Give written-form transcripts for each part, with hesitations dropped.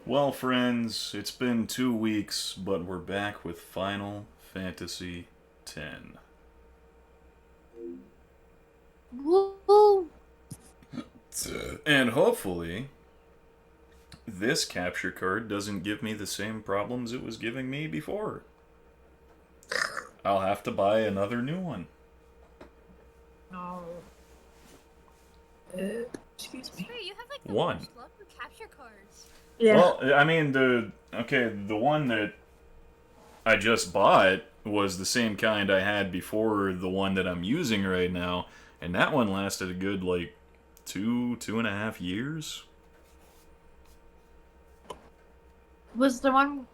Well, friends, it's been 2 weeks, but we're back with Final Fantasy X. Woo! And hopefully, this capture card doesn't give me the same problems it was giving me before. I'll have to buy another new one. No. Excuse me. Wait, you have like the One. worst luck with capture cards. Yeah. Well, I mean, the one that I just bought was the same kind I had before the one that I'm using right now, and that one lasted a good, like, 2.5 years. Was the one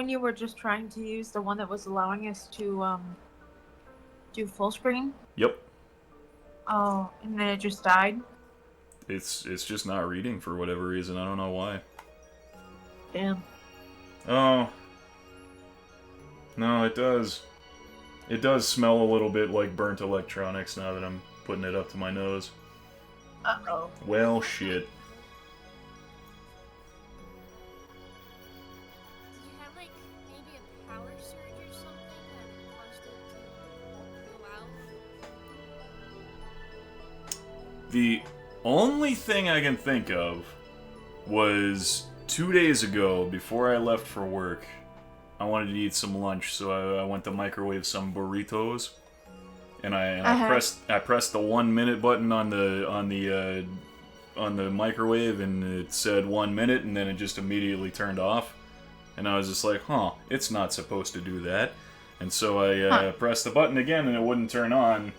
you were just trying to use the one that was allowing us to do full screen? Yep. Oh, and then it just died? It's just not reading for whatever reason. I don't know why. Damn. Oh. No, it does. It does smell a little bit like burnt electronics now that I'm putting it up to my nose. Uh-oh. Well, shit. Did you have like maybe a power surge or something that caused it to go out? The only thing I can think of was 2 days ago, before I left for work, I wanted to eat some lunch, so I went to microwave some burritos, and I pressed the 1 minute button on the microwave, and it said 1 minute, and then it just immediately turned off, and I was just like, huh, it's not supposed to do that, and so I pressed the button again, and it wouldn't turn on.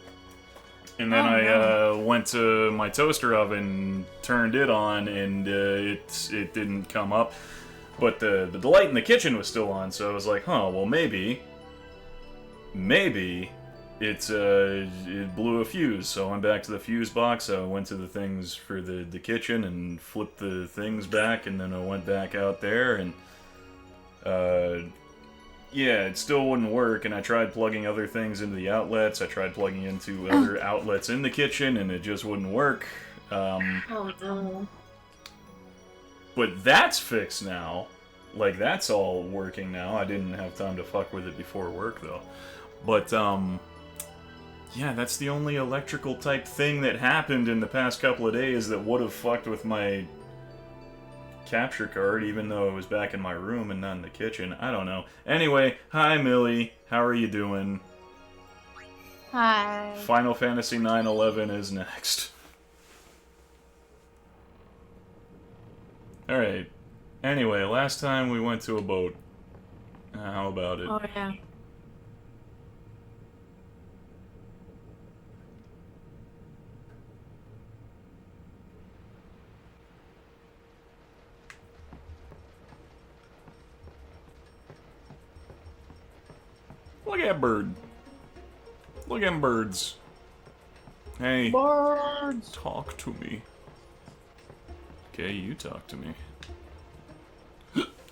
And then I went to my toaster oven, turned it on, and it didn't come up. But the light in the kitchen was still on, so I was like, huh, well maybe it blew a fuse. So I went back to the fuse box, I went to the things for the kitchen and flipped the things back, and then I went back out there, and yeah, it still wouldn't work, and I tried plugging other things into the outlets. I tried plugging into other outlets in the kitchen, and it just wouldn't work. Oh no. But that's fixed now. Like, that's all working now. I didn't have time to fuck with it before work, though. But, yeah, that's the only electrical type thing that happened in the past couple of days that would have fucked with my capture card, even though it was back in my room and not in the kitchen. I don't know. Anyway, hi Millie. How are you doing? Hi. Final Fantasy 9/11 is next. Alright. Anyway, last time we went to a boat. How about it? Oh yeah. Look at bird. Look at birds. Hey, Birds. talk to me. Okay, you talk to me.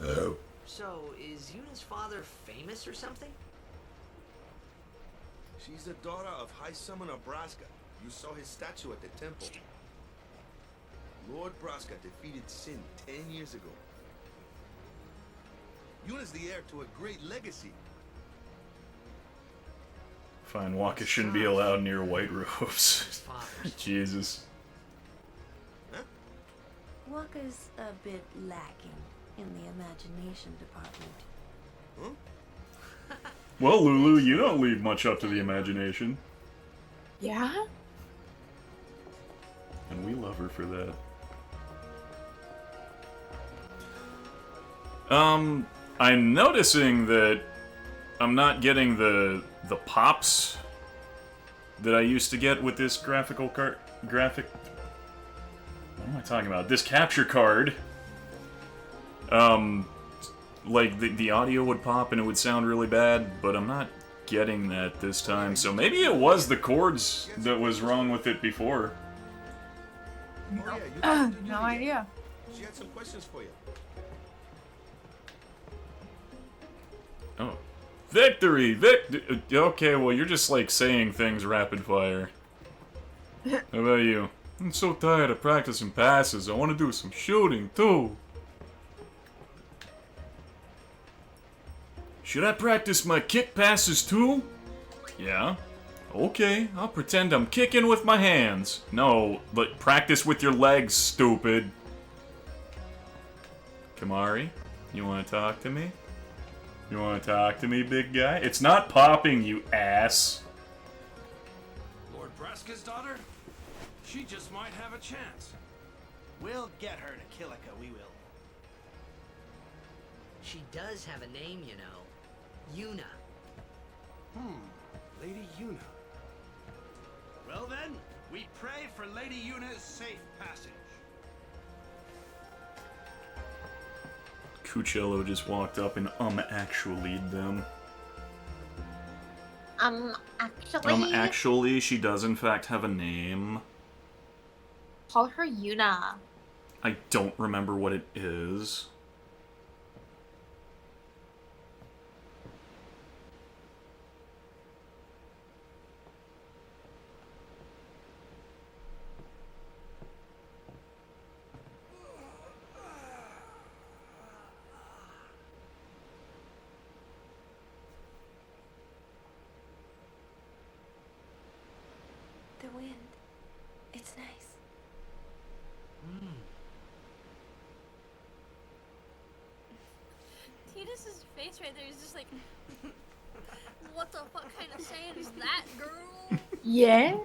Oh. So, is Yuna's father famous or something? She's the daughter of High Summoner Braska. You saw his statue at the temple. Lord Braska defeated Sin 10 years ago. Yuna's the heir to a great legacy. Fine, Waka shouldn't be allowed near white robes. Fathers. Jesus. Waka's a bit lacking in the imagination department. Well, Lulu, you don't leave much up to the imagination. Yeah? And we love her for that. I'm noticing that I'm not getting the pops that I used to get with this graphical card. What am I talking about? This capture card. Like the audio would pop and it would sound really bad, but I'm not getting that this time. So maybe it was the chords that was wrong with it before. Oh yeah, you talked to No Yuna. idea. She had some questions for you. Oh. Victory! Okay, well, you're just, like, saying things rapid fire. How about you? I'm so tired of practicing passes. I want to do some shooting, too. Should I practice my kick passes too? Yeah. Okay, I'll pretend I'm kicking with my hands. No, but practice with your legs, stupid. Kamari, you want to talk to me? You want to talk to me, big guy? It's not popping, you ass. Lord Braska's daughter? She just might have a chance. We'll get her to Kilika, we will. She does have a name, you know. Yuna. Lady Yuna. Well then, we pray for Lady Yuna's safe passage. Cuccello just walked up and actually'd them. Actually. Actually, she does in fact have a name. Call her Yuna. I don't remember what it is. The wind. It's nice. Tidus's face right there is just like, what the fuck kind of saying is that, girl? Yeah.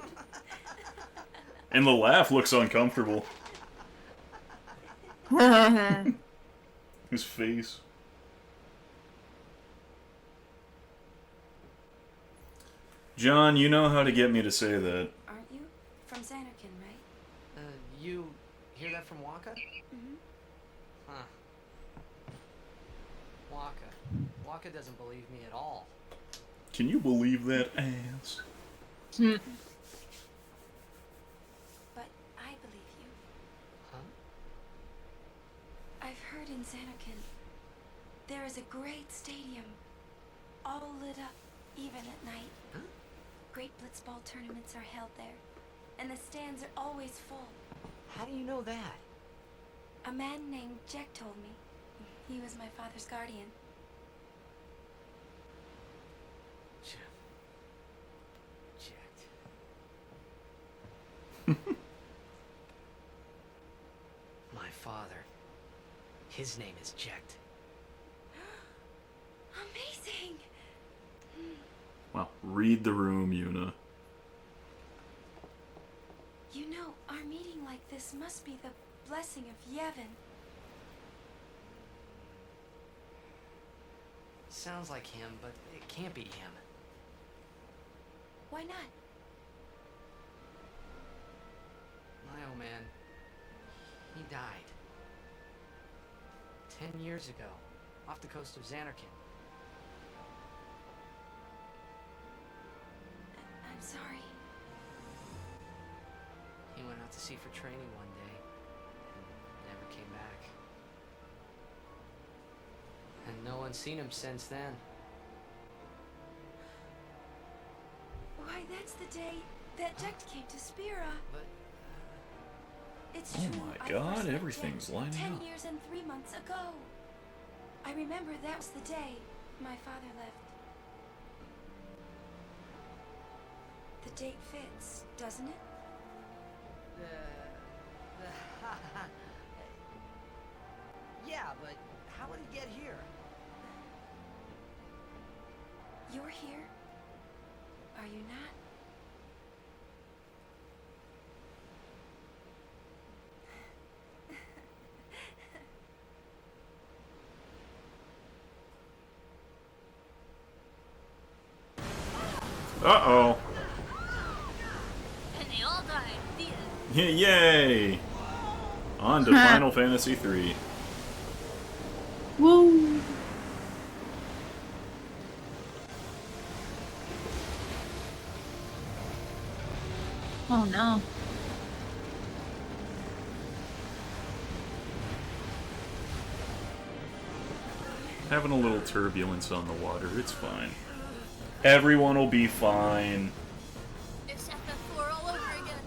And the laugh looks uncomfortable. His face. John, you know how to get me to say that. Aren't you? From Xanarkand, right? You hear that from Waka? Mm-hmm. Huh. Waka doesn't believe me at all. Can you believe that ass? But I believe you. Huh? I've heard in Xanarkand there is a great stadium, all lit up, even at night. Huh? Great blitzball tournaments are held there, and the stands are always full. How do you know that? A man named Jack told me. He was my father's guardian. Jacked. My father. His name is Jacked. Amazing! Well, read the room, Yuna. You know, our meeting like this must be the blessing of Yevon. Sounds like him, but it can't be him. Why not? My old man. He died. 10 years ago, off the coast of Xanarkand. I'm sorry. He went out to sea for training one day and never came back. And no one's seen him since then. Why, that's the day that Jack came to Spira. But It's Oh true. my I God, first met everything's Jack lining 10 up. years and 3 months ago. I remember that was the day my father left. The date fits, doesn't it? yeah, but how would he get here? You're here? Are you not? Uh-oh. And they all died. The end. Yay! On to Final Fantasy III. Woo. Oh no. Having a little turbulence on the water, it's fine. Everyone will be fine. It's FF4 all over again.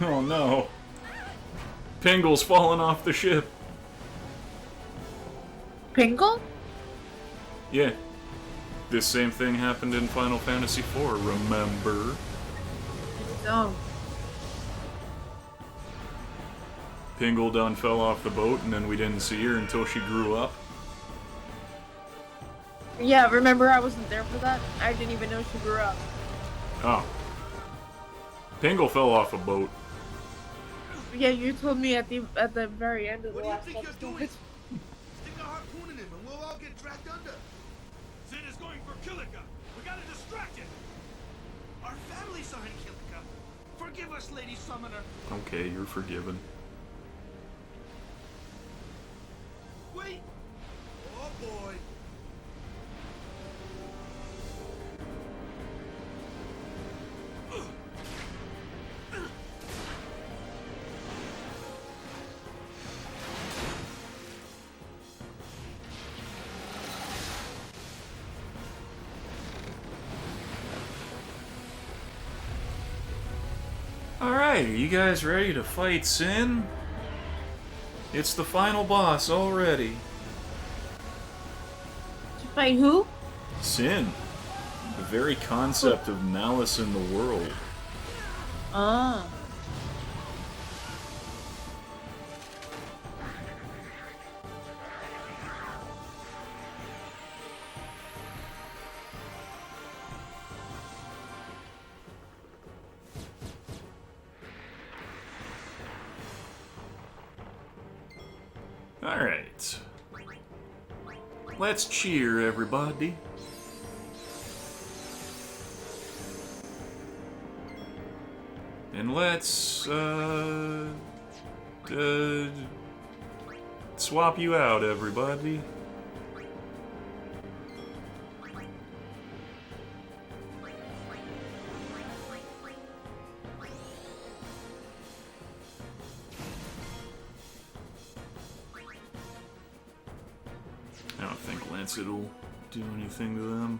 Oh no. Pingle's falling off the ship. Pingle? Yeah, This same thing happened in Final Fantasy IV, remember? So, Pingle done fell off the boat, and then we didn't see her until she grew up. yeah, remember I wasn't there for that? I didn't even know she grew up. Oh. Pingle fell off a boat. Yeah, you told me at the very end of the What do you last think you're episode. doing? Stick a harpoon in him and we'll all get dragged under. Zid is going for Kilika. We gotta distract it. Our families are in Kilika. Forgive us, Lady Summoner. Okay, you're forgiven. Wait. Oh boy. Alright, are you guys ready to fight Sin? It's the final boss already. To fight who? Sin. The very concept of malice in the world. Ah. Alright. Let's cheer, everybody. And let's, swap you out, everybody. I don't think Lancet will do anything to them.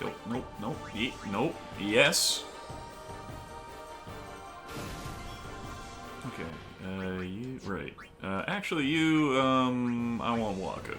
Nope, nope, nope, nope, yes. Okay, you, right. Actually, you, I want Waka.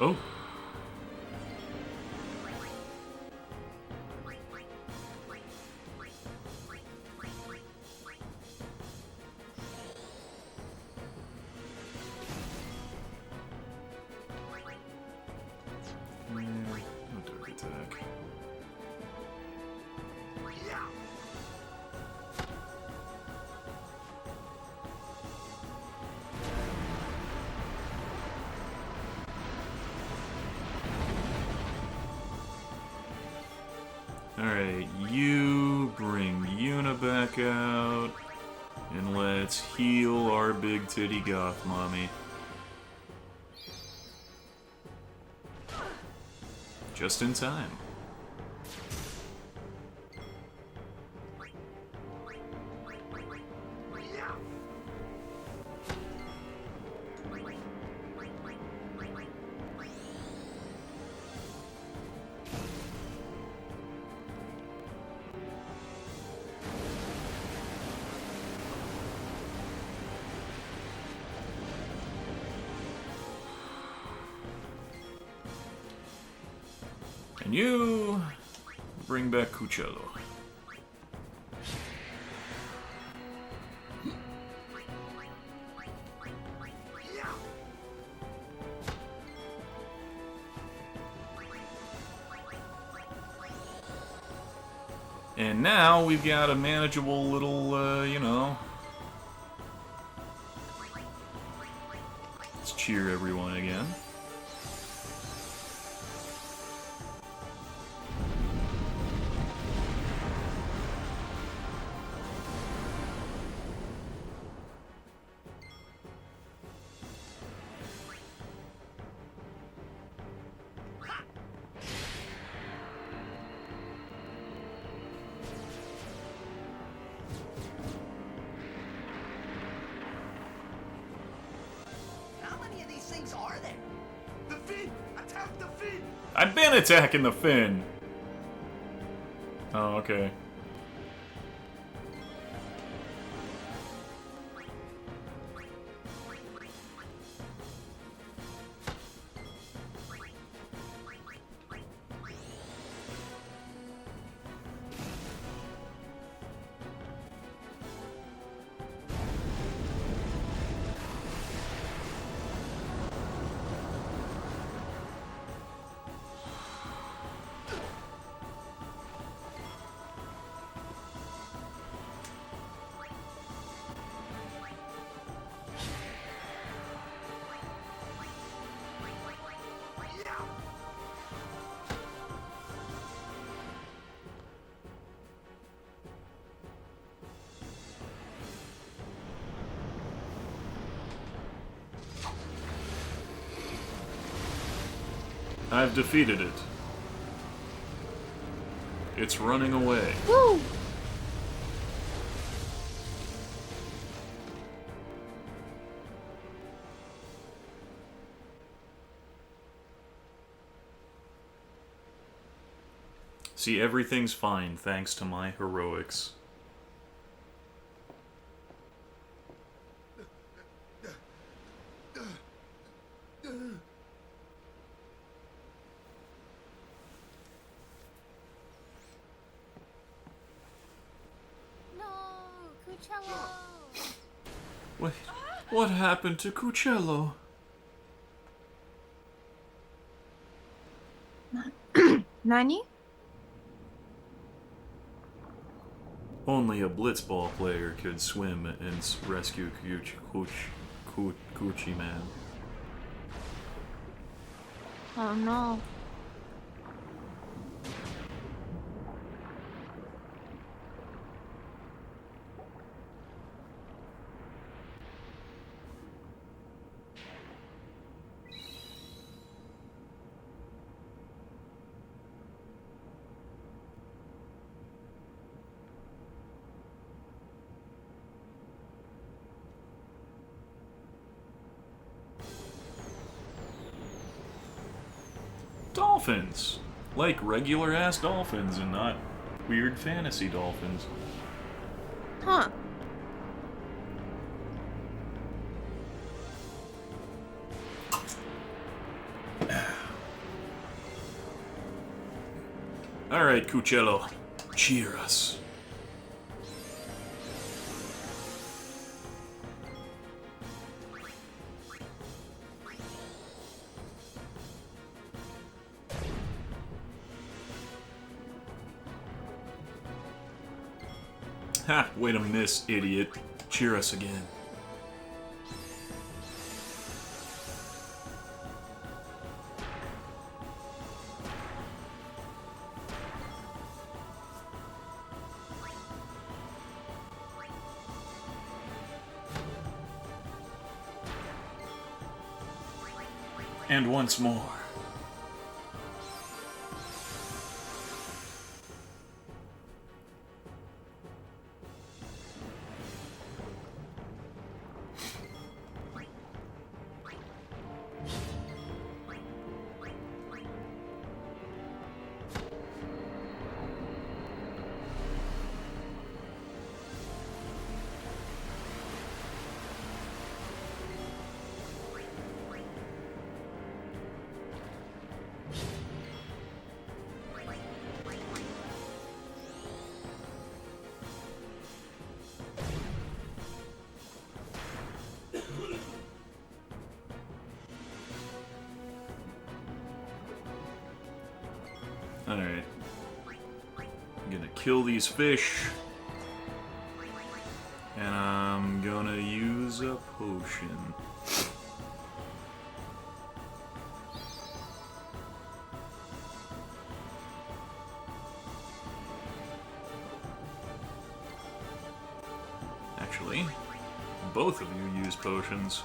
Oh. No dark attack. Alright, you bring Yuna back out, and let's heal our big titty goth mommy. Just in time. And you bring back Cuccello. And now we've got a manageable little, you know. Let's cheer everyone again. I've been attacking the fin. Oh, okay. I've defeated it. It's running away. Woo! See, everything's fine thanks to my heroics. No, Cuccello. Wait, what happened to Cuccello? Nani? Only a blitzball player could swim and rescue Coochie Man. Oh no. Dolphins! Like regular ass dolphins and not weird fantasy dolphins. Huh. Alright, Cuccello, cheer us. Ha! Way to miss, idiot. Cheer us again. And once more. Alright. I'm gonna kill these fish. And I'm gonna use a potion. Actually, both of you use potions.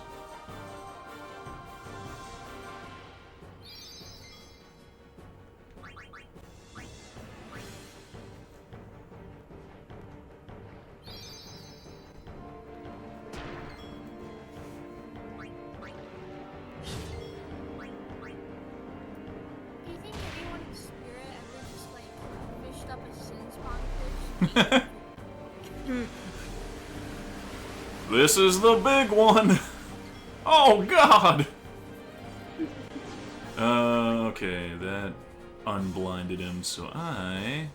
Do you think This is the big one! Oh god! Okay, that unblinded him, so I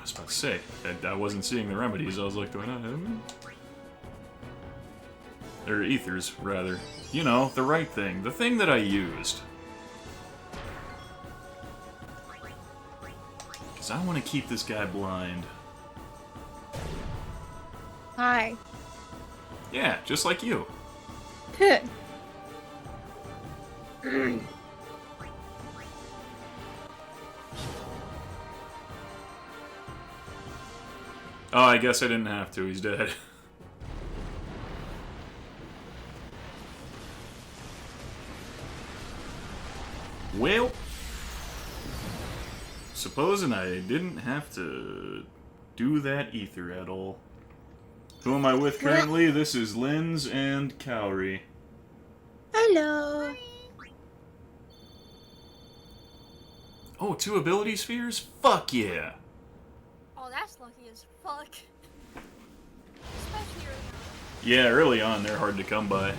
was about to say, I wasn't seeing the remedies, I was like, do I not have them? Or ethers, rather. You know, the right thing. The thing that I used. Because I want to keep this guy blind. Hi. Yeah, just like you. Oh, I guess I didn't have to. He's dead. Well, supposing I didn't have to do that ether at all. Who am I with currently? This is Linz and Cowrie. Hello. Oh, 2 ability spheres? Fuck yeah! Oh, that's lucky as fuck. Especially early on. Yeah, early on they're hard to come by.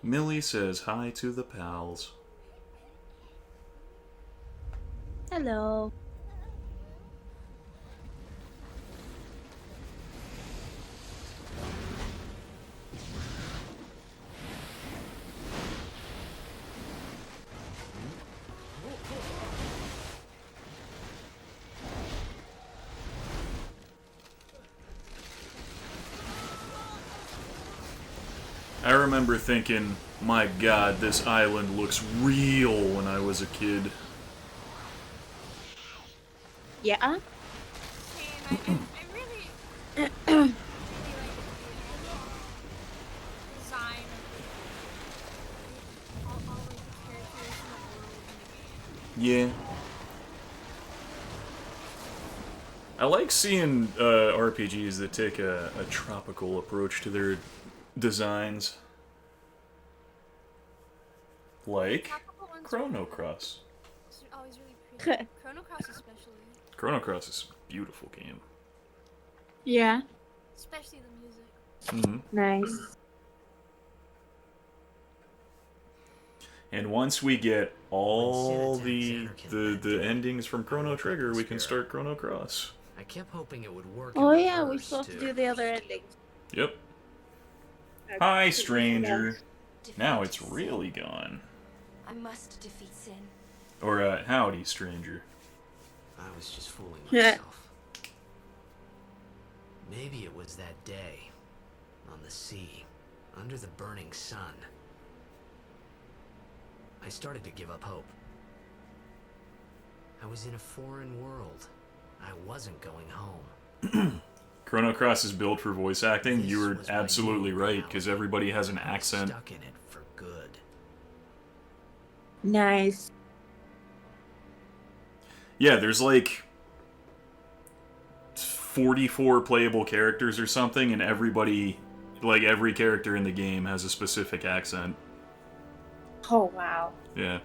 Millie says hi to the pals. Hello. I remember thinking, my god, this island looks real when I was a kid. Yeah? And I really, really like the design of all like the characters in the world in the game. Yeah. I like seeing RPGs that take a tropical approach to their designs. Like Tropical ones are Chrono Cross. always really pretty. Chrono Cross especially. Chrono Cross is a beautiful game. Yeah. Especially the music. Mm-hmm. Nice. And once we get all the endings from Chrono Trigger, we can start Chrono Cross. I kept hoping it would work. Oh in yeah, we're reverse, supposed to too. do the other endings. Yep. Hi, stranger. Now it's really gone. I must defeat Sin. Or, howdy, stranger. I was just fooling Yeah. myself. Maybe it was that day, on the sea, under the burning sun. I started to give up hope. I was in a foreign world. I wasn't going home. Chrono Cross is built for voice acting. This You were was my absolutely new right, because reality. everybody has an I was accent. stuck in it for good. Nice. Yeah, there's like 44 playable characters or something, and everybody, like every character in the game has a specific accent. Oh wow. Yeah.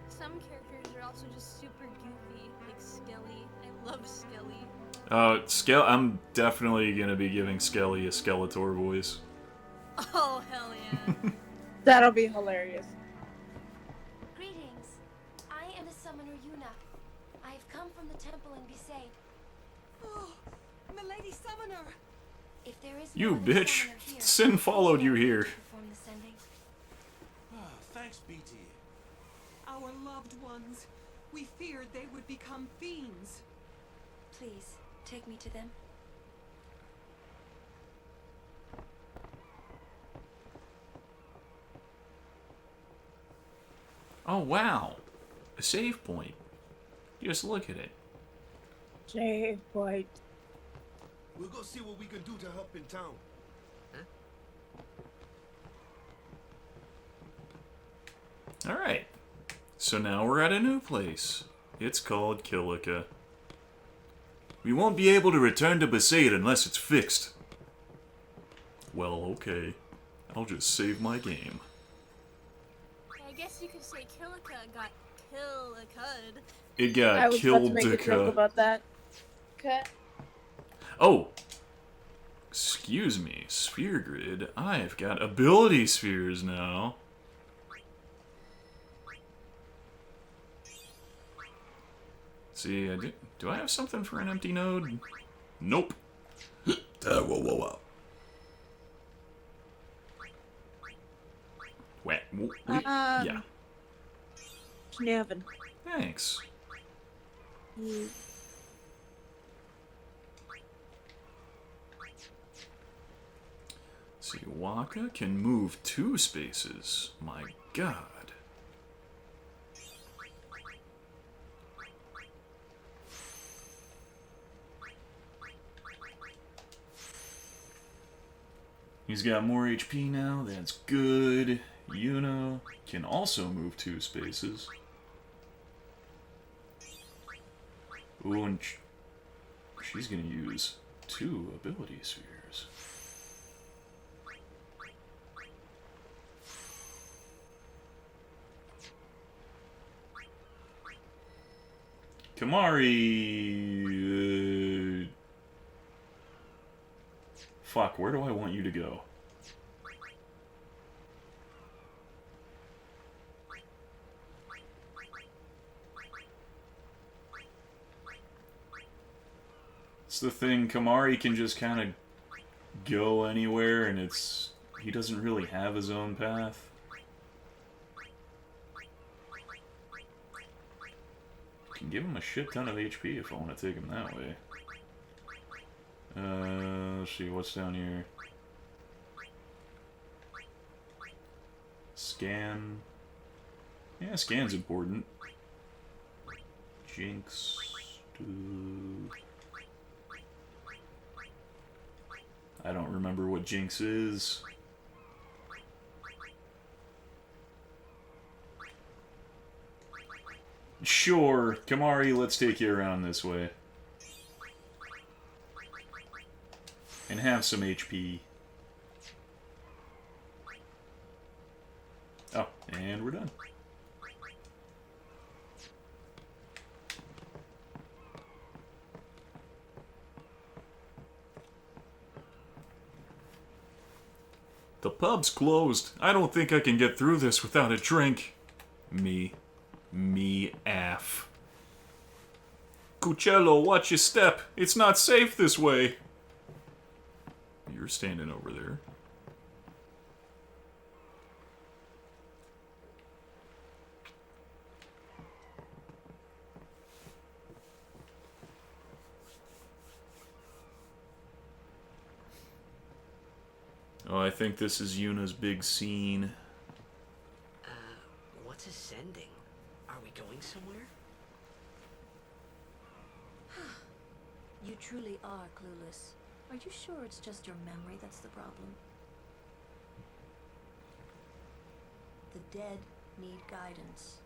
Some characters are also just super goofy, like Skelly. I love Skelly. I'm definitely gonna be giving Skelly a Skeletor voice. Oh, hell yeah. That'll be hilarious. Greetings. I am the summoner Yuna. I have come from the temple in Bisay. Oh, Milady Summoner! If there is You no other bitch! summoner here, Sin followed you please here. perform the sending. Thanks, BT. Our loved ones. We feared they would become fiends. Please, take me to them. Oh wow, a save point. Just look at it. Save point. We'll go see what we can do to help in town. All right. So now we're at a new place. It's called Kilika. We won't be able to return to Besaid unless it's fixed. Well, okay. I'll just save my game. I guess you could say Kilika got Killicud. It I got was about killed. to make a joke about that. Okay. Oh! Excuse me, Sphere Grid. I've got ability spheres now. See, do I have something for an empty node? Nope. Whoa. Wait, yeah. Nevin. Thanks. See, Waka can move 2 spaces. My god. He's got more HP now, that's good. Yuna can also move 2 spaces. Ooh, and she's gonna use 2 ability spheres. Kamari... Fuck, where do I want you to go? It's the thing, Kamari can just kind of go anywhere, and he doesn't really have his own path. Can give him a shit ton of HP if I want to take him that way. Let's see, what's down here? Scan. Yeah, scan's important. Jinx. I don't remember what Jinx is. Sure, Kamari, let's take you around this way. And have some HP. Oh, and we're done. The pub's closed. I don't think I can get through this without a drink. Me af. Cuccello, watch your step. It's not safe this way. You're standing over there. Oh, I think this is Yuna's big scene. What's ascending? Are we going somewhere? You truly are clueless. Are you sure it's just your memory that's the problem? The dead need guidance.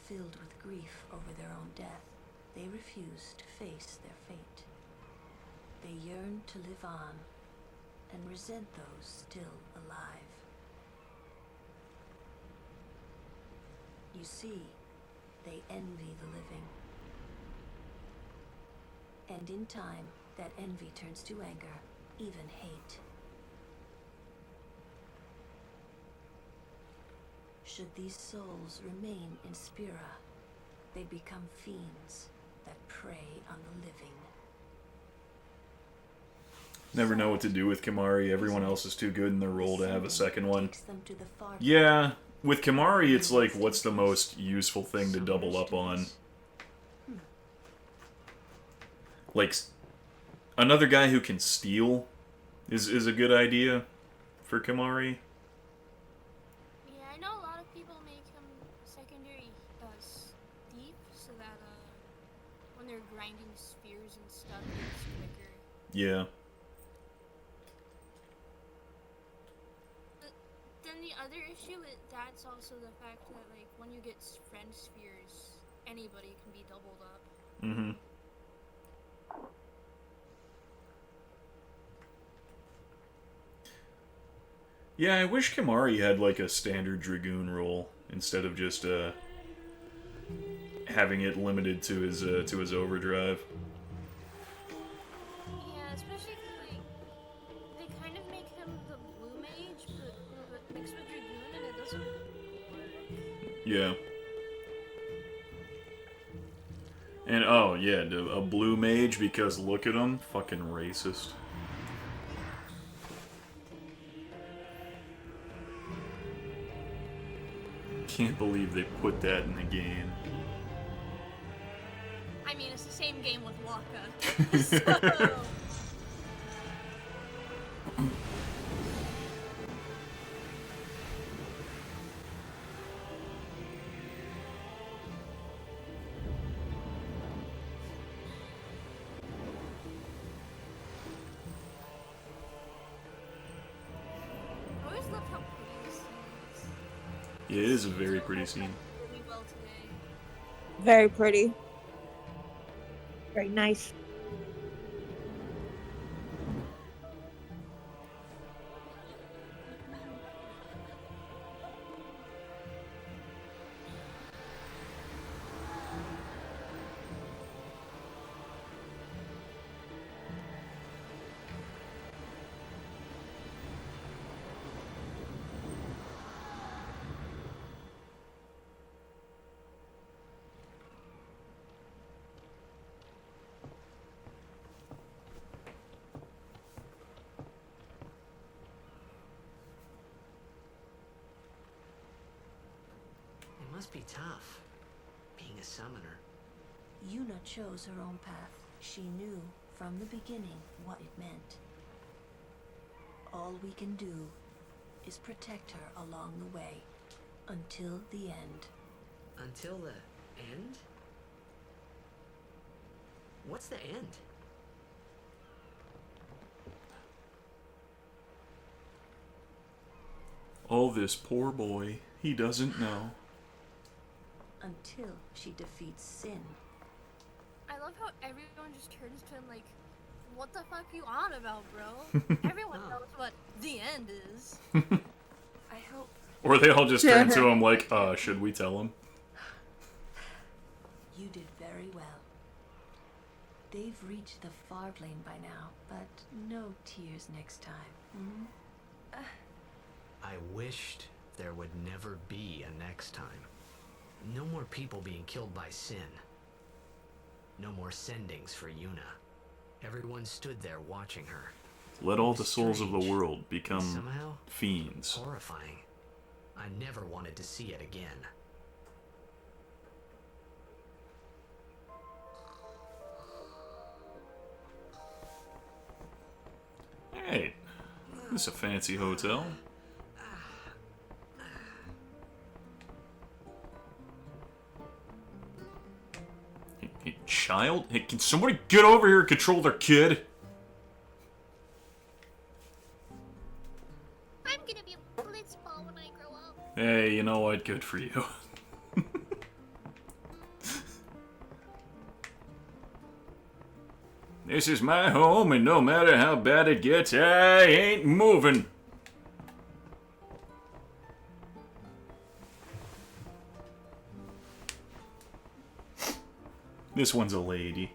Filled with grief over their own death, they refuse to face their fate. They yearn to live on and resent those still alive. You see, they envy the living. And in time, that envy turns to anger, even hate. Should these souls remain in Spira, they become fiends that prey on the living. Never know what to do with Kamari. Everyone else is too good in their role to have a second one. Takes them to the far Yeah, with Kamari, it's like, what's the most useful thing to double up on? Like, another guy who can steal is a good idea for Kamari. Yeah, I know a lot of people make him secondary thief so that when they're grinding spheres and stuff, it's quicker. Yeah. issue with that's also the fact that, like, when you get friend spheres, anybody can be doubled up. Mm-hmm. Yeah, I wish Kimari had like a standard Dragoon role instead of just having it limited to his overdrive. Yeah, especially 'cause, like, they kind of make him the blue mage, but mixed with Dragoon, and it doesn't work. Yeah. And oh yeah, a blue mage because look at him, fucking racist. Can't believe they put that in the game. I mean, it's the same game with Waka. So... I always loved how pretty this scene is. Yeah, it is a very pretty scene. Really well today. Very pretty. Very nice. It must be tough, being a summoner. Yuna chose her own path. She knew from the beginning what it meant. All we can do is protect her along the way until the end. Until the end? What's the end? Oh, this poor boy. He doesn't know. Until she defeats Sin. I love how everyone just turns to him like, what the fuck you on about, bro? Everyone knows what the end is. I hope Or they all just turn to him like, should we tell him? You did very well. They've reached the far plane by now, but no tears next time. I wished there would never be a next time. No more people being killed by Sin. No more sendings for Yuna. Everyone stood there watching her. Let all the souls of the world become Somehow, fiends. horrifying. I never wanted to see it again. Hey, this is a fancy hotel. Hey, child? Hey, can somebody get over here and control their kid? I'm gonna be a blitzball when I grow up. Hey, you know what? Good for you. This is my home, and no matter how bad it gets, I ain't moving. This one's a lady.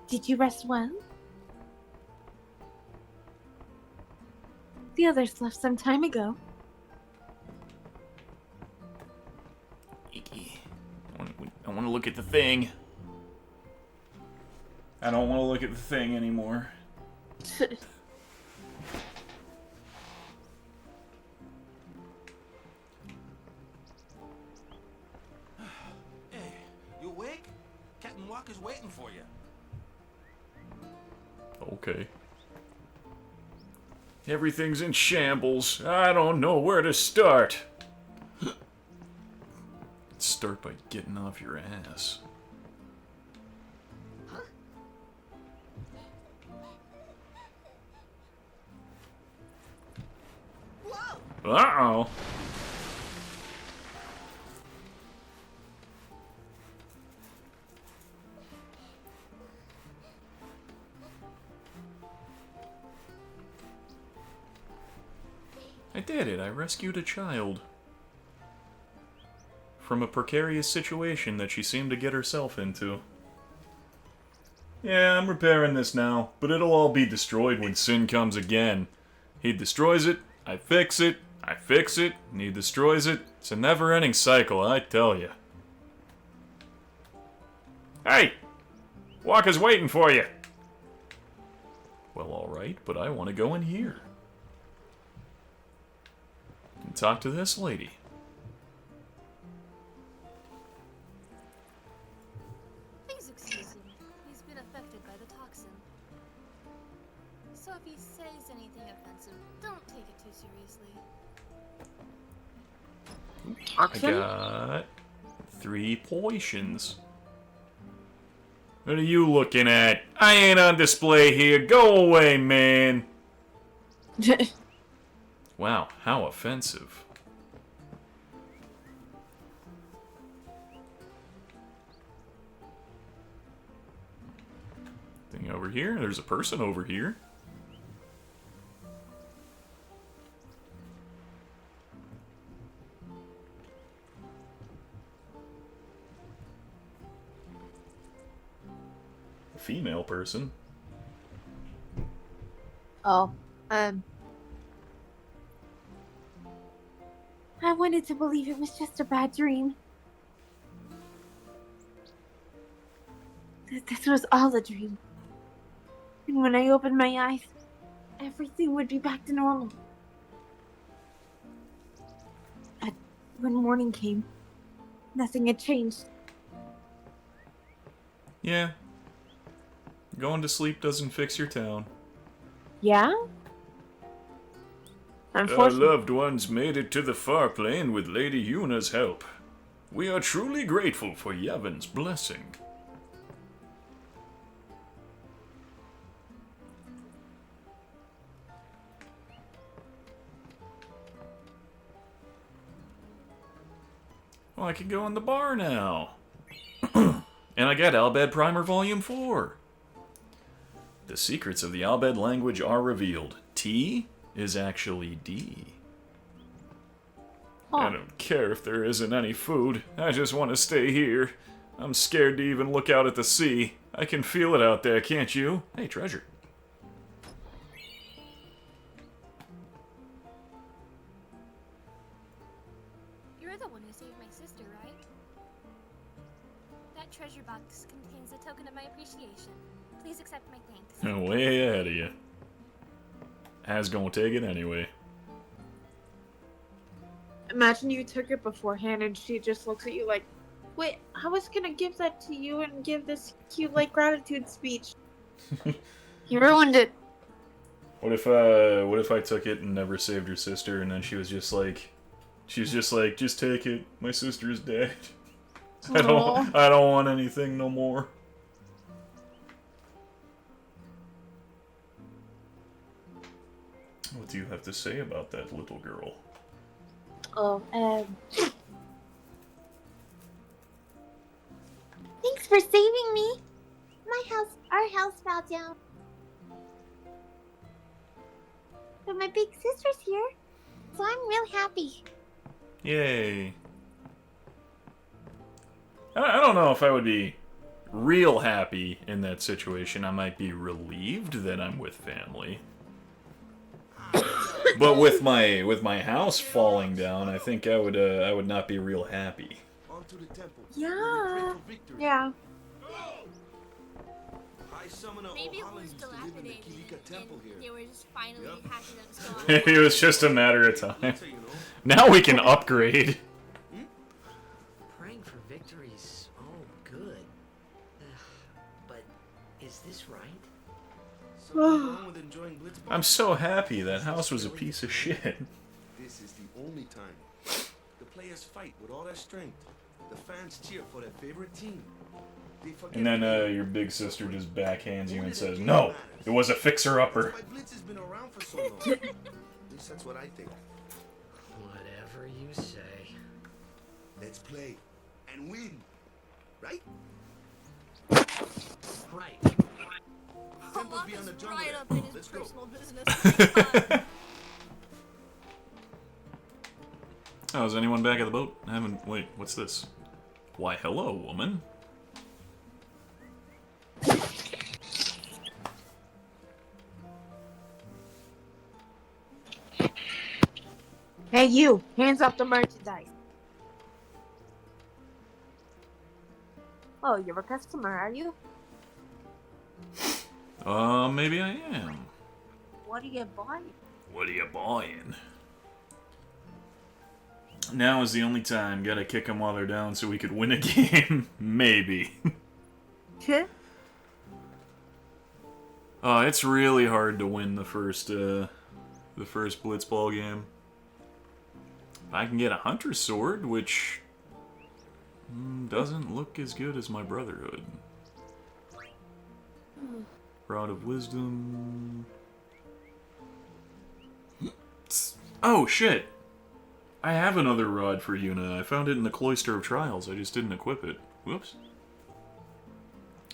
Did you rest well? The others left some time ago. Icky. I want to look at the thing. I don't want to look at the thing anymore. Hey, you awake? Captain Walker's waiting for you. Okay. Everything's in shambles. I don't know where to start. Start by getting off your ass. Uh-oh. I did it. I rescued a child from a precarious situation that she seemed to get herself into. Yeah, I'm repairing this now, but it'll all be destroyed when Sin comes again. He destroys it, I fix it, and he destroys it. It's a never-ending cycle, I tell you. Hey! Walker's waiting for you! Well, alright, but I want to go in here. And talk to this lady. Please excuse him. He's been affected by the toxin. So if he says anything offensive, don't take it too seriously. I got 3 potions. What are you looking at? I ain't on display here. Go away, man. Wow, how offensive. Thing over here. There's a person over here. Female person. Oh, I wanted to believe it was just a bad dream. That this was all a dream. And when I opened my eyes, everything would be back to normal. But when morning came, nothing had changed. Yeah. Going to sleep doesn't fix your town. Yeah? Our Unfortunately. loved ones made it to the far plane with Lady Yuna's help. We are truly grateful for Yevon's blessing. Well, I can go in the bar now. And I got Albed Primer Volume 4. The secrets of the Albed language are revealed. T is actually D. Huh. I don't care if there isn't any food. I just want to stay here. I'm scared to even look out at the sea. I can feel it out there, can't you? Hey, treasure. You're the one who saved my sister, right? That treasure box contains a token of my appreciation. Please accept my thanks. I'm way ahead of you. I was gonna take it anyway. Imagine you took it beforehand and she just looks at you like, wait, I was gonna give that to you and give this cute, like, gratitude speech. You ruined it. What if I took it and never saved your sister, and then she was just like, just take it. My sister's dead. I don't want anything no more. What do you have to say about that little girl? Oh, thanks for saving me. Our house fell down. But my big sister's here, so I'm real happy. Yay. I don't know if I would be real happy in that situation. I might be relieved that I'm with family. But with my house falling down, I think I would not be real happy. On to the temple. Yeah. Yeah. High Summoner Maybe it Ohala was used to live in the dilapidated Kilika temple and here. they were just finally Yep. hashing out what's going on. It was just a matter of time. Later, you know. Now we can upgrade. Praying for victory's all good. But is this right? Something wrong with enjoying Blitzball? I'm so happy that house was a piece of shit. This is the only time. The players fight with all their strength. The fans cheer for their favorite team. They forget And then the game. your big sister just backhands you and says, "No, it was a fixer-upper." That's why Blitz has been around for so long. At least that's what I think. Whatever you say. Let's play and win, right? Right. Temple's Olaf beyond is the jungle right there. up in his Let's go. personal business. Oh, is anyone back at the boat? I haven't... Wait, what's this? Why, hello, woman. Hey, you! Hands off the merchandise. Oh, you're a customer, are you? Maybe I am. What are you buying? What are you buying? Now is the only time. Gotta kick them while they're down so we could win a game. Maybe. It's really hard to win the first Blitzball game. I can get a Hunter's Sword, which doesn't look as good as my Brotherhood. Rod of Wisdom. Oh, shit! I have another rod for Yuna. I found it in the Cloister of Trials. I just didn't equip it. Whoops.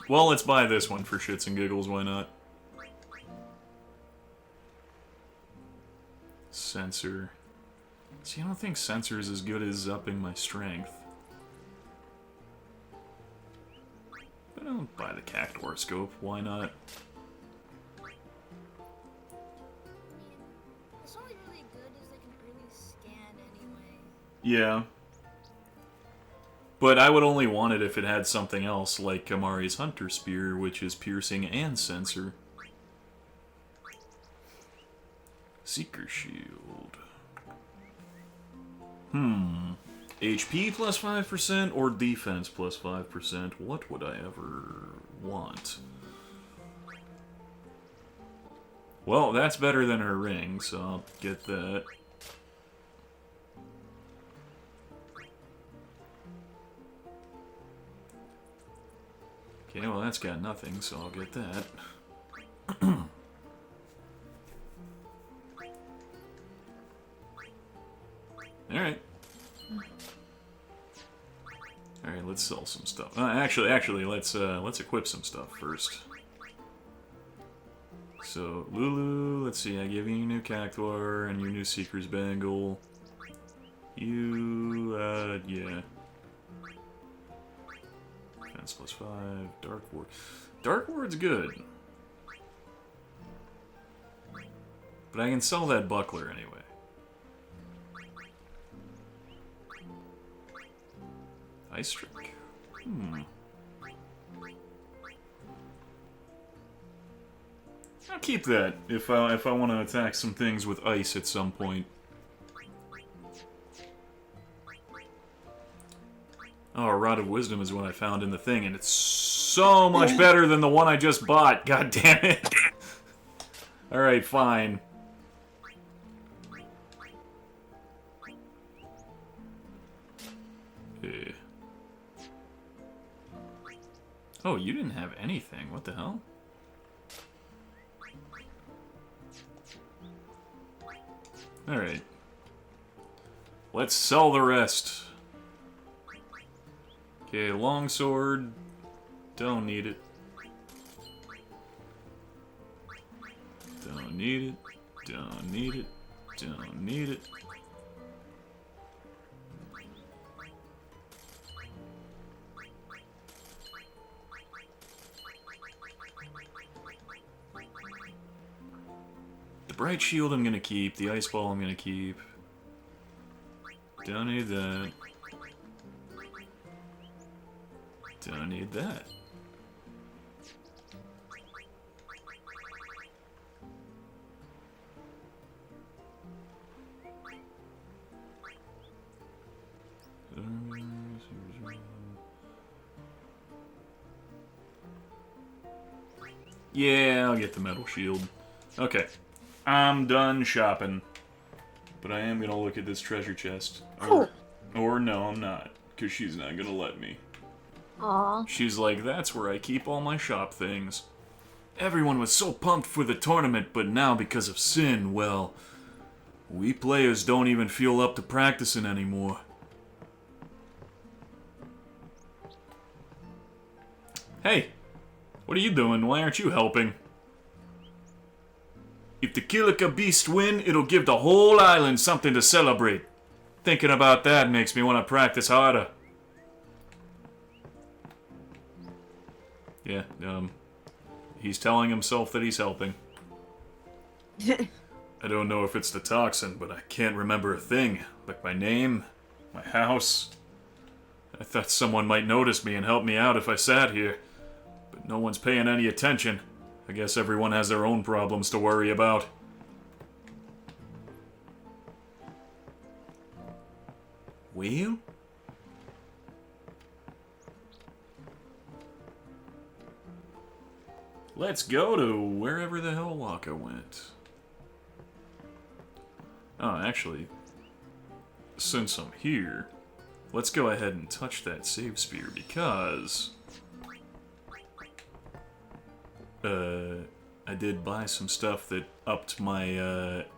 Well, let's buy this one for shits and giggles. Why not? Sensor. See, I don't think sensor is as good as upping my strength. But I'll buy the Cactuar scope. Why not? It's only really good as they can really scan anyway. Yeah. But I would only want it if it had something else, like Kamari's Hunter Spear, which is piercing and sensor. Seeker Shield. HP plus 5% or defense plus 5%? What would I ever want? Well, that's better than her ring, so I'll get that. Okay, well that's got nothing, so I'll get that. Alright. Alright, let's sell some stuff. Actually, let's equip some stuff first. So, Lulu, let's see, I give you your new Cactuar and your new Seeker's Bangle. You, yeah. Defense plus 5, Dark Ward. Dark Ward's good. But I can sell that buckler anyway. Ice Strike. I'll keep that if I want to attack some things with ice at some point. Oh, Rod of Wisdom is what I found in the thing, and it's so much better than the one I just bought. God damn it! All right, fine. Oh, you didn't have anything. What the hell? Alright. Let's sell the rest. Okay, longsword. Don't need it. Don't need it. Don't need it. Don't need it. Bright Shield I'm gonna keep, the Ice Ball I'm gonna keep. Don't need that. Don't need that. Yeah, I'll get the Metal Shield. Okay. I'm done shopping. But I am gonna look at this treasure chest. Or no, I'm not. Because she's not gonna let me. Aww. She's like, that's where I keep all my shop things. Everyone was so pumped for the tournament, but now because of Sin, well, We players don't even feel up to practicing anymore. Hey, what are you doing? Why aren't you helping? If the Kilika Beast win, it'll give the whole island something to celebrate. Thinking about that makes me want to practice harder. Yeah, he's telling himself that he's helping. I don't know if it's the toxin, but I can't remember a thing. Like my name, my house. I thought someone might notice me and help me out if I sat here. But no one's paying any attention. I guess everyone has their own problems to worry about. Well? Let's go to wherever the hell Waka went. Oh, actually, since I'm here, let's go ahead and touch that save spear because... I did buy some stuff that upped my,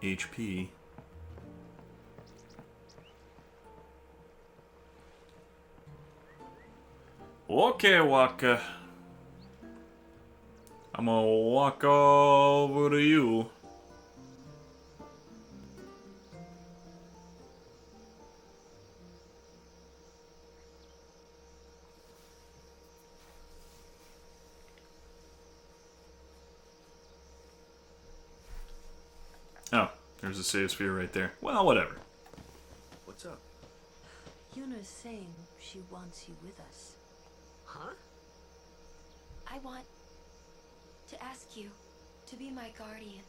HP. Okay, Waka. I'm gonna walk over to you. Oh, there's a save sphere right there. Well, whatever. What's up? Yuna's saying she wants you with us. Huh? I want to ask you to be my guardian.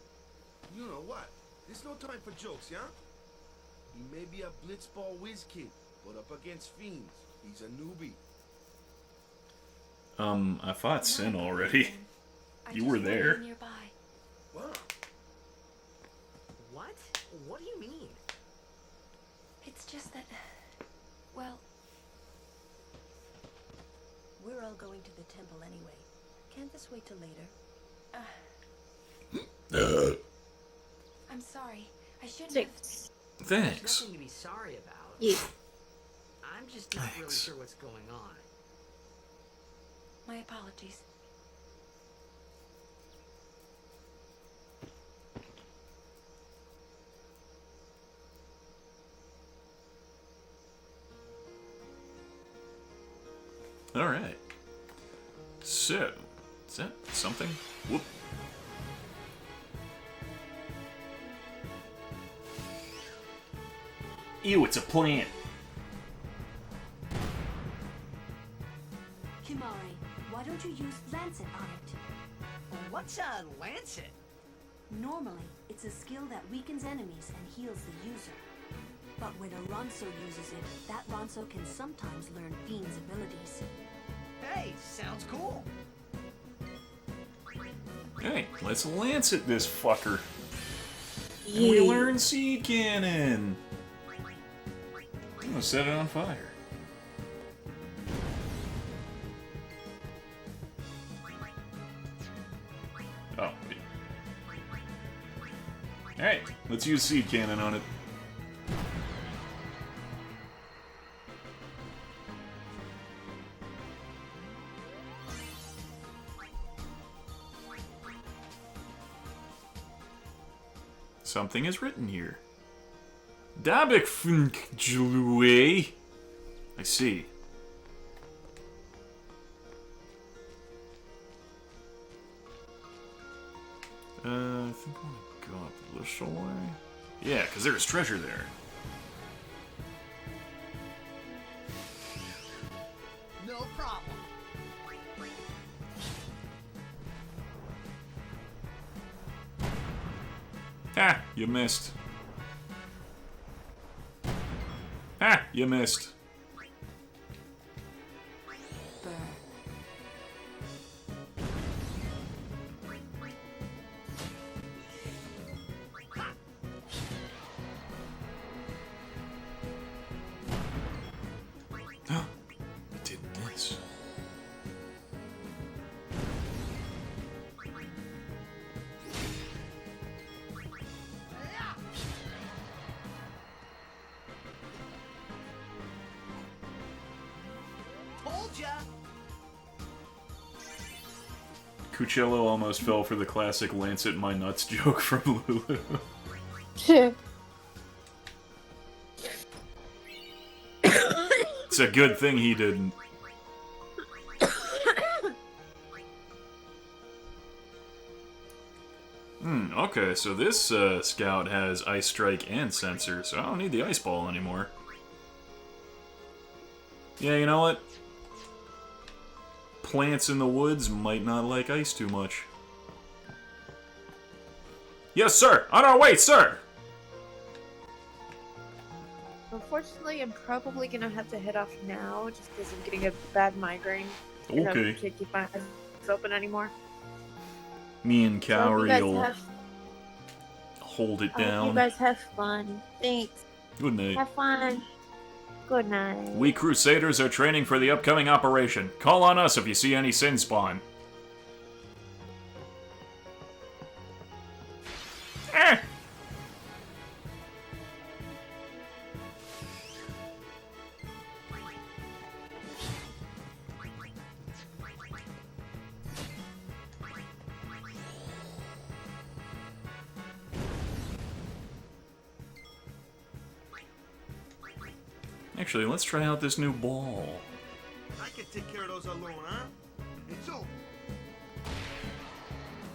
You know what? There's no time for jokes, yeah? He may be a blitzball whiz kid, but up against fiends, he's a newbie. I fought Sin already. I You just were want there. you nearby. What? What? What do you mean? It's just that, well, We're all going to the temple anyway. Can't this wait till later? I'm sorry. I shouldn't have. Six. There's Thanks. nothing to be sorry about. Yeah. I'm just not really Thanks. sure what's going on. My apologies. Alright. So, is that something? Whoop. Ew, it's a plant. Kimari, why don't you use Lancet on it? What's a lancet? Normally, it's a skill that weakens enemies and heals the user. But when a Ronso uses it, that Ronso can sometimes learn Fiend's abilities. Hey, sounds cool. Hey, let's lance at this fucker. And we learn Seed Cannon. I'm gonna set it on fire. Oh, wait. Alright, let's use Seed Cannon on it. Something is written here. Dabik Funkjlue. I see. I think I want to go up this way. Yeah, because there's treasure there. No problem. Ah, you missed. Ah, you missed. Burn. It didn't miss. Told ya. Cuccello almost fell for the classic Lancet my nuts joke from Lulu. It's a good thing he didn't. Okay, so this scout has Ice Strike and Sensor, so I don't need the Ice Ball anymore. Yeah, you know what? Plants in the woods might not like ice too much. Yes, sir! On our way, sir! Unfortunately, I'm probably gonna have to head off now, just because I'm getting a bad migraine. Okay. I can't keep my eyes open anymore. Me and So I hope you Cowrie guys will have- hold it I hope down. you guys have fun. Thanks. Good night. Have fun. Good night. We Crusaders are training for the upcoming operation. Call on us if you see any sin spawn. Eh! Actually, let's try out this new ball. I can take care of those alone, huh? It's over.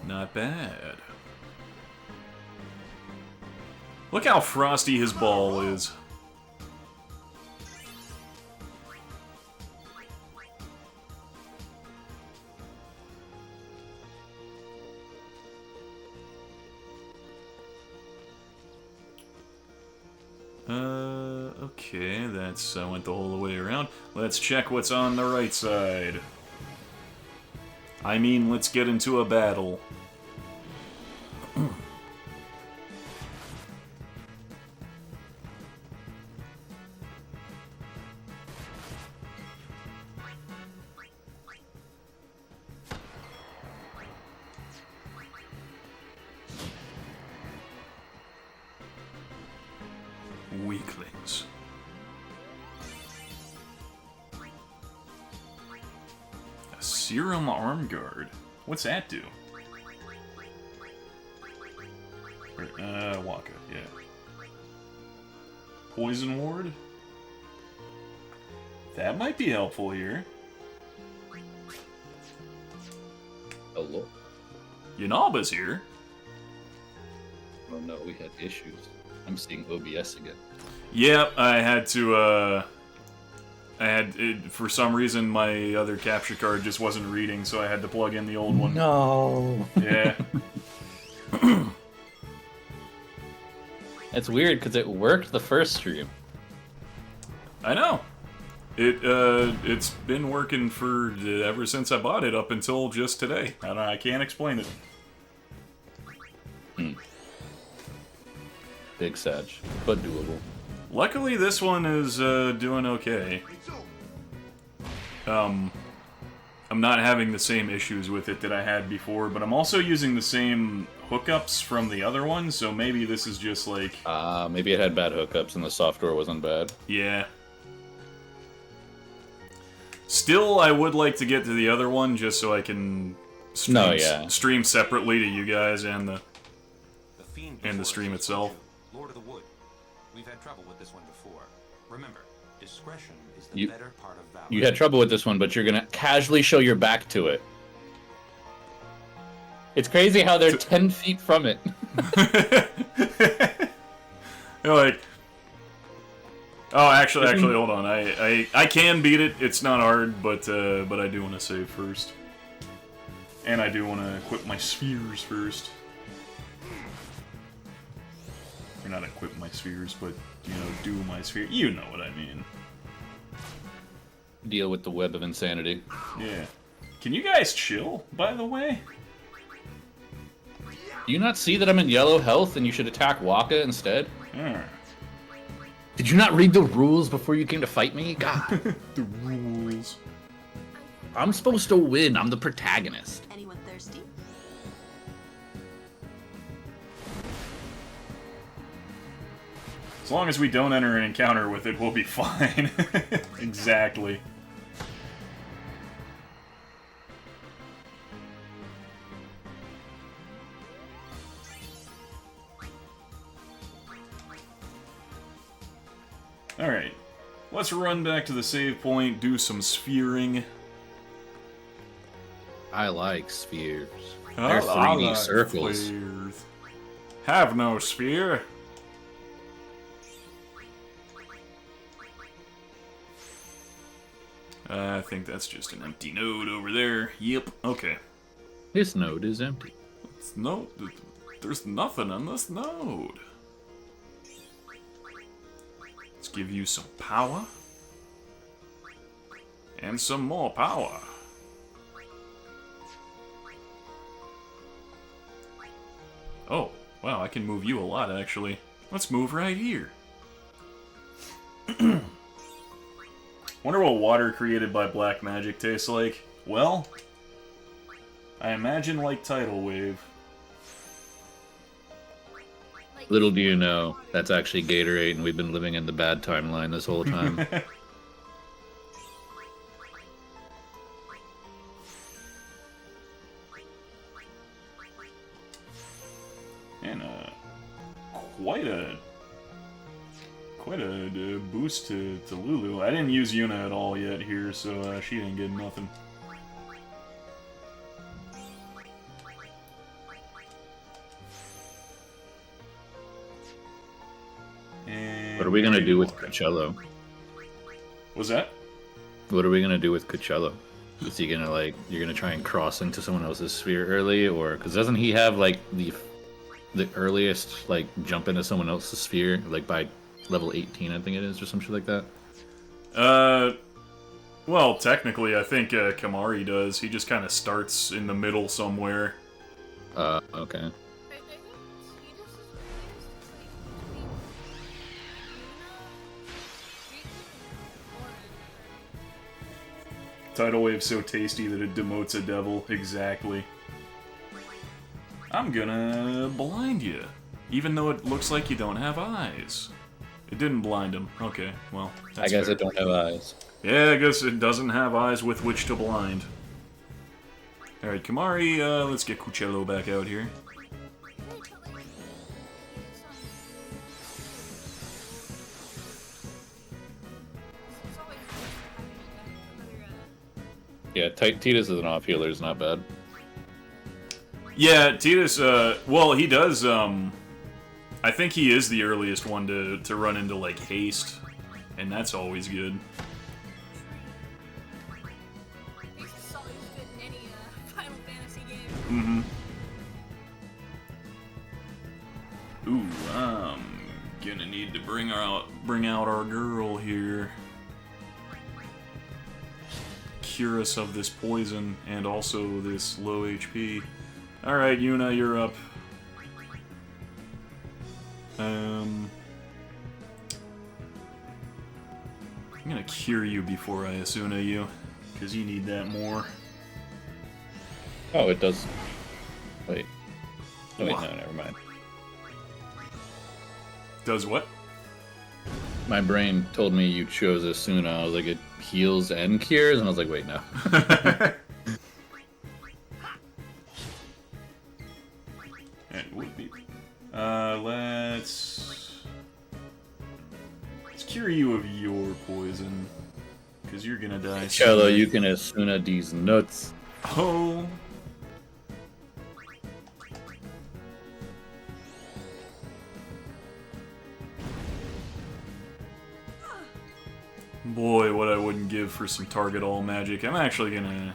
Not bad. Look how frosty his ball is. Okay, that's, I went the whole way around. Let's check what's on the right side. I mean, let's get into a battle. Weaklings. A Serum Arm Guard. What's that do? Waka, yeah. Poison Ward? That might be helpful here. Hello? Yanalba's here. Oh no, we had issues. I'm seeing OBS again. Yep, I had to, for some reason, my other capture card just wasn't reading, so I had to plug in the old one. No. Yeah. It's weird, because it worked the first stream. I know. It's been working for ever since I bought it up until just today. I can't explain it. Big Sag, but doable. Luckily, this one is doing okay. I'm not having the same issues with it that I had before, but I'm also using the same hookups from the other one, so maybe this is just like... maybe it had bad hookups and the software wasn't bad. Yeah. Still, I would like to get to the other one just so I can stream separately to you guys and the stream itself. Lord of the Wood. We've had trouble with this one before. Remember, discretion is the better part of valor. You had trouble with this one, but you're gonna casually show your back to it. It's crazy how they're 10 feet from it. You're like... Oh, actually, hold on. I can beat it. It's not hard, but I do want to save first. And I do want to equip my spheres first. Or not equip my spheres, but, you know, do my sphere. You know what I mean. Deal with the web of insanity. Yeah. Can you guys chill, by the way? Do you not see that I'm in yellow health and you should attack Waka instead? Did you not read the rules before you came to fight me? God. The rules. I'm supposed to win. I'm the protagonist. Anyone thirsty? As long as we don't enter an encounter with it, we'll be fine. Exactly. Alright. Let's run back to the save point, do some sphering. I like spheres. I They're 3D like circles. spheres. Have no sphere. I think that's just an empty node over there. Yep, okay. This node is empty. There's nothing on this node. Let's give you some power. And some more power. Oh, wow, I can move you a lot, actually. Let's move right here. Wonder what water created by black magic tastes like. Well, I imagine like tidal wave. Little do you know, that's actually Gatorade, and we've been living in the bad timeline this whole time. And quite a boost to Lulu. I didn't use Yuna at all yet here, so she didn't get nothing. And What are we gonna do with Coachella? What's that? What are we gonna do with Coachella? Is he gonna you're gonna try and cross into someone else's sphere early, or because doesn't he have the earliest jump into someone else's sphere by level 18, I think it is, or some shit like that? Well, technically, I think Kamari does. He just kind of starts in the middle somewhere. Okay. Tidal wave's so tasty that it demotes a devil. Exactly. I'm gonna blind you, even though it looks like you don't have eyes. It didn't blind him. Okay, well, that's I guess fair. it don't have eyes. Yeah, I guess it doesn't have eyes with which to blind. Alright, Kamari, let's get Cuccello back out here. Yeah, Titus as an off healer is not bad. Yeah, Titus, well, he does, I think he is the earliest one to run into, haste, and that's always good. Mm-hmm. Ooh, I'm gonna need to bring out our girl here. Cure us of this poison and also this low HP. Alright, Yuna, you're up. I'm gonna cure you before I Asuna you, because you need that more. Oh, it does. Wait. Oh, wait, What? no, never mind. Does what? My brain told me you chose Asuna. I was like, it heals and cures, and I was like, wait, no. It would be. Let's cure you of your poison, because you're gonna die. Cello, soon. you can Asuna these nuts. Oh. Boy, what I wouldn't give for some target all magic. I'm actually gonna...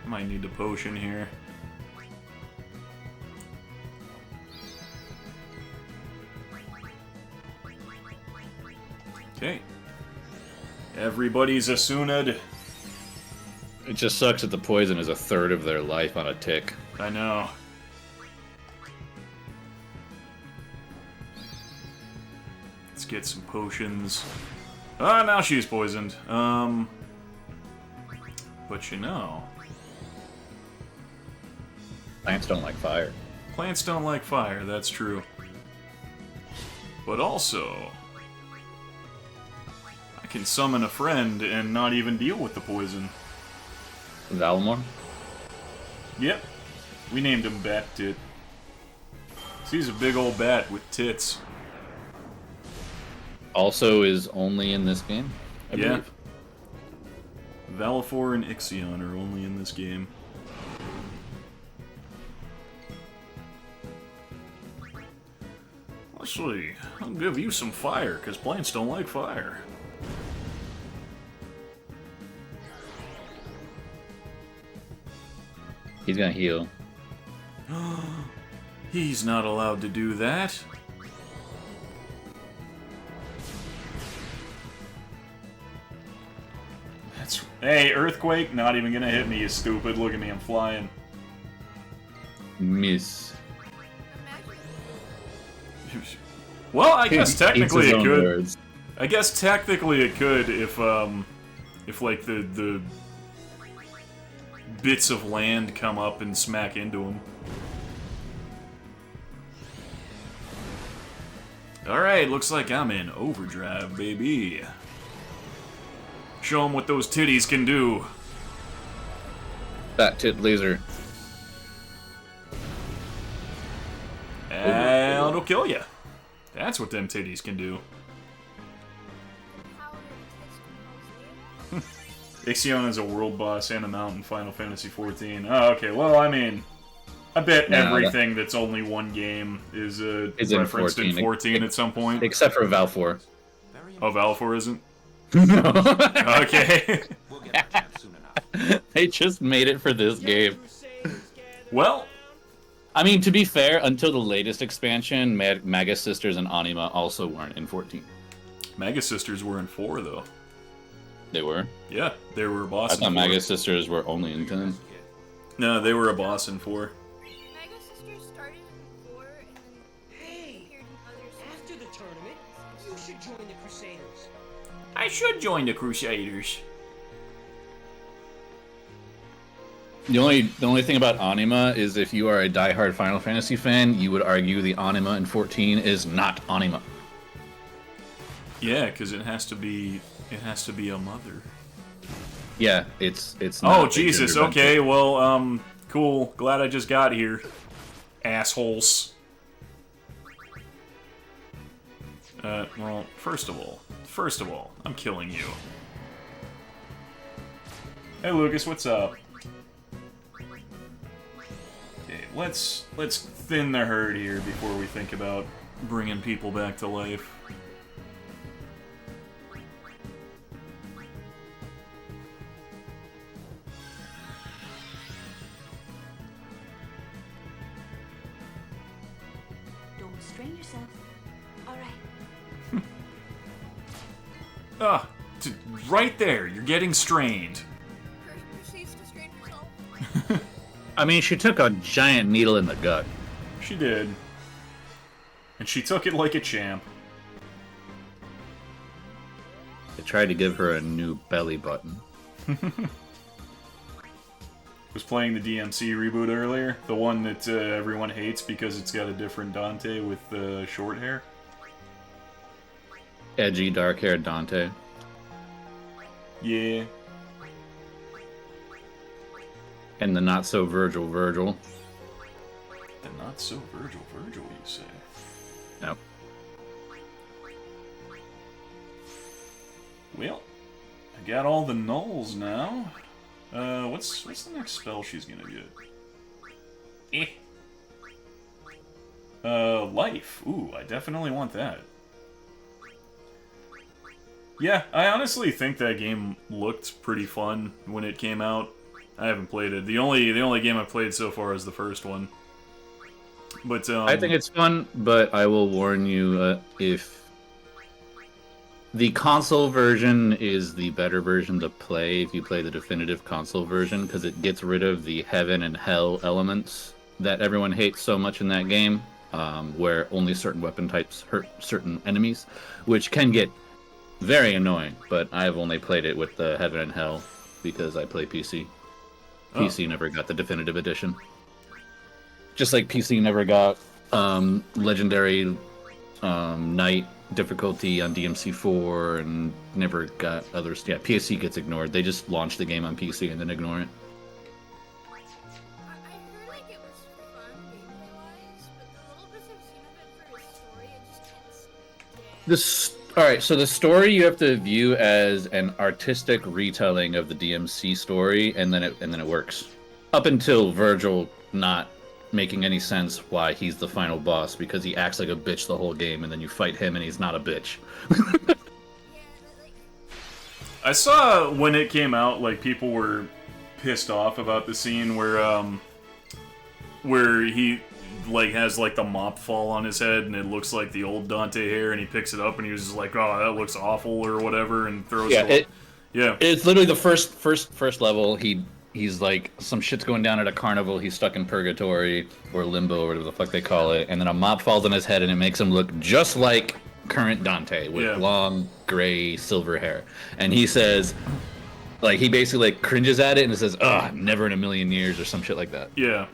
I might need a potion here. Okay. Everybody's Asuna'd. It just sucks that the poison is a third of their life on a tick. I know. Let's get some potions. Ah, now she's poisoned. But you know... Plants don't like fire. Plants don't like fire, that's true. But also... I can summon a friend and not even deal with the poison. Valimor? Yep. We named him Bat Tit. So he's a big old bat with tits. also is only in this game, I Yeah. believe. Valifor and Ixion are only in this game. Let's see. I'll give you some fire, because plants don't like fire. He's gonna heal. He's not allowed to do that. Hey, Earthquake, not even gonna hit me, you stupid. Look at me, I'm flying. Miss. Well, I guess He technically eats his it own could. words. I guess technically it could if like the bits of land come up and smack into him. Alright, looks like I'm in overdrive, baby. Show him what those titties can do. Fat tit laser. And it'll kill you. That's what them titties can do. Ixion is a world boss and a mount in Final Fantasy XIV. Oh, okay. Well, I mean, I bet No, everything that's only one game is referenced in 14 at some point. Except for Valifor. Oh, Valifor isn't? No. Okay. They just made it for this game. Well, I mean, to be fair, until the latest expansion, Magus Sisters and Anima also weren't in 14. Magus Sisters were in 4, though. They were? Yeah, they were a boss I in thought 4. Magus Sisters were only in 10. No, they were a boss in 4. Mega Sisters started in 4 and then Hey, appeared in others. after the tournament, you should join the Crusaders. I should join the Crusaders. The only thing about Anima is if you are a diehard Final Fantasy fan, you would argue the Anima in 14 is not Anima. Yeah, because it has to be a mother. Yeah, it's not Oh a Jesus! gender Okay, bender. well, cool. Glad I just got here, assholes. Well, first of all, I'm killing you. Hey, Lucas, what's up? Okay, let's thin the herd here before we think about bringing people back to life. Don't strain yourself. All right. Ah, right there. You're getting strained. Proceeds to strain herself. I mean, she took a giant needle in the gut. She did. And she took it like a champ. They tried to give her a new belly button. Was playing the DMC reboot earlier. The one that everyone hates because it's got a different Dante with short hair. Edgy, dark-haired Dante. Yeah. And the not-so-Virgil Virgil. The not so Virgil, you say? Nope. Well, I got all the nulls now. What's the next spell she's gonna get? Life. Ooh, I definitely want that. Yeah, I honestly think that game looked pretty fun when it came out. I haven't played it. The only game I've played so far is the first one. But I think it's fun, but I will warn you, if the console version is the better version to play if you play the definitive console version, because it gets rid of the heaven and hell elements that everyone hates so much in that game, where only certain weapon types hurt certain enemies, which can get very annoying, but I've only played it with the heaven and hell because I play PC. PC never got the definitive edition. Just like PC never got legendary knight difficulty on DMC4 and never got others. Yeah, PC gets ignored. They just launch the game on PC and then ignore it. I heard like it was fun gameplay-wise, but the little bits I've seen of it for the story, it just can't stand. All right, so the story you have to view as an artistic retelling of the DMC story, and then it works. Up until Virgil not making any sense why he's the final boss, because he acts like a bitch the whole game, and then you fight him and he's not a bitch. I saw when it came out, like, people were pissed off about the scene where he like has like the mop fall on his head and it looks like the old Dante hair, and he picks it up and he was just like, "Oh, that looks awful" or whatever, and throws it. Yeah, it's literally the first level. He's like, some shit's going down at a carnival. He's stuck in purgatory or limbo or whatever the fuck they call it, and then a mop falls on his head and it makes him look just like current Dante with long gray silver hair. And he says, like, he basically like cringes at it and says, "Ugh, never in a million years" or some shit like that. Yeah.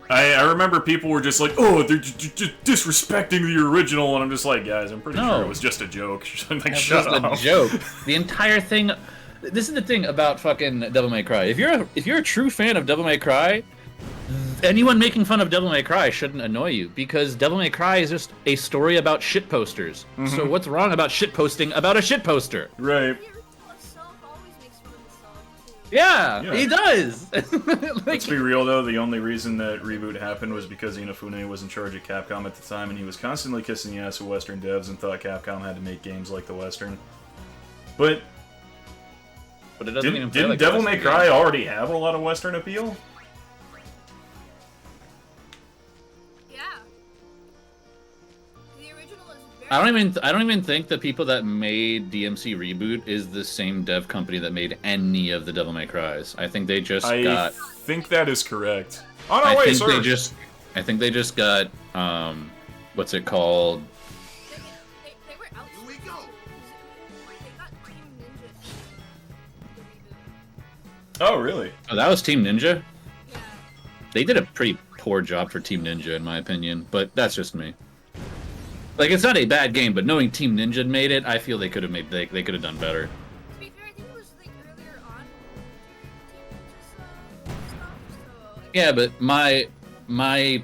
I remember people were just like, "Oh, they're just disrespecting the original," and I'm just like, guys, I'm pretty sure it was just a joke. Like, shut up. Just a joke. The entire thing. This is the thing about fucking Devil May Cry. If you're a true fan of Devil May Cry, anyone making fun of Devil May Cry shouldn't annoy you, because Devil May Cry is just a story about shit posters. Mm-hmm. So what's wrong about shit posting about a shit poster? Right. Yeah, he does. Let's be real though, the only reason that reboot happened was because Inafune was in charge of Capcom at the time, and he was constantly kissing the ass of Western devs and thought Capcom had to make games like the Western. But it doesn't even didn't like Devil Western May Cry games. already have a lot of Western appeal? I don't even think the people that made DMC Reboot is the same dev company that made any of the Devil May Cries. I think they just I think that is correct. Oh no, I wait, think sorry. I think they just got what's it called? Oh, really? Oh, that was Team Ninja? Yeah. They did a pretty poor job for Team Ninja, in my opinion, but that's just me. Like, it's not a bad game, but knowing Team Ninja made it, I feel they could have they could have done better. To be fair, I think it was like earlier on Team Ninja's stuff, so... Yeah, but my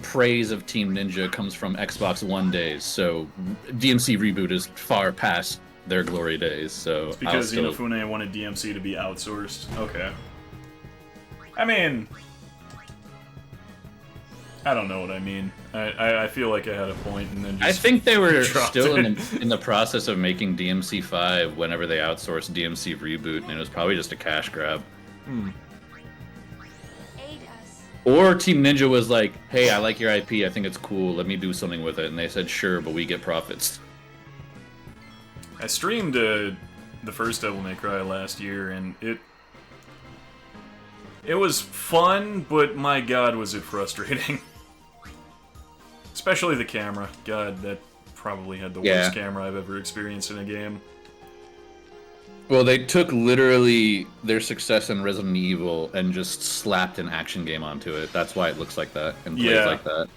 praise of Team Ninja comes from Xbox One days, so DMC Reboot is far past their glory days, so... It's because Inafune wanted DMC to be outsourced. Okay. I mean... I don't know what I mean. I feel like I had a point and then just I think they were dropped still it. in the process of making DMC 5 whenever they outsourced DMC Reboot, and it was probably just a cash grab. Aid us. Or Team Ninja was like, "Hey, I like your IP, I think it's cool, let me do something with it," and they said, "Sure, but we get profits." I streamed the first Devil May Cry last year, and it was fun, but my god was it frustrating. Especially the camera. God, that probably had the worst camera I've ever experienced in a game. Well, they took literally their success in Resident Evil and just slapped an action game onto it. That's why it looks like that and plays like that.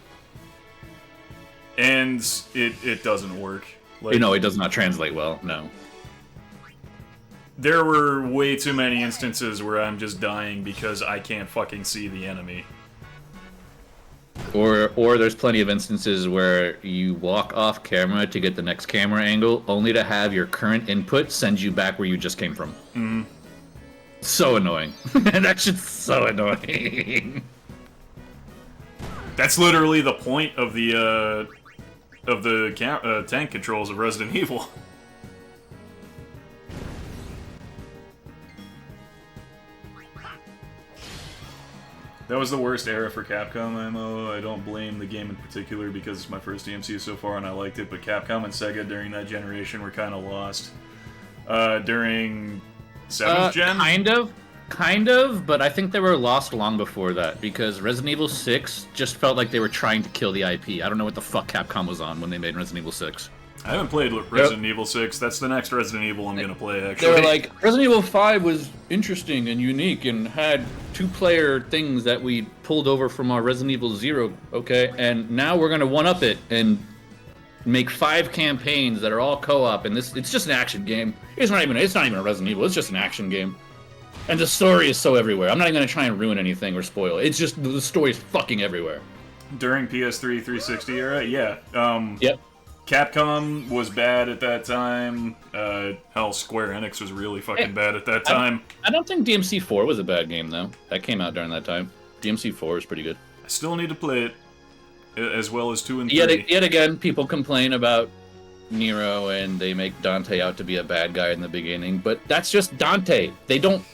And it doesn't work. Like, it does not translate well, no. There were way too many instances where I'm just dying because I can't fucking see the enemy. Or there's plenty of instances where you walk off camera to get the next camera angle, only to have your current input send you back where you just came from. Mm. So annoying. That shit's so annoying. That's literally the point of the tank controls of Resident Evil. That was the worst era for Capcom MMO. I don't blame the game in particular because it's my first DMC so far and I liked it, but Capcom and Sega during that generation were kind of lost. During 7th gen? Kind of, but I think they were lost long before that because Resident Evil 6 just felt like they were trying to kill the IP. I don't know what the fuck Capcom was on when they made Resident Evil 6. I haven't played Resident Evil 6. That's the next Resident Evil I'm gonna play, actually. They were like, Resident Evil 5 was interesting and unique and had two-player things that we pulled over from our Resident Evil 0, okay? And now we're gonna one-up it and make 5 campaigns that are all co-op, and it's just an action game. It's not even a Resident Evil, it's just an action game. And the story is so everywhere. I'm not even gonna try and ruin anything or spoil it. It's just, the story is fucking everywhere. During PS3 360 era? Yeah. Yep. Capcom was bad at that time. Hell, Square Enix was really fucking bad at that time. I don't think DMC4 was a bad game, though. That came out during that time. DMC4 is pretty good. I still need to play it, as well as 2 and 3. Yet again, people complain about Nero, and they make Dante out to be a bad guy in the beginning, but that's just Dante. They don't...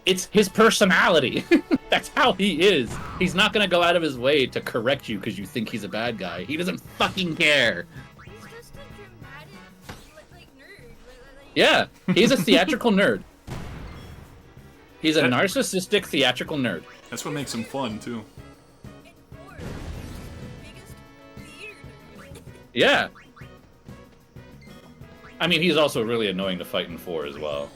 It's his personality. That's how he is. He's not gonna go out of his way to correct you because you think he's a bad guy. He doesn't fucking care. He's just a dramatic, like nerd. Yeah, he's a theatrical nerd. He's a narcissistic theatrical nerd. That's what makes him fun, too. Yeah. I mean, he's also really annoying to fight in 4 as well.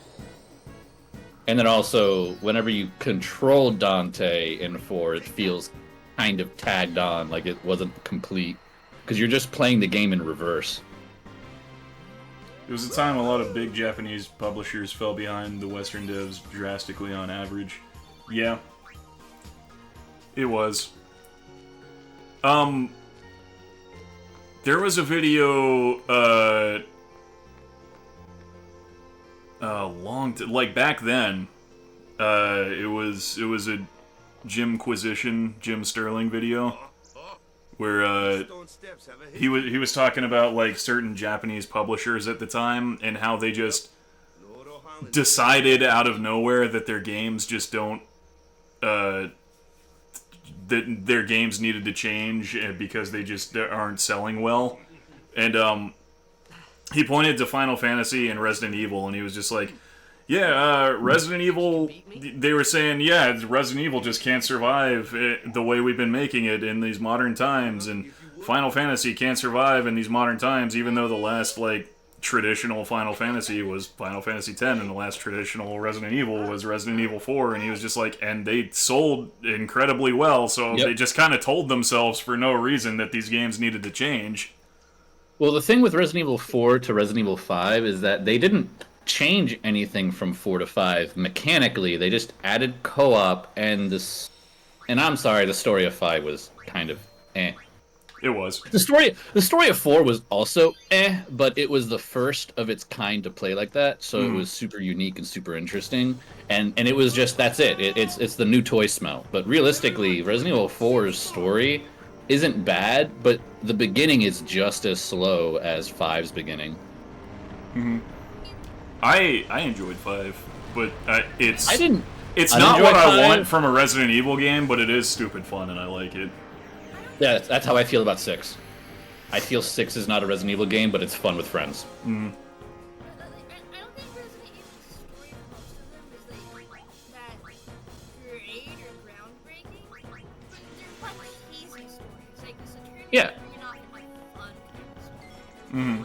And then also, whenever you control Dante in 4, it feels kind of tagged on, like it wasn't complete. Because you're just playing the game in reverse. It was a time a lot of big Japanese publishers fell behind the Western devs drastically on average. Yeah. It was. There was a video, like back then, it was a Jim Sterling video, where he was talking about like certain Japanese publishers at the time and how they just decided out of nowhere that their games just don't that their games needed to change because they just aren't selling well. And he pointed to Final Fantasy and Resident Evil, and he was just like, yeah, Resident Evil, they were saying, yeah, Resident Evil just can't survive the way we've been making it in these modern times, and Final Fantasy can't survive in these modern times, even though the last, like, traditional Final Fantasy was Final Fantasy X, and the last traditional Resident Evil was Resident Evil 4, and he was just like, and they sold incredibly well, so they just kind of told themselves for no reason that these games needed to change. Well, the thing with Resident Evil 4 to Resident Evil 5 is that they didn't change anything from 4 to 5 mechanically. They just added co-op, and this... And I'm sorry, the story of 5 was kind of eh. It was. The story of 4 was also eh, but it was the first of its kind to play like that, so it was super unique and super interesting. And it was just, that's it. It's the new toy smell. But realistically, Resident Evil 4's story isn't bad, but the beginning is just as slow as 5's beginning. Mm-hmm. I enjoyed 5, but it's I didn't. It's not what I want from a Resident Evil game, but it is stupid fun and I like it. Yeah, that's how I feel about 6. I feel 6 is not a Resident Evil game, but it's fun with friends. Mm-hmm. I don't think Resident Evil's story for most of them is like that great or groundbreaking, but they're like easy stories. Like this eternity Yeah. where you're not in like fun kind of story. Mm-hmm.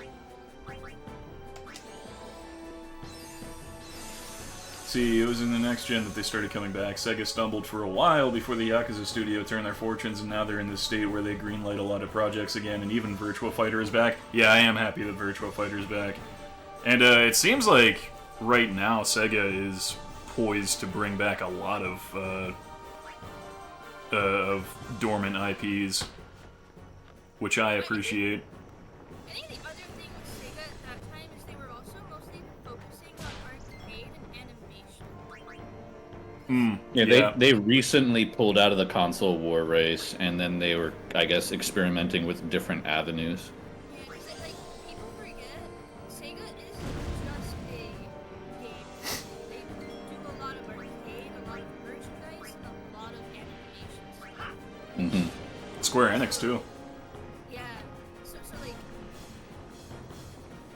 See, it was in the next gen that they started coming back. Sega stumbled for a while before the Yakuza studio turned their fortunes, and now they're in this state where they greenlight a lot of projects again, and even Virtua Fighter is back. Yeah, I am happy that Virtua Fighter is back. And it seems like right now Sega is poised to bring back a lot of dormant IPs, which I appreciate. I think the other thing with Sega at that time is they were also mostly focusing on arcade and animation. Yeah, they recently pulled out of the console war race, and then they were, I guess, experimenting with different avenues. Yeah, because like people forget, Sega isn't just a game. They do a lot of arcade, a lot of merchandise, and a lot of animation stuff. Mm-hmm. Square Enix too. Yeah, so like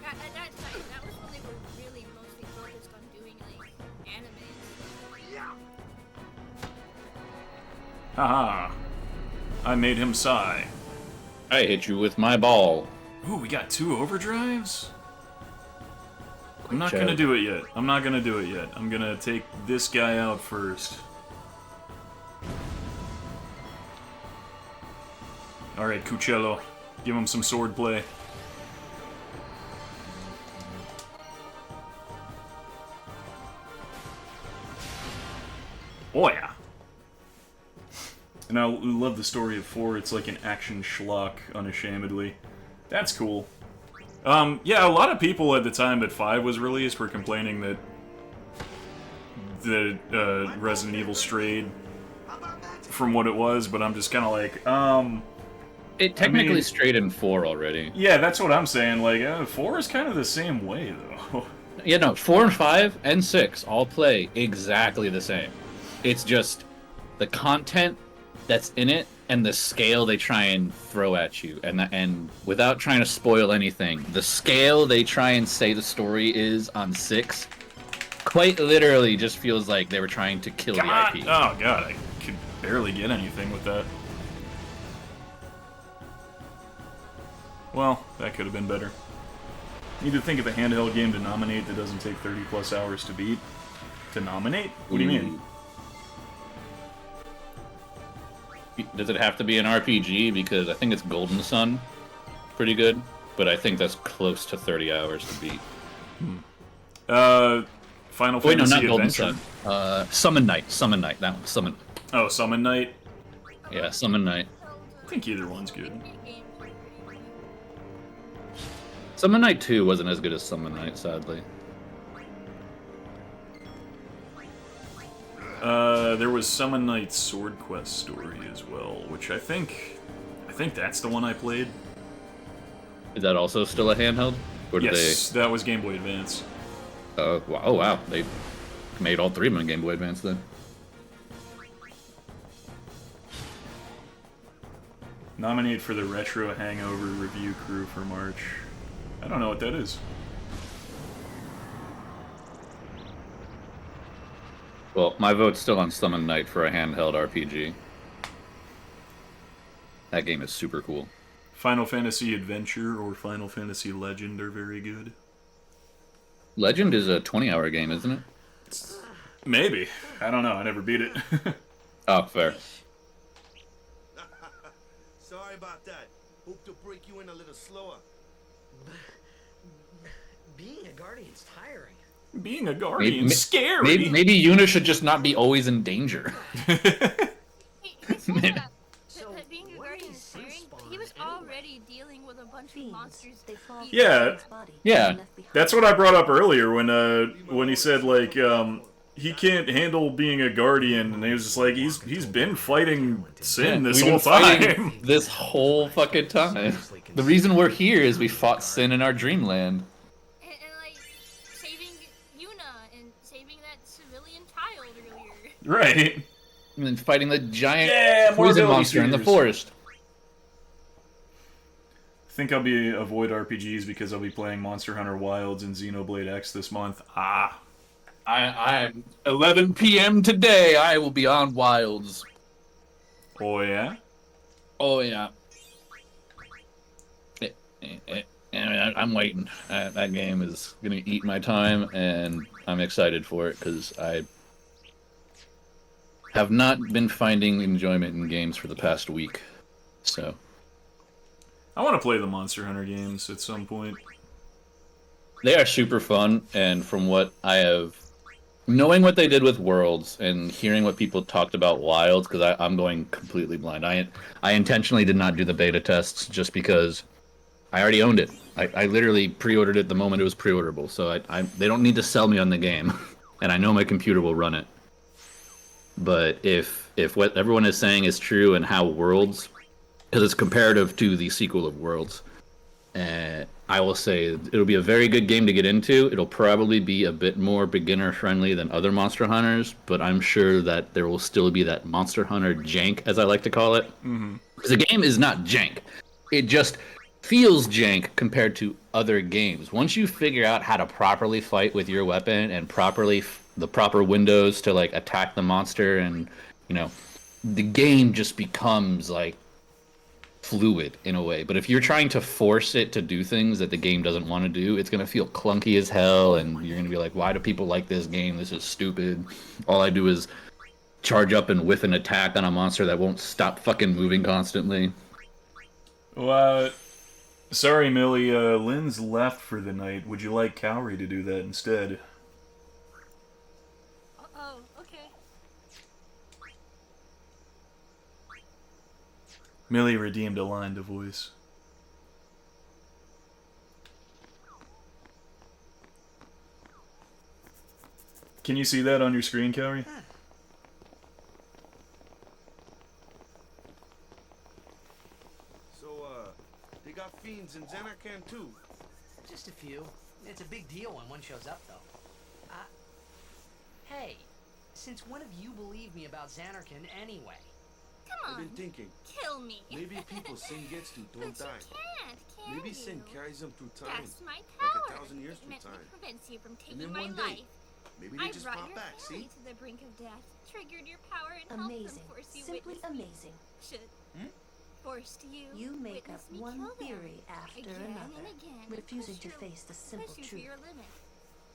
at that time, that was when they were really mostly focused on doing like anime. Haha. I made him sigh. I hit you with my ball. Ooh, we got 2 overdrives? I'm not job. gonna do it yet. I'm not gonna do it yet. I'm gonna take this guy out first. Alright, Cuccello. Give him some sword play. Oh yeah! And I love the story of 4. It's like an action schlock, unashamedly. That's cool. Yeah, a lot of people at the time that 5 was released were complaining that the Resident Evil strayed from what it was, but I'm just kind of like, It technically strayed in 4 already. Yeah, that's what I'm saying. Like, 4 is kind of the same way, though. Yeah, no, 4 and 5 and 6 all play exactly the same. It's just the content that's in it and the scale they try and throw at you, and without trying to spoil anything, the scale they try and say the story is on 6 quite literally just feels like they were trying to kill the IP. Oh god, I could barely get anything with that. Well, that could have been better. Need to think of a handheld game to nominate that doesn't take 30 plus hours to beat. To nominate? What do you mean? Does it have to be an RPG? Because I think it's Golden Sun, pretty good, but I think that's close to 30 hours to beat. Final Wait, no, Fantasy not Golden Adventure? Sun. Summon Night, that one, Summon. Oh, Summon Night? Yeah, Summon Night. I think either one's good. Summon Night 2 wasn't as good as Summon Night, sadly. There was Summon Knight's Sword Quest story as well, which I think that's the one I played. Is that also still a handheld? Or did Yes, that was Game Boy Advance. Oh wow, they made all 3 of them in Game Boy Advance then. Nominate for the Retro Hangover Review Crew for March. I don't know what that is. Well, my vote's still on Summon Night for a handheld RPG. That game is super cool. Final Fantasy Adventure or Final Fantasy Legend are very good. Legend is a 20-hour game, isn't it? Maybe. I don't know. I never beat it. Oh, fair. Sorry about that. Hope to break you in a little slower. Being a guardian's tiring. Being a guardian's scary. Maybe Yuna should just not be always in danger. Being a guardian is tiring, he was already dealing with a bunch of monsters. Yeah, that's what I brought up earlier when he said like he can't handle being a guardian, and he was just like he's been fighting sin this whole time. This whole fucking time. The reason we're here is we fought sin in our dreamland. And like saving Yuna and saving that civilian child earlier. Right. And then fighting the giant poison monster in the forest. I think I'll be avoid RPGs because I'll be playing Monster Hunter Wilds and Xenoblade X this month. I'm 11 p.m. today. I will be on Wilds. Oh yeah. Oh yeah. I'm waiting. That game is gonna eat my time, and I'm excited for it because I have not been finding enjoyment in games for the past week. So I want to play the Monster Hunter games at some point. they are super fun, and from what I have, knowing what they did with Worlds and hearing what people talked about Wilds, because I'm going completely blind. I intentionally did not do the beta tests just because I already owned it. I literally pre-ordered it the moment it was pre-orderable, so they don't need to sell me on the game, and I know my computer will run it. But if what everyone is saying is true and how Worlds, because it's comparative to the sequel of Worlds, I will say it'll be a very good game to get into. It'll probably be a bit more beginner friendly than other Monster Hunters, but I'm sure that there will still be that Monster Hunter jank, as I like to call it. Mm-hmm. Because the game is not jank. It just feels jank compared to other games. Once you figure out how to properly fight with your weapon and properly the proper windows to like attack the monster, and the game just becomes like fluid in a way. But if you're trying to force it to do things that the game doesn't want to do, it's going to feel clunky as hell, and you're going to be like, why do people like this game? This is stupid. All I do is charge up and whiff an attack on a monster that won't stop fucking moving constantly. Well, sorry, Millie. Lynn's left for the night. Would you like Cowrie to do that instead? Oh, okay. Millie redeemed a line to voice. Can you see that on your screen, Kaori? So, they got fiends in Xanarkand too. Just a few. It's a big deal when one shows up, though. Hey, since when have you believed me about Xanarkand anyway? Come I've on. been thinking. Kill me. Maybe people Sin gets to don't But die. you can't Maybe you? Sin carries them through time. That's my Like power. 1,000 years It through meant time. to prevent you from And taking then my one day, life. maybe they I just brought pop your back, family see? to the brink of death, triggered your power, and helped them Amazing. force you Simply witness me. amazing. Should Hmm? forced you. You make up witness me one kill them. theory after Again another, and again, refusing push to your- face the simple push you truth. to your limit.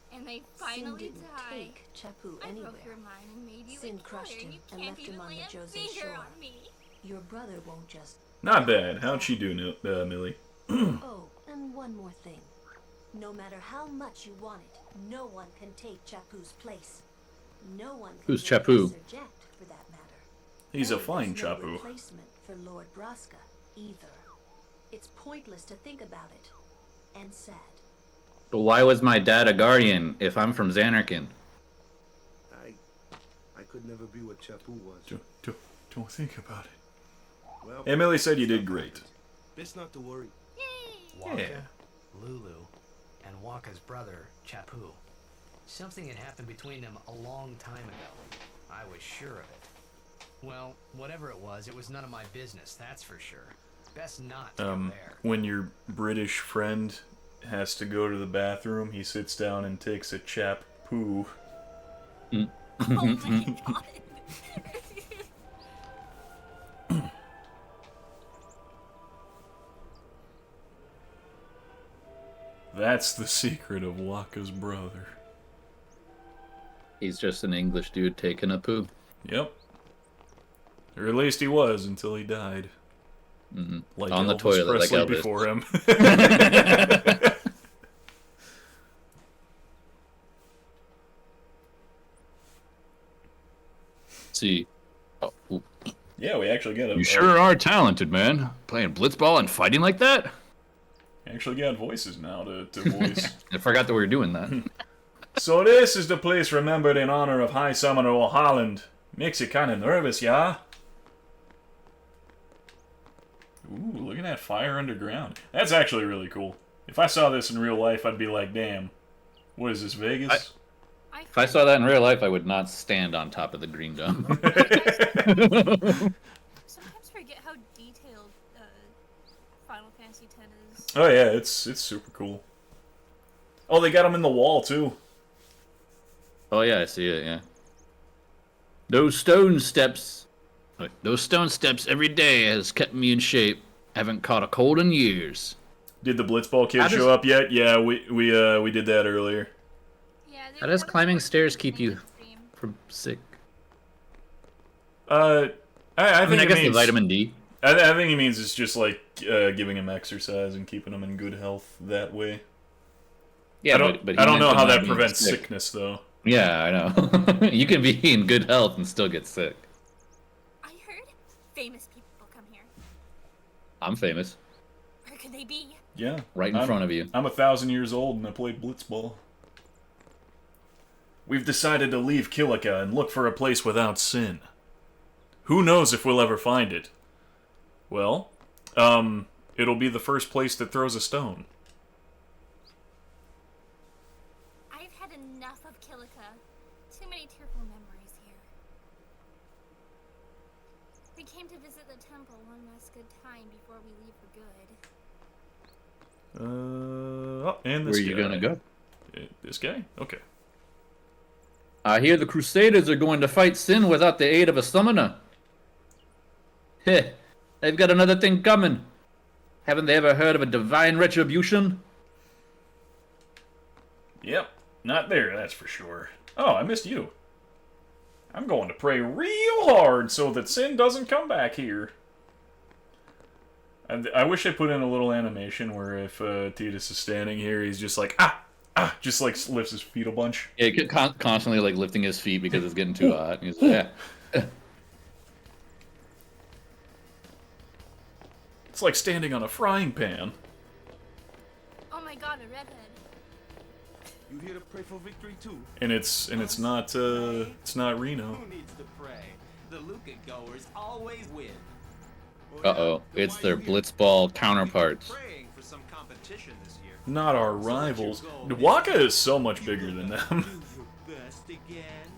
And they Sin finally didn't die. take Chappu I anywhere. broke your mind and made you Sin a crushed killer, and him you and can't left him even on lay the a Jose finger shore. on me. Your brother won't just... Not bad. How'd she do, Millie? Oh, and one more thing. No matter how much you want it, no one can take Chappu's place. No one can Who's replace Chappu? Sir Jet, for that matter. He's a And fine there's no Chappu. replacement for Lord Braska, either. It's pointless to think about it. And sad. But why was my dad a guardian if I'm from Xanarkand? I could never be what Chappu was. Don't think about it. Well, Emily said you did great. best not to worry. Waka, Yeah. Lulu, and Waka's brother, Chappu. Something had happened between them a long time ago. I was sure of it. Well, whatever it was none of my business, that's for sure. Best not to go there. When your British friend has to go to the bathroom, he sits down and takes a chap poo. Oh my god. That's the secret of Waka's brother. He's just an English dude taking a poo. Yep. Or at least he was until he died. Mm-hmm. Like On the Elvis toilet, like Presley Elvis. before him. See. Oh, ooh. Yeah, we actually got a. You sure are talented, man. Playing blitzball and fighting like that? Actually got voices now to voice. I forgot that we were doing that. So this is the place remembered in honor of High Summoner O'Holland. Makes you kind of nervous, yeah? Ooh, look at that fire underground. That's actually really cool. If I saw this in real life, I'd be like, damn. What is this, Vegas? If I saw that in real life, I would not stand on top of the green dome. Sometimes forget how detailed Final Fantasy X is. Oh yeah, it's super cool. Oh, they got them in the wall, too. Oh yeah, I see it, yeah. Those stone steps every day has kept me in shape. Haven't caught a cold in years. Did the Blitzball kid How does- show up yet? Yeah, we did that earlier. How does climbing stairs keep you from sick? I I think it guess means the vitamin D. I think he means it's just like giving him exercise and keeping him in good health that way. Yeah, I don't, but he I don't meant know to how not that be prevents sick. sickness though. Yeah, I know. You can be in good health and still get sick. I heard famous people come here. I'm famous. Where could they be? Yeah, Right in front of you. I'm 1,000 years old and I played Blitzball. We've decided to leave Kilika and look for a place without sin. Who knows if we'll ever find it? Well, it'll be the first place that throws a stone. I've had enough of Kilika. Too many tearful memories here. We came to visit the temple one last good time before we leave for good. And this Where guy. you gonna go? This guy? Okay. I hear the Crusaders are going to fight Sin without the aid of a summoner. Heh, they've got another thing coming. Haven't they ever heard of a divine retribution? Yep, not there, that's for sure. Oh, I missed you. I'm going to pray real hard so that Sin doesn't come back here. And I wish I put in a little animation where if Tidus is standing here, he's just like, just like lifts his feet a bunch. Yeah, constantly like lifting his feet because it's getting too hot. He's like, yeah. It's like standing on a frying pan. Oh my god, a redhead. You here to pray for victory too? And it's not Reno. Who needs to pray? The Luca goers always win. Uh-oh, it's their Blitzball counterparts. Praying for some competition this year. Not our rivals. Waka is so much bigger than them. Do your best again?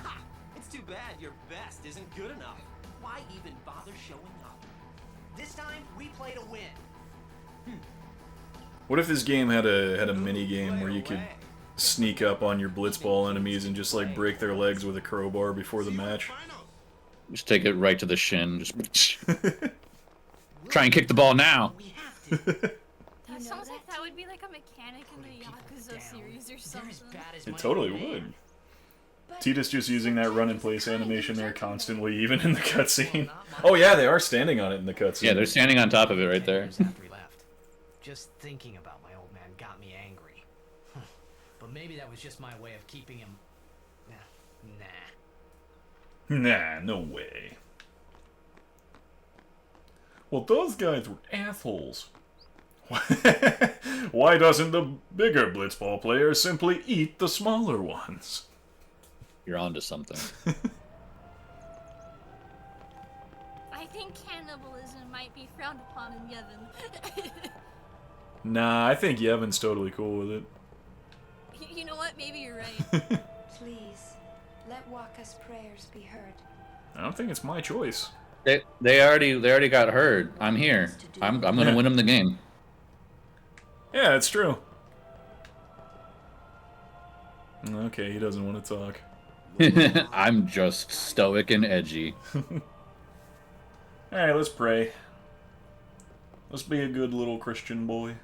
Ha! It's too bad your best isn't good enough. Why even bother showing up? This time, we play to win. What if this game had a mini game where you could sneak up on your Blitzball enemies and just like break their legs with a crowbar before the match? Just take it right to the shin. Just try and kick the ball now. That sounds like that would be like a mechanic in the Yakuza series or something. It totally would. Titus just using that run and place animation there constantly, even in the cutscene. Oh yeah, they are standing on it in the cutscene. Yeah, they're standing on top of it right there. After he left, just thinking about my old man got me angry. But maybe that was just my way of keeping him. Nah, no way. Well, those guys were assholes. Why doesn't the bigger Blitzball player simply eat the smaller ones? You're onto something. I think cannibalism might be frowned upon in Yevon. Nah, I think Yevon's totally cool with it. You know what? Maybe you're right. Please, let Waka's prayers be heard. I don't think it's my choice. They already got heard. I'm here. I'm gonna win them the game. Yeah, it's true. Okay, he doesn't want to talk. I'm just stoic and edgy. Alright, let's pray. Let's be a good little Christian boy.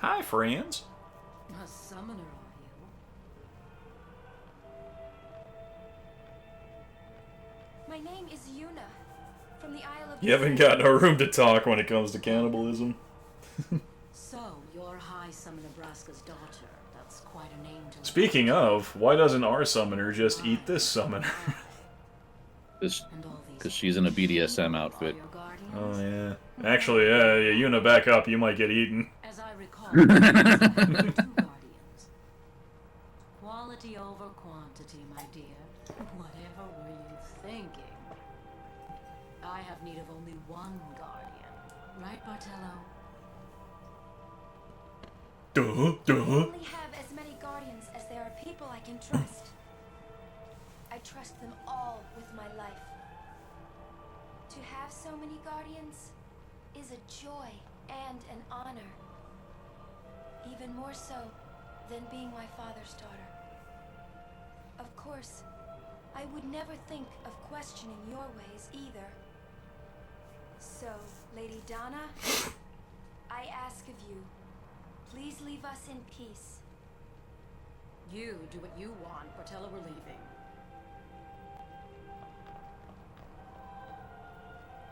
Hi, friends. A summoner, are you? My name is Yuna, from the Isle of... You haven't got no room to talk when it comes to cannibalism. So, you're High Summoner Braska's daughter. That's quite a name to... Speaking of, why doesn't our summoner just eat this summoner? Because she's in a BDSM outfit. Oh, yeah. Actually, yeah, Yuna, back up. You might get eaten. As I recall, two guardians. Quality over quantity, my dear. Whatever were you thinking? I have need of only one guardian. Right, Bartello? I only have as many guardians as there are people I can trust. I trust them all with my life. To have so many guardians is a joy and an honor. Even more so than being my father's daughter. Of course, I would never think of questioning your ways either. So, Lady Donna, I ask of you, please leave us in peace. You do what you want, Bartello, we're leaving.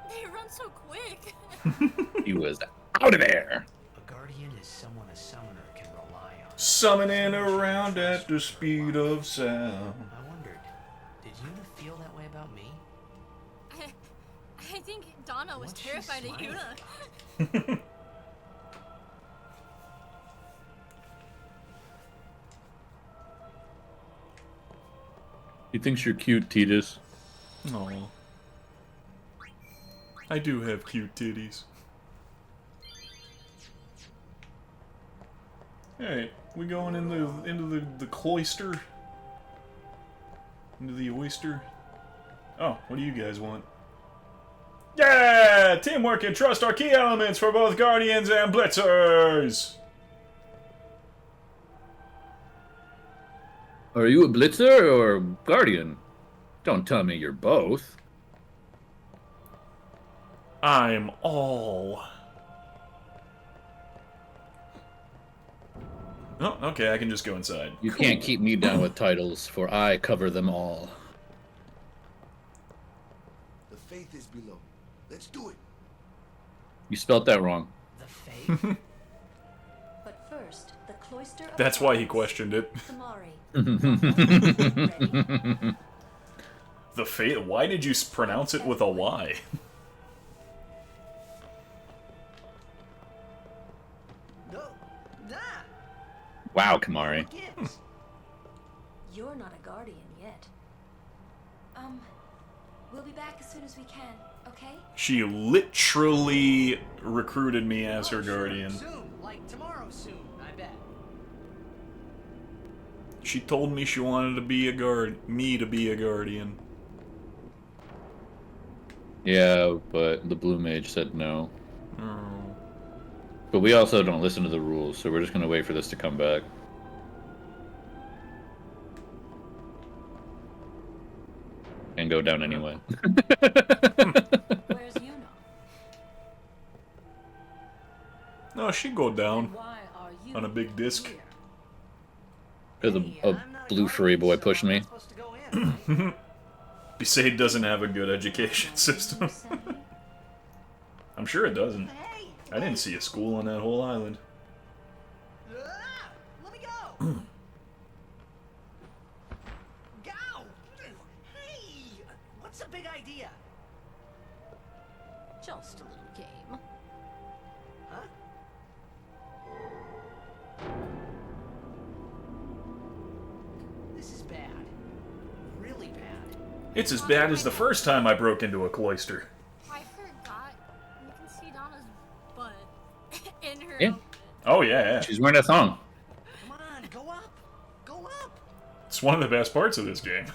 They run so quick. He was out of there. A guardian is someone a summoner can rely on. Summoning around at the speed of sound. I wondered, did Yuna feel that way about me? I think Donna was terrified of smiling? Yuna. He thinks you're cute, Titus. Aw. I do have cute titties. Alright, we going into the cloister? Into the oyster? Oh, what do you guys want? Yeah! Teamwork and trust are key elements for both Guardians and Blitzers! Are you a Blitzer or Guardian? Don't tell me you're both. I'm all. Oh, okay, I can just go inside. You can't keep me down with titles, for I cover them all. The faith is below. Let's do it. You spelt that wrong. The faith? But first, the cloister of That's why he Guardians. questioned it. Tamari. The fate? Why did you pronounce it with a Y? No, nah. Wow, Kamari. You're not a guardian yet. We'll be back as soon as we can, okay? She literally recruited me as her guardian. Soon, like tomorrow soon, I bet. She told me she wanted to be me to be a guardian. Yeah, but the Blue Mage said no. Oh. But we also don't listen to the rules, so we're just gonna wait for this to come back. And go down anyway. Where's Yuna? No, she'd go down Why are you on a big disc. Because a blue furry boy pushed me. Besaid doesn't have a good education system. I'm sure it doesn't. I didn't see a school on that whole island. Let me go. Go. Hey, what's the big idea? Just a little game. Huh? This is bad. Really bad. It's as bad as the first time I broke into a cloister. I forgot. You can see Donna's butt in her Yeah. outfit. Oh yeah. She's wearing a thong. Come on, go up. Go up. It's one of the best parts of this game.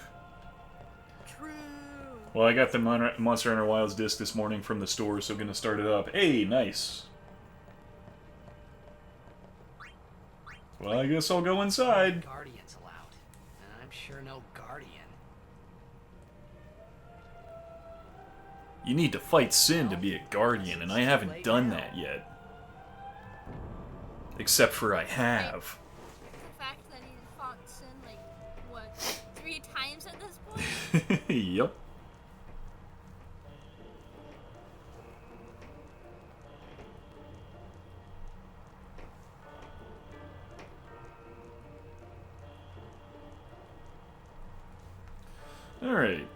True. Well, I got the Monster Hunter Wilds disc this morning from the store, so gonna start it up. Hey, nice. Well, I guess I'll go inside. Guardians allowed. I'm sure no guardian. You need to fight Sin to be a guardian, and I haven't done that yet. Except for I have. The fact that he fought Sin, like, what, 3 times at this point? Yep. Alright,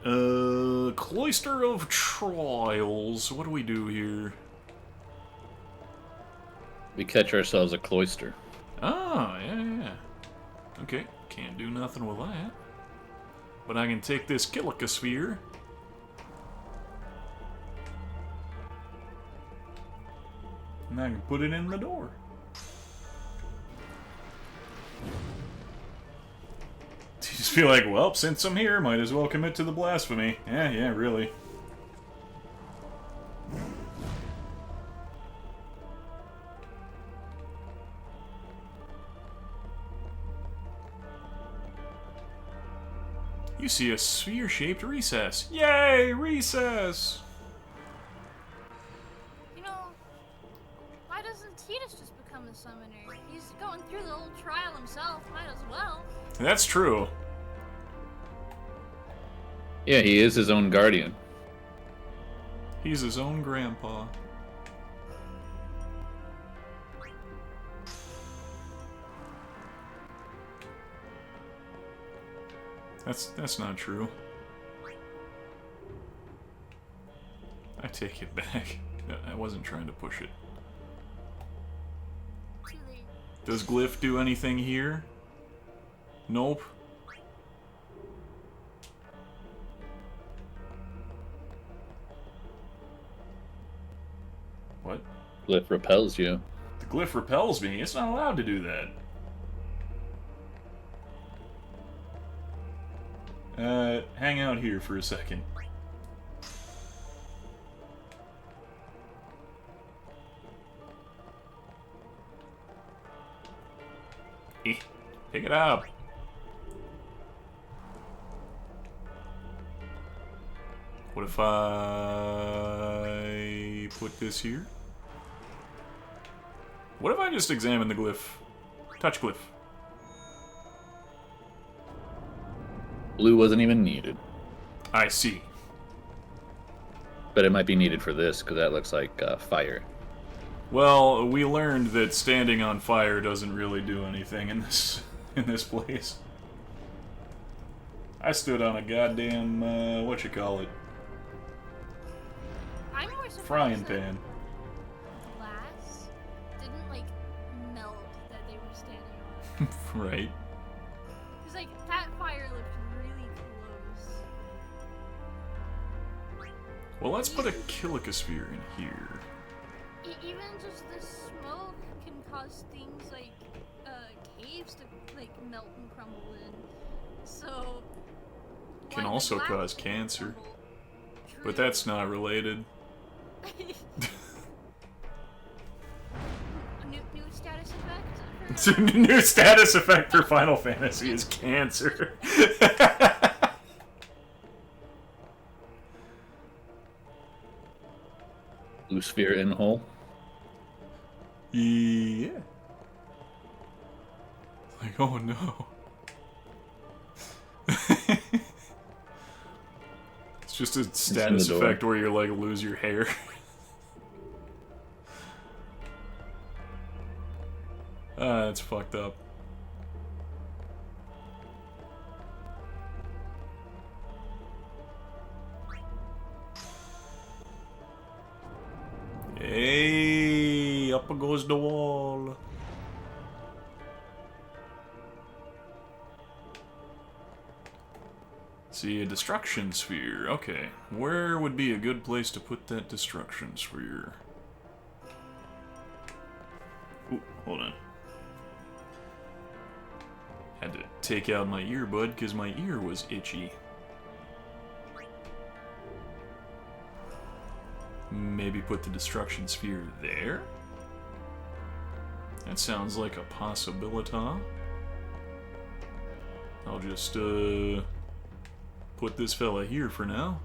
Cloister of Trials. What do we do here? We catch ourselves a cloister. Ah, yeah. Okay, can't do nothing with that. But I can take this Kilika Sphere. And I can put it in the door. You just feel like, well, since I'm here, might as well commit to the blasphemy. Yeah, really. You see a sphere-shaped recess. Yay, recess! You know, why doesn't Tidus just become a summoner? He's going through the whole trial himself, might as well. That's true. Yeah, he is his own guardian. He's his own grandpa. That's not true. I take it back. I wasn't trying to push it. Does Glyph do anything here? Nope. What? Glyph repels you. The Glyph repels me. It's not allowed to do that. Hang out here for a second. Pick it up. What if I put this here? What if I just examine the glyph? Touch glyph. Blue wasn't even needed. I see. But it might be needed for this, because that looks like fire. Well, we learned that standing on fire doesn't really do anything in this place. I stood on a goddamn, whatchamacallit, I'm more surprised frying that pan. glass didn't like melt that they were standing on. Right. Cause like that fire looked really close. Well, let's put a Killicosphere in here. Even just the smoke can cause things like caves to like melt and crumble in. So Can why also the glass cause won't cancer. crumble? But that's not related. A new status effect? New status effect for Final Fantasy is cancer. Blue sphere in hole. Yeah. Like, oh no. It's just a status door. effect where you like lose your hair. That's fucked up. Hey, up goes the wall. See, a destruction sphere. Okay, where would be a good place to put that destruction sphere? Ooh, hold on. Had to take out my earbud because my ear was itchy. Maybe put the destruction sphere there? That sounds like a possibility. I'll just, put this fella here for now.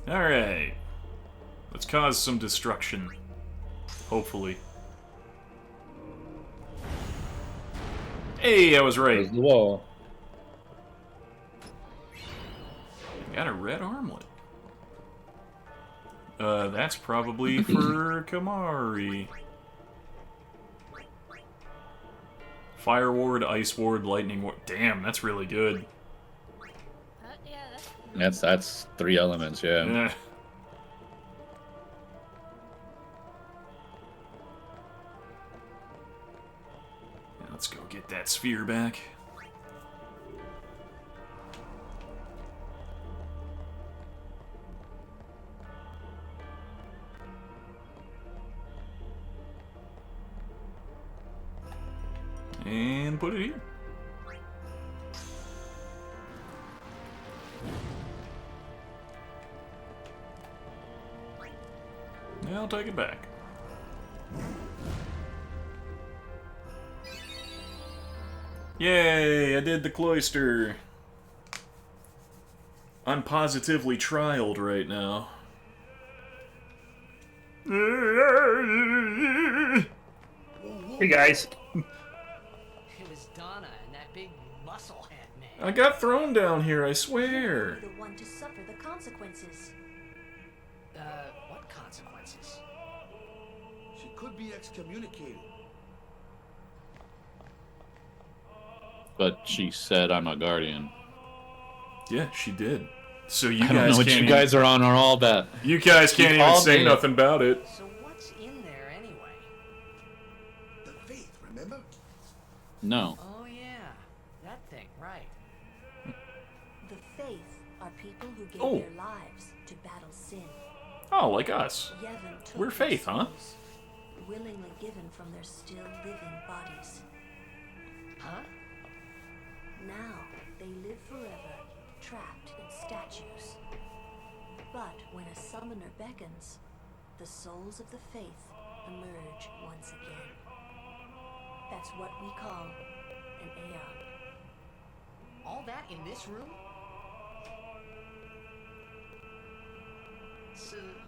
Alright. Let's cause some destruction. Hopefully. Hey, I was right. There's the wall. Got a red armlet. That's probably for Kamari. Fire ward, ice ward, lightning ward. Damn, that's really good. Yeah, That's 3 elements, yeah. Yeah. Let's go get that sphere back. And put it here. Yeah, I'll take it back. Yay, I did the cloister. I'm positively trialed right now. Hey guys. It was Donna and that big muscle-head man. I got thrown down here, I swear. The one to suffer the consequences. What consequences? She could be excommunicated. But she said I'm a guardian. Yeah, she did. So you I guys don't know what can't you guys are on or all that. You guys can't You even called say me. nothing about it. So what's in there anyway? The faith, remember? No. Oh yeah, that thing, right. The faith are people who gave Oh. their lives to battle sin. Oh, like us. Yevon took We're their faith, huh? souls, willingly given from their still living bodies. Huh? Now they live forever, trapped in statues. But when a summoner beckons, the souls of the faith emerge once again. That's what we call an Aeon. All that in this room?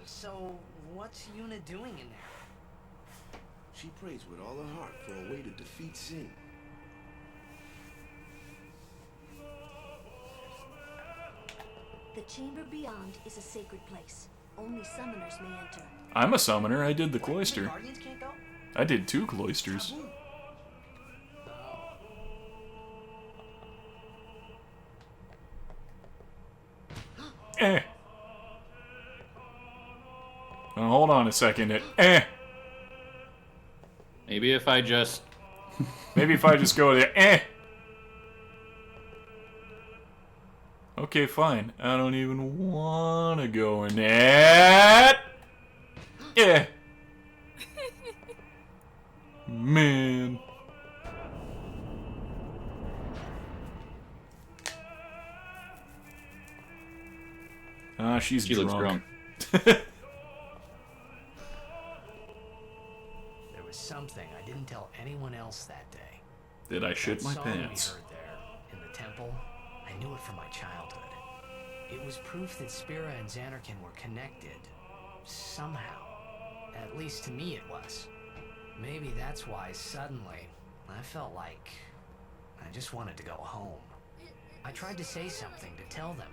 So what's Yuna doing in there? She prays with all her heart for a way to defeat sin. The chamber beyond is a sacred place. Only summoners may enter. I'm a summoner. I did the The cloister. Guardians can't go? I did 2 cloisters. Eh. Now, hold on a second. Maybe if I just... Maybe if I just go there. Okay, fine. I don't even want to go in that. Man. Ah, she's She drunk. looks drunk. There was something I didn't tell anyone else that day. Did I shit my That song pants? we heard there in the temple, I knew it from my childhood. It was proof that Spira and Xanarkin were connected. Somehow. At least to me it was. Maybe that's why suddenly I felt like I just wanted to go home. I tried to say something to tell them,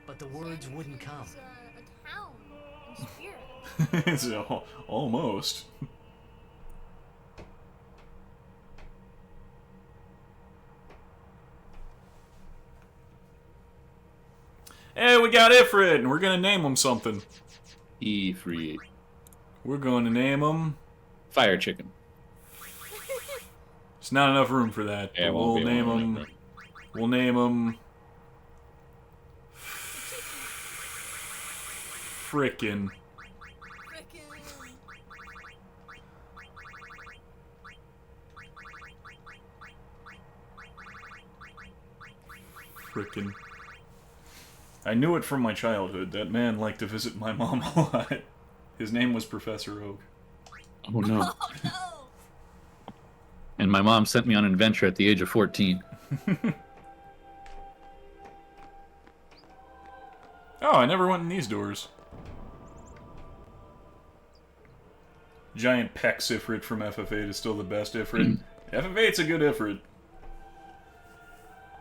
but the words wouldn't come. It's a town in Spirit. It's almost. Hey, we got Ifrit, and we're gonna name him something. Ifrit. We're going to name him Fire Chicken. There's not enough room for that. Yeah, But won't we'll be name enough him. room. We'll name him. Frickin'. Frickin'. I knew it from my childhood. That man liked to visit my mom a lot. His name was Professor Oak. Oh no. And my mom sent me on an adventure at the age of 14. Oh, I never went in these doors. Giant Pex Ifrit from FF8 is still the best Ifrit. FF8's a good Ifrit.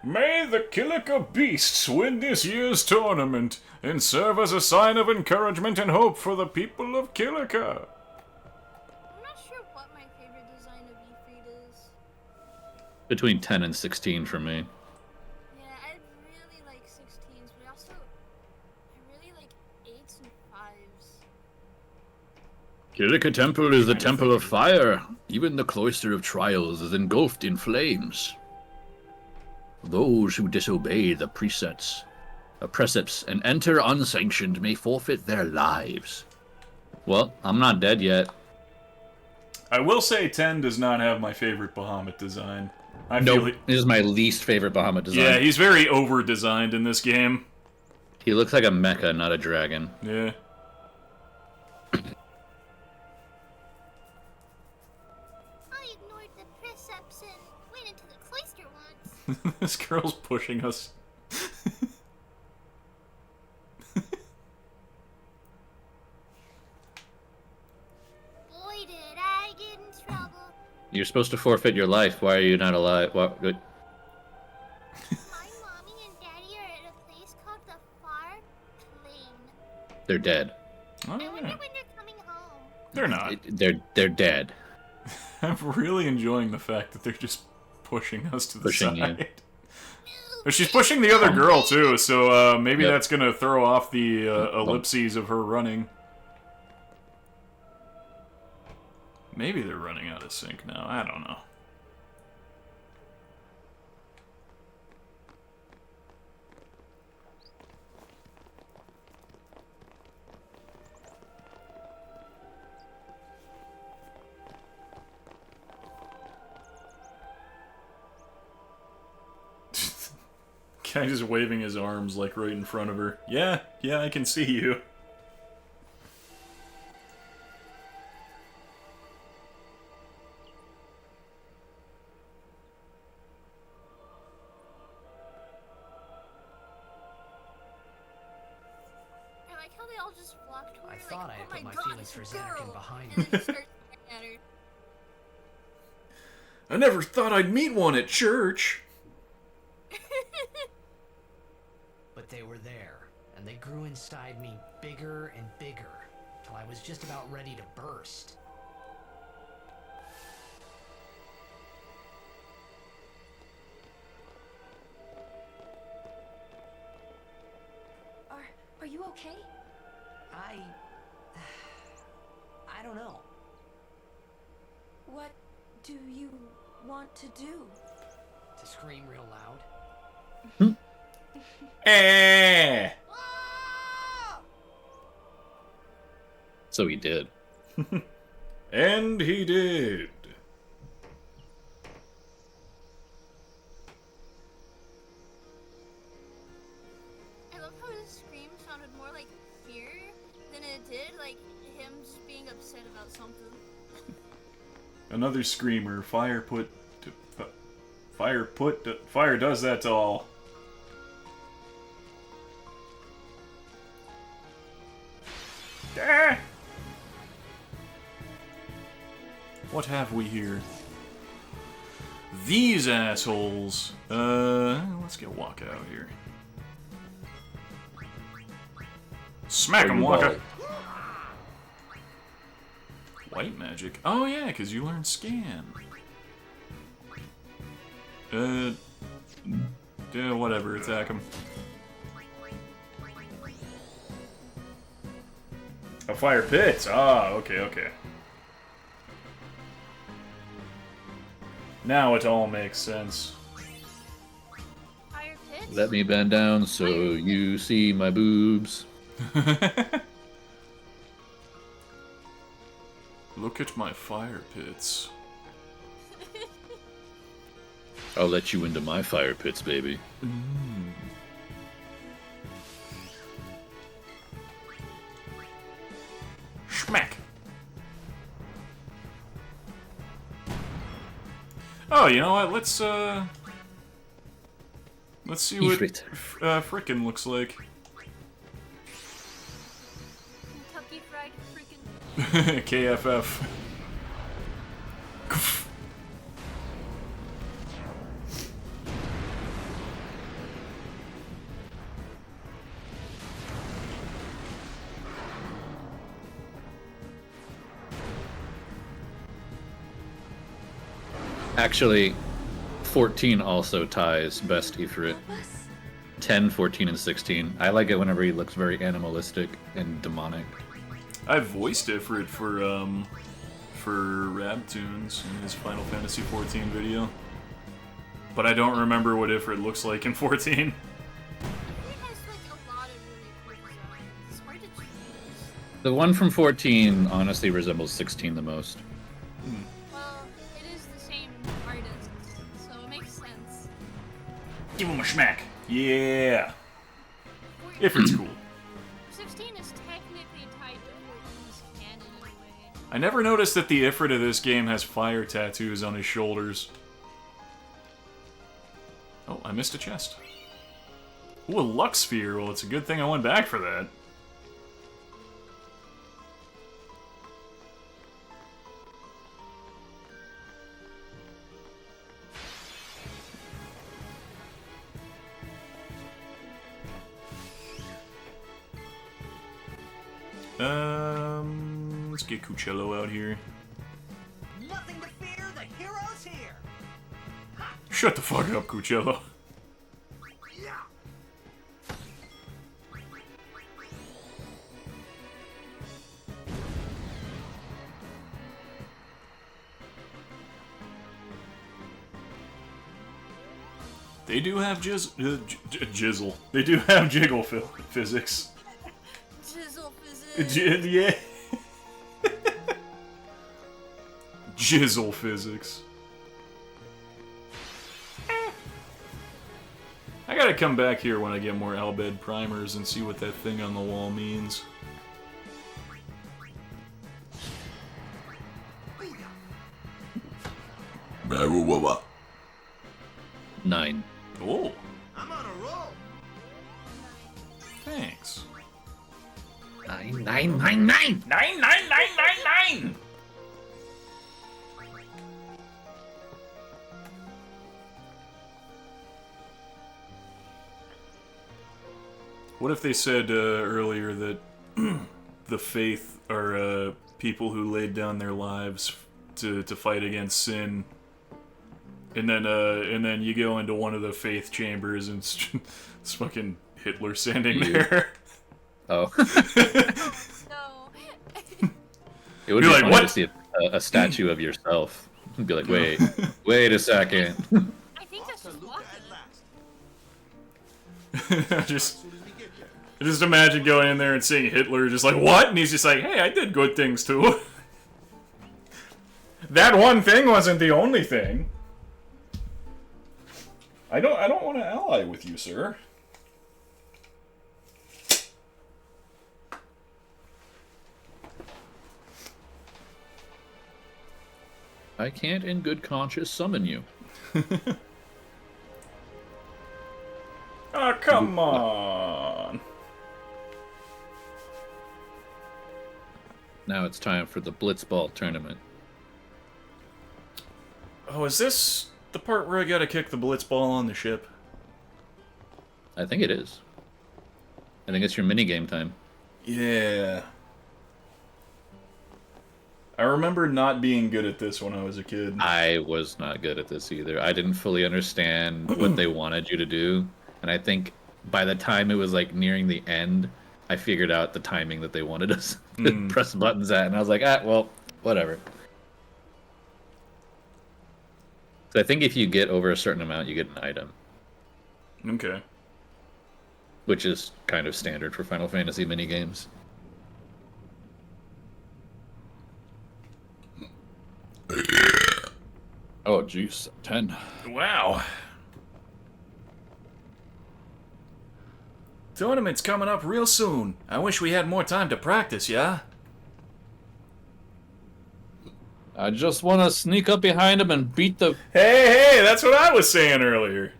May the Kilika Beasts win this year's tournament and serve as a sign of encouragement and hope for the people of Kilika. I'm not sure what my favorite design of Ifrit is. Between 10 and 16 for me. Yeah, I really like 16s, but I really like 8s and 5s. Kilika Temple is the temple of fire. Even the cloister of trials is engulfed in flames. Those who disobey the precepts and enter unsanctioned may forfeit their lives. Well, I'm not dead yet. I will say 10 does not have my favorite Bahamut design. Nope, this is my least favorite Bahamut design. Yeah, he's very over-designed in this game. He looks like a mecha, not a dragon. Yeah. I ignored the precepts and went into the cloister once. This girl's pushing us. Boy, did I get in trouble. You're supposed to forfeit your life. Why are you not alive? What? Good. My mommy and daddy are at a place called the Far Plain. They're dead. Oh, I wonder yeah. when they're coming home. They're not. They're dead. I'm really enjoying the fact that they're just pushing us to the Pushing you. side. But she's pushing the other girl too, so maybe Yep. that's gonna throw off the ellipses of her running. Maybe they're running out of sync now. I don't know. Guy just waving his arms like right in front of her. Yeah, I can see you. I like how they all just flock to her. I like, thought I had oh put my God, feelings it's for a Xanarkin girl," behind and me. then just start staring at her. I never thought I'd meet one at church. But they were there, and they grew inside me bigger and bigger, till I was just about ready to burst. Are you okay? I don't know. What do you want to do? To scream real loud. Eh. So he did. And he did. I love how his scream sounded more like fear than it did like him just being upset about something. Another screamer. Fire does that to all. Ah! What have we here? These assholes. Let's get Waka out here. Smack him, Waka! White magic? Oh yeah, because you learned scan. Yeah, whatever, attack him. Oh, fire pits! Ah, okay. Now it all makes sense. Fire pits? Let me bend down so you see my boobs. Look at my fire pits. I'll let you into my fire pits, baby. Schmack! Oh, you know what? Let's see what Ifrit. frickin' looks like. Kentucky Fried Freaking. KFF. Actually, 14 also ties best Ifrit. 10, 14, and 16. I like it whenever he looks very animalistic and demonic. I voiced Ifrit for Rabtoons in his Final Fantasy XIV video. But I don't remember what Ifrit looks like in 14. It has like a lot of really cool designs. It's hard to choose. The one from 14 honestly resembles 16 the most. Well, it is the same artist, so it makes sense. Give him a schmack. Yeah. Ifrit's cool. 16 is technically tied to 14's canon in a way. I never noticed that the Ifrit of this game has fire tattoos on his shoulders. Oh, I missed a chest. Ooh, a Lux Sphere. Well, it's a good thing I went back for that. Let's get Cuccello out here. Nothing to fear, the hero's here. Shut the fuck up, Cuccello. They do have jizzle. They do have jiggle physics. Jizzle physics. Yeah. Jizzle physics. I gotta come back here when I get more Albed primers and see what that thing on the wall means. Nine. Oh, I'm on a roll. thanks. 9999! 99999! What if they said earlier that the Faith are people who laid down their lives to fight against sin, and then you go into one of the Faith chambers and it's fucking Hitler standing there. Oh. No. It would You're be like, funny what? to see a statue of yourself. And be like, wait a second. I think that's just walking. Just imagine going in there and seeing Hitler just like, what? And he's just like, hey, I did good things too. That one thing wasn't the only thing. I don't want to ally with you, sir. I can't in good conscience summon you. Oh, come on. Now it's time for the Blitzball tournament. Oh, is this the part where I gotta kick the Blitzball on the ship? I think it is. I think it's your minigame time. Yeah. I remember not being good at this when I was a kid. I was not good at this either. I didn't fully understand what they wanted you to do. And I think by the time it was like nearing the end, I figured out the timing that they wanted us to press buttons at. And I was like, well, whatever. So I think if you get over a certain amount, you get an item. Okay. Which is kind of standard for Final Fantasy minigames. Oh, jeez. 10. Wow. Tournament's coming up real soon. I wish we had more time to practice, yeah? I just want to sneak up behind him and beat the... Hey, that's what I was saying earlier.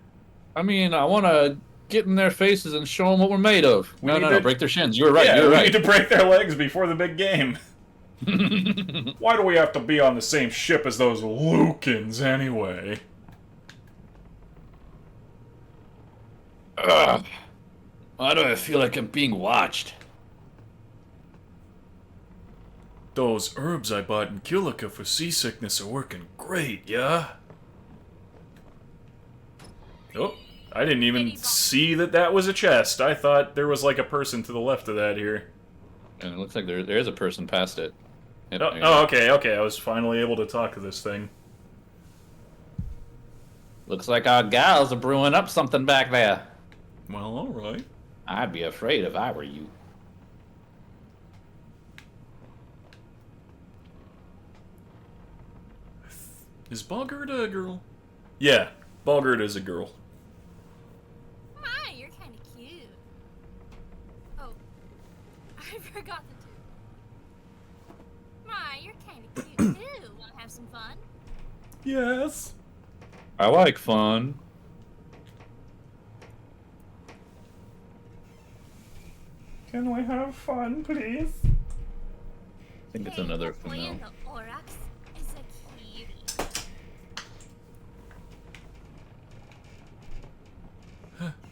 I mean, I want to get in their faces and show them what we're made of. No, break their shins. You were right, Yeah, you were we right. need to break their legs before the big game. Why do we have to be on the same ship as those Lukens, anyway? Ugh. Why do I feel like I'm being watched? Those herbs I bought in Kilika for seasickness are working great, yeah? Oh, I didn't even see that was a chest. I thought there was like a person to the left of that here. And it looks like there is a person past it. Yep, Okay. I was finally able to talk to this thing. Looks like our gals are brewing up something back there. Well, alright. I'd be afraid if I were you. Is Balgurda a girl? Yeah, Balgurda is a girl. My, you're kind of cute. Oh, I forgot the two. My, you're kind of cute too. Want to have some fun? Yes. I like fun. Can we have fun, please? I think it's another female. The Aurochs is a cutie.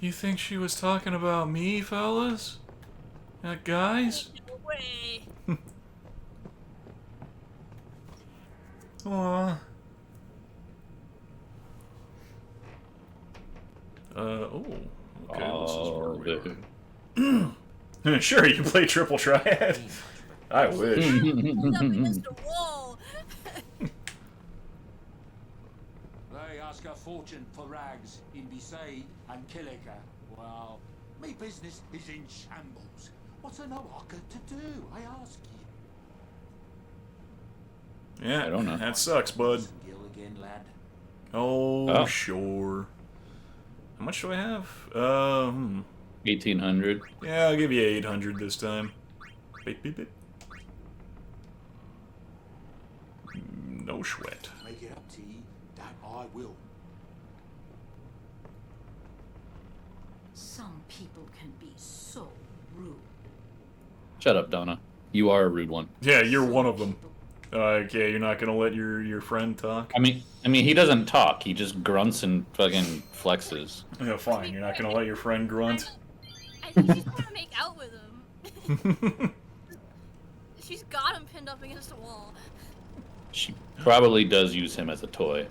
You think she was talking about me, fellas? Guys? No way. Aww. Oh. Okay, this is where we are. Sure, you play Triple Triad. I wish. Whoa. They ask a fortune for rags in Besaid and Kilika. Well, me business is in shambles. What's an Oaka to do, I ask you? Yeah, I don't know. That sucks, bud. Gil again, lad. Oh, sure. How much do I have? 1800. Yeah, I'll give you 800 this time. Beep, beep, beep. No sweat. Make it up to you, that I will. Some people can be so rude. Shut up, Donna. You are a rude one. Yeah, you're one of them. Okay, you're not gonna let your friend talk? I mean, he doesn't talk. He just grunts and fucking flexes. Yeah, fine. You're not gonna let your friend grunt? I think she's trying to make out with him. She's got him pinned up against a wall. She probably does use him as a toy.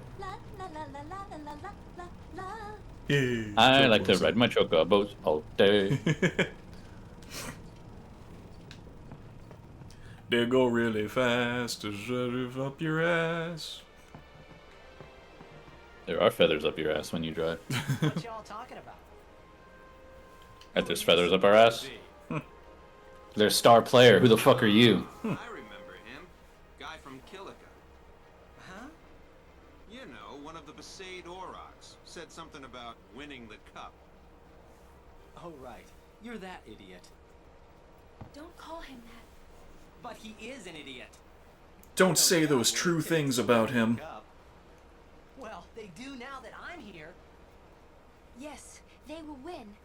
I like to ride my chocobos all day. They go really fast to shove up your ass. There are feathers up your ass when you drive. What y'all talking about? Right, there's feathers up our ass. There's star player. Who the fuck are you? I remember him. Guy from Kilika. Huh? You know, one of the Besaid Aurochs. Said something about winning the cup. Oh, right. You're that idiot. Don't call him that. But he is an idiot. Don't say those true things about him. Well, they do now that I'm here. Yes, they will win.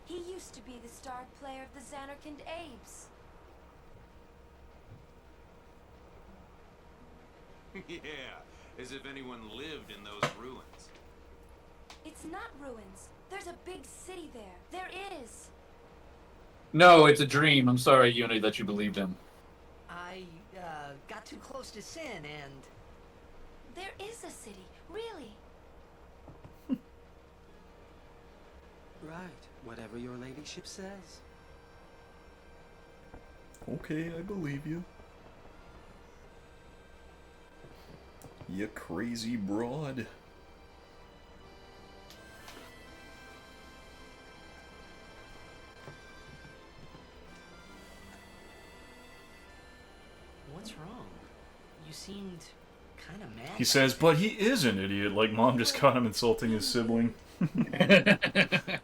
He used to be the star player of the Xanarkand Apes. Yeah, as if anyone lived in those ruins. It's not ruins. There's a big city there. There is. No, it's a dream. I'm sorry, Uni, that you believed him. I, got too close to Sin and... There is a city, really. Right. Whatever your ladyship says. Okay, I believe you. You crazy broad. What's wrong? You seemed kind of mad. He says, but he is an idiot, like Mom just caught him insulting his sibling. I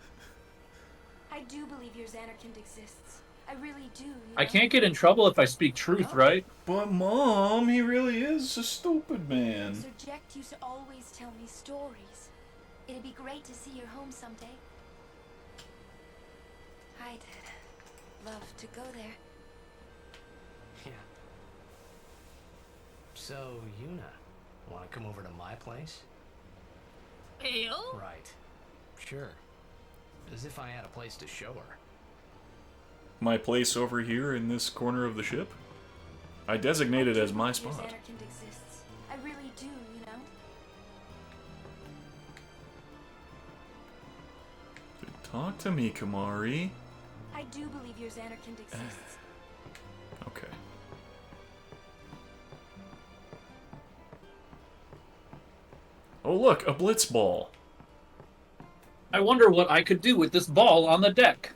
do believe your Xanarkand exists. I really do. I can't get in trouble if I speak truth, right? But Mom, he really is a stupid man. Sir Jecht used to always tell me stories. It'd be great to see your home someday. I'd love to go there. Yeah. So, Yuna, want to come over to my place? Ayo? Right. Sure. As if I had a place to show her. My place over here in this corner of the ship? I designate it as my Your spot. Xanarkand exists. I really do, you know? Talk to me, Kamari. I do believe your Xanarkand exists. Okay. Oh look, a blitz ball. I wonder what I could do with this ball on the deck.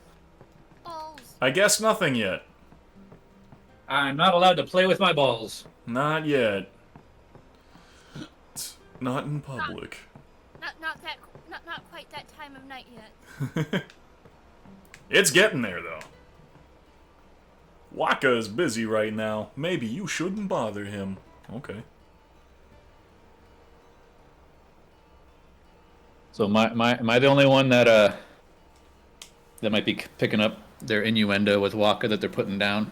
I guess nothing yet. I'm not allowed to play with my balls. Not yet. Not in public. Not quite that time of night yet. It's getting there, though. Waka is busy right now. Maybe you shouldn't bother him. Okay. So am I the only one that might be picking up their innuendo with Waka that they're putting down?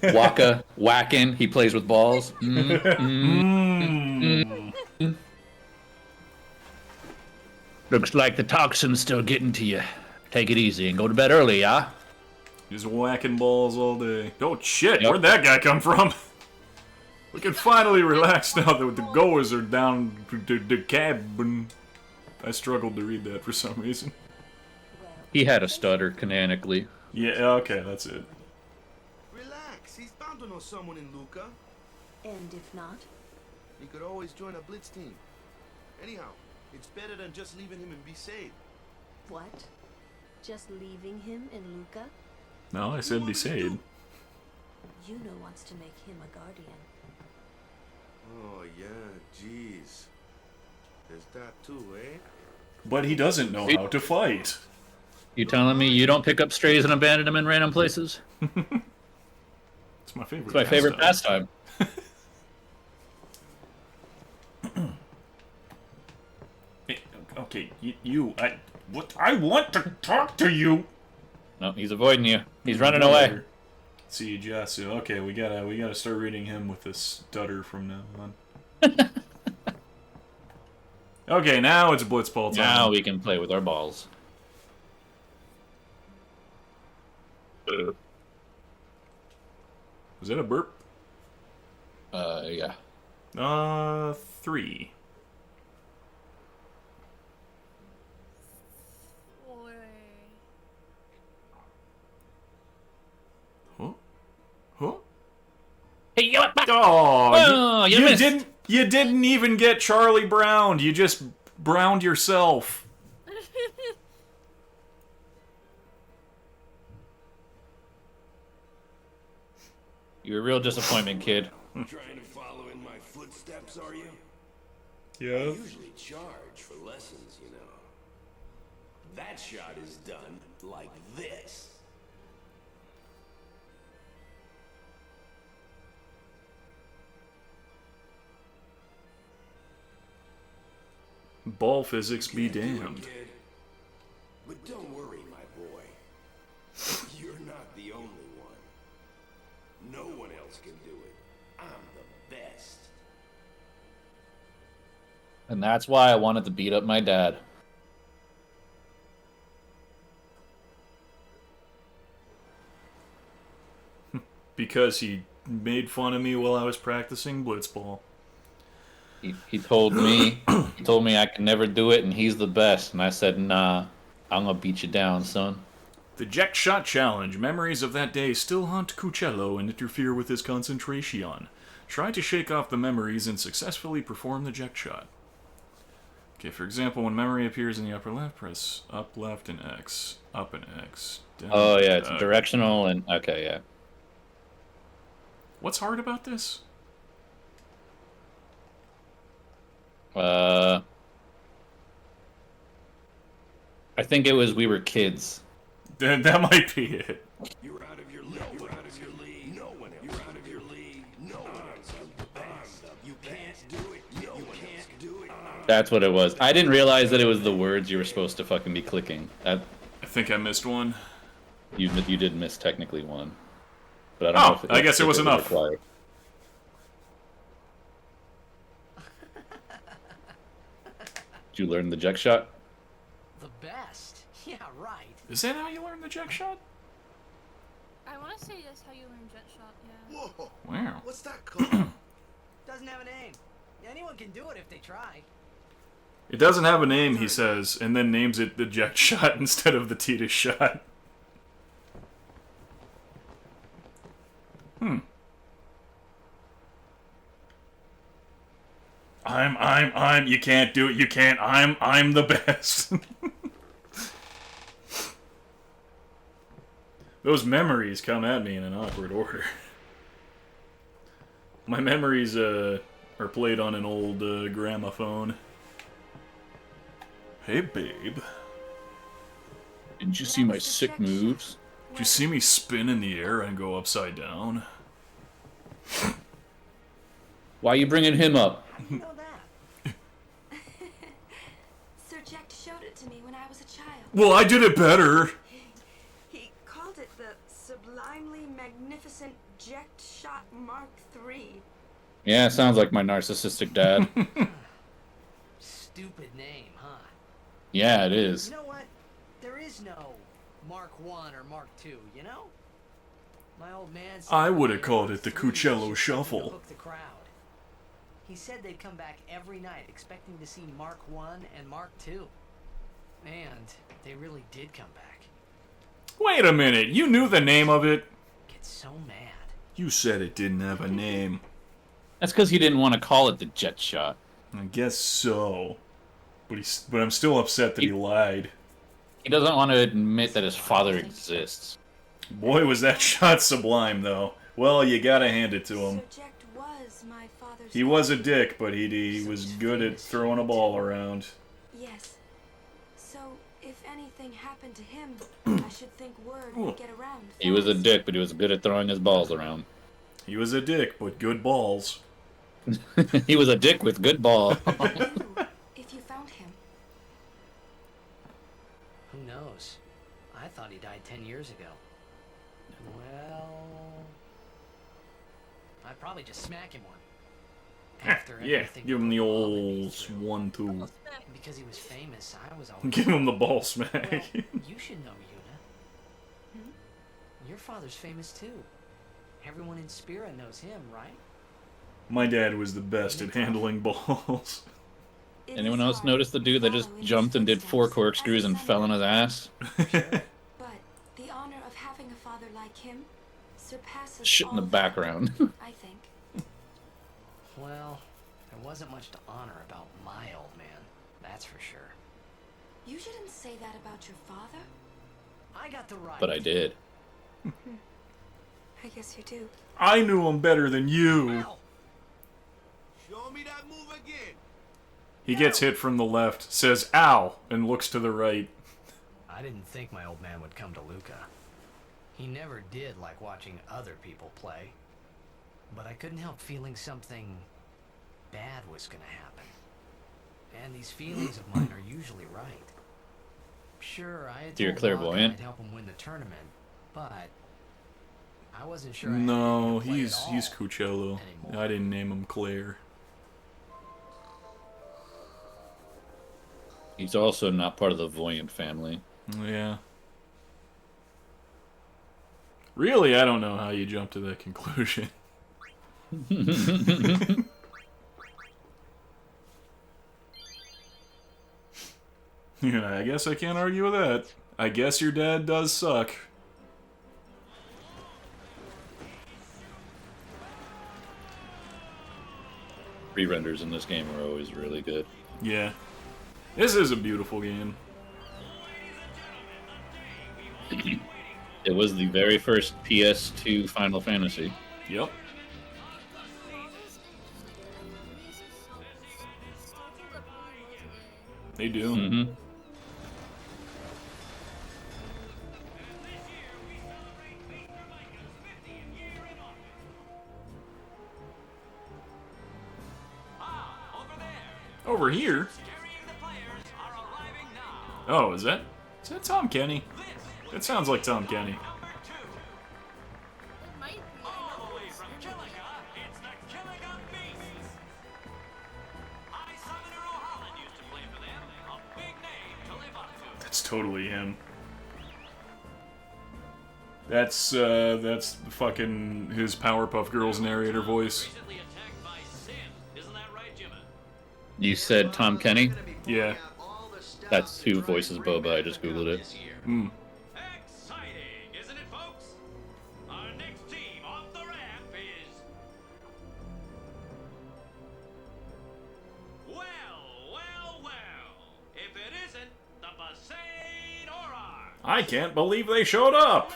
Waka whacking, he plays with balls. Looks like the toxin's still getting to you. Take it easy and go to bed early, yeah? Just whacking balls all day. Oh shit, where'd that guy come from? We can finally relax now that the goers are down to the cabin. I struggled to read that for some reason. He had a stutter, canonically. Yeah, okay, that's it. Relax, he's bound to know someone in Luca. And if not? He could always join a blitz team. Anyhow, it's better than just leaving him in Besaid. What? Just leaving him in Luca? No, I said Besaid. Yuna wants to make him a guardian. Oh yeah, jeez. There's that too, eh? But he doesn't know how to fight. You telling me you don't pick up strays and abandon them in random places? It's my favorite. It's my favorite pastime. Okay, I want to talk to you. No, he's avoiding you. He's running away. See, Jasu. Okay, we gotta start reading him with this stutter from now on. Okay, now it's blitzball time. Now we can play with our balls. Was that a burp? Yeah. 3. Huh? Huh? Hey, you Oh, you you missed. didn't even get Charlie Browned. You just browned yourself. You're a real disappointment, kid. Trying to follow in my footsteps, are you? Yeah. I usually charge for lessons, you know. That shot is done like this. Ball physics be damned. Kid. But don't worry, my boy. You're not the only one. No one else can do it. I'm the best. And that's why I wanted to beat up my dad. Because he made fun of me while I was practicing blitzball. He told me I could never do it, and he's the best. And I said, nah, I'm gonna beat you down, son. The Jack Shot Challenge. Memories of that day still haunt Cuccello and interfere with his concentration. Try to shake off the memories and successfully perform the Jack Shot. Okay, for example, when memory appears in the upper left, press up, left, and X. Up and X. Down, Oh yeah, it's directional and okay, yeah. What's hard about this? I think it was we were kids. That might be it. You're out of your league. You're out of your league. No one else. You're out of your league. No one else. You can't do it. You can't do it. That's what it was. I didn't realize that it was the words you were supposed to fucking be clicking. I think I missed one. You did miss technically one. But I don't know if I guess it was enough. required. Did you learn the Jack Shot? The best. Yeah, right. Is that how you learn the Jack Shot? I want to say that's how you learn jet shot, yeah. Whoa. Wow. What's that called? Doesn't have a name. Anyone can do it if they try. It doesn't have a name, he says, and then names it the Jack Shot instead of the Titus Shot. You can't do it, you can't, I'm the best. Those memories come at me in an awkward order. My memories, are played on an old, gramophone. Hey, babe. Did you see my sick moves? Did you see me spin in the air and go upside down? Why are you bringing him up? You know that. Sir Jack showed it to me when I was a child. Well, I did it better. He called it the sublimely magnificent Jack Shot Mark III. Yeah, sounds like my narcissistic dad. Stupid name, huh? Yeah, it is. You know what? There is no Mark 1 or Mark 2, you know? My old man said I would have called it the Cuccello Shuffle. hook the crowd. He said they'd come back every night expecting to see Mark 1 and Mark 2. And they really did come back. Wait a minute, you knew the name of it? Get so mad. You said it didn't have a name. That's because he didn't want to call it the Jet Shot. I guess so. But I'm still upset that he lied. He doesn't want to admit that his father exists. Boy, was that shot sublime, though. Well, you gotta hand it to him. Sir Jack was my father's He was a dick, but he was good at throwing a ball around. Yes. So, if anything happened to him, I should think word would get around. He was a dick, but he was good at throwing his balls around. He was a dick, but good balls. He was a dick with good ball. If you found him. Who knows? I thought he died 10 years ago. Well, I'd probably just smack him one. After Yeah, everything give him the Bob old went through. 1-2. Because he was famous, I was always... Give him the ball smack. Well, you should know, Yuna. Your father's famous too. Everyone in Spira knows him, right? My dad was the best at handling balls. Anyone else notice the dude that just jumped and did 4 corkscrews and fell on his ass? But the honor of having a father like him surpasses Shit in the all background. I think. Well, there wasn't much to honor about my old man, that's for sure. You shouldn't say that about your father. I got the right. But I did. I guess you do. I knew him better than you. Show me that move again. He gets hit from the left, says ow, and looks to the right. I didn't think my old man would come to Luca. He never did like watching other people play. But I couldn't help feeling something bad was gonna happen. And these feelings of mine are usually right. Sure, I had You're told clairvoyant. I'd help him win the tournament, but I wasn't sure. No, he's Cuccello. I didn't name him Claire. He's also not part of the Voyant family. Yeah. Really, I don't know how you jump to that conclusion. Yeah, I guess I can't argue with that. I guess your dad does suck. Re-renders in this game are always really good. Yeah. This is a beautiful game. It was the very first PS2 Final Fantasy. Yep. They do. Mm-hmm. Over here? Oh, is that Tom Kenny? It sounds like Tom Kenny. That's totally him. That's fucking his Powerpuff Girls narrator voice. You said Tom Kenny? Yeah. That's who voices Boba, I just googled it. Hmm. I can't believe they showed up!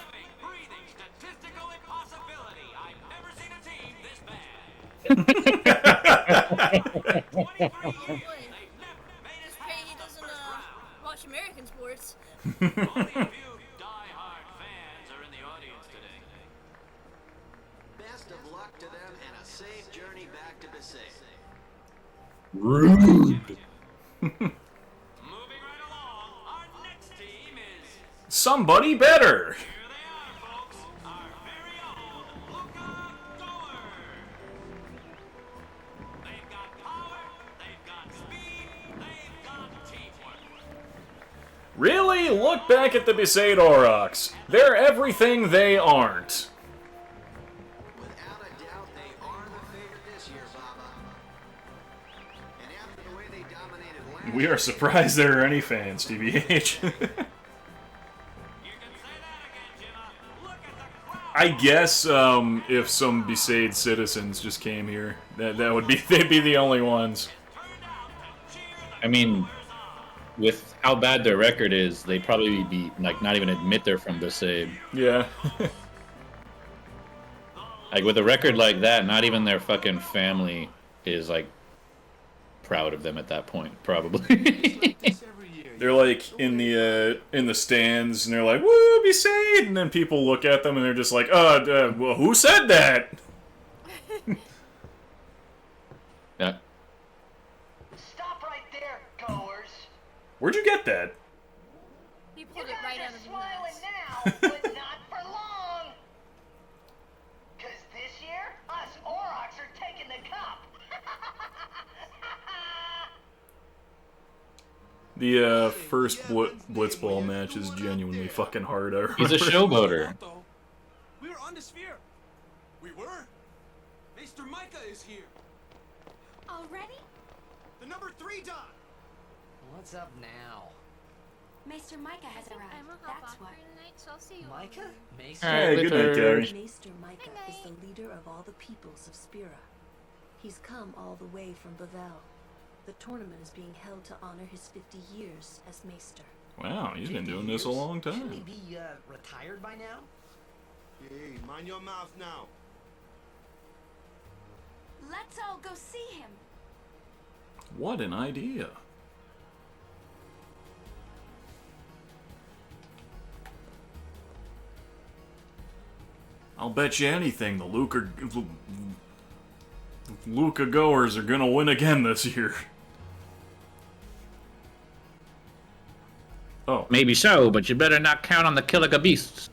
He doesn't watch American sports. Only a few die-hard fans are in the audience today. Best of luck to them and a safe journey back to Besaid. Rude! Somebody better! Really? Look back at the Besaid Aurochs. They're everything they aren't. Without a doubt, they are the favorite this year, Baba. And after the way they dominated last We are surprised there are any fans, TBH. I guess if some Besaid citizens just came here, that would be they'd be the only ones. I mean, with how bad their record is, they'd probably be like not even admit they're from Besaid. Yeah. Like with a record like that, not even their fucking family is like proud of them at that point, probably. They're like in the stands, and they're like, "Woo, Besaid!" And then people look at them, and they're just like, well, who said that?" Yeah. Stop right there, goers. Where'd you get that? He pulled it right out of the Now, but not for long. Cause this year, us Aurochs are taking the cup. The first Blitzball match is genuinely fucking hard. I remember. He's a showboater. on the sphere. We were? Maester Micah is here. Already? The number 3 Don. What's up now? Maester Micah has arrived. I'm a hop That's off what. for tonight, so I'll see you. Micah? over. Maester? Hey, good night, Gary. Maester Micah is the leader of all the peoples of Spira. He's come all the way from Bavel. The tournament is being held to honor his 50 years as Maester. Wow, he's been doing this a long Shouldn't he time. be retired by now? Hey, mind your mouth now. Let's all go see him. What an idea. I'll bet you anything the Luca goers are gonna win again this year. Oh. Maybe so, but you better not count on the Kilika beasts.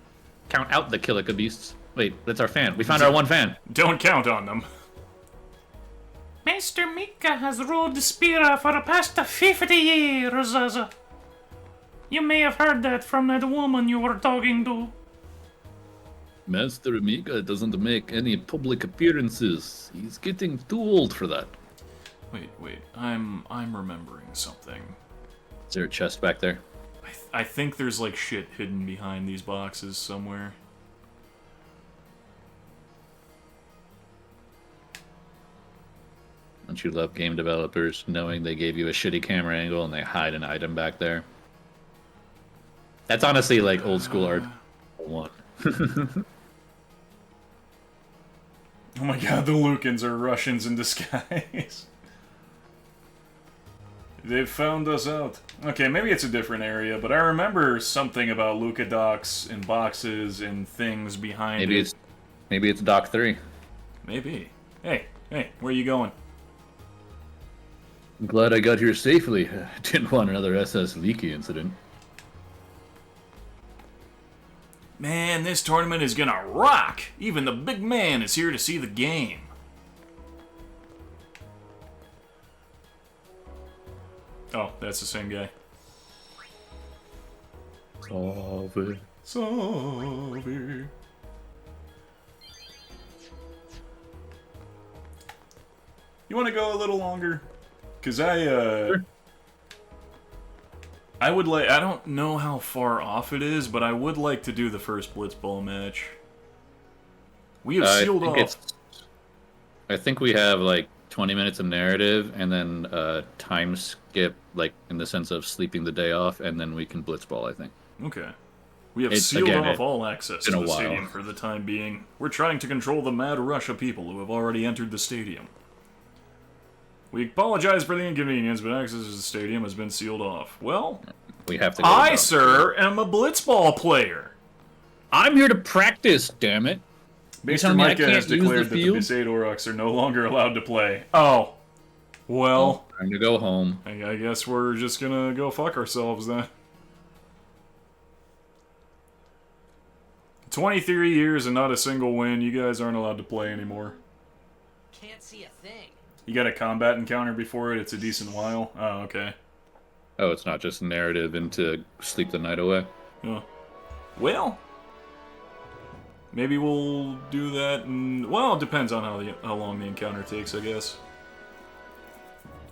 Count out the Kilika beasts. Wait, that's our fan. We found our one fan. Don't count on them. Maester Micah has ruled Spira for the past 50 years. You may have heard that from that woman you were talking to. Master Amiga doesn't make any public appearances. He's getting too old for that. Wait. I'm remembering something. Is there a chest back there? I think there's like shit hidden behind these boxes somewhere. Don't you love game developers knowing they gave you a shitty camera angle and they hide an item back there? That's honestly like old school art. One. Oh my god, the Lucans are Russians in disguise. They've found us out. Okay, maybe it's a different area, but I remember something about Luca docks and boxes and things behind it. Maybe it's Dock 3. Maybe. Hey, where are you going? I'm glad I got here safely. Didn't want another SS Leaky incident. Man, this tournament is gonna rock! Even the big man is here to see the game. Oh, that's the same guy. Solve it. You want to go a little longer? Cause I would like. I don't know how far off it is, but I would like to do the first Blitzball match. We have sealed off. I think we have like 20 minutes of narrative, and then time skip, like in the sense of sleeping the day off, and then we can Blitzball. I think. Okay. We have sealed off all access to the stadium for the time being. We're trying to control the mad rush of people who have already entered the stadium. We apologize for the inconvenience, but access to the stadium has been sealed off. Well, we have to go I, sir, am a Blitzball player. I'm here to practice, damn it. Maester Micah has declared that the Besaid Aurochs are no longer allowed to play. Oh. Well. Time to go home. I guess we're just gonna go fuck ourselves then. 23 years and not a single win. You guys aren't allowed to play anymore. Can't see a thing. You got a combat encounter before it. It's a decent while. Oh, okay. Oh, it's not just narrative into sleep the night away. Oh. Well, maybe we'll do that. Well, it depends on how long the encounter takes, I guess.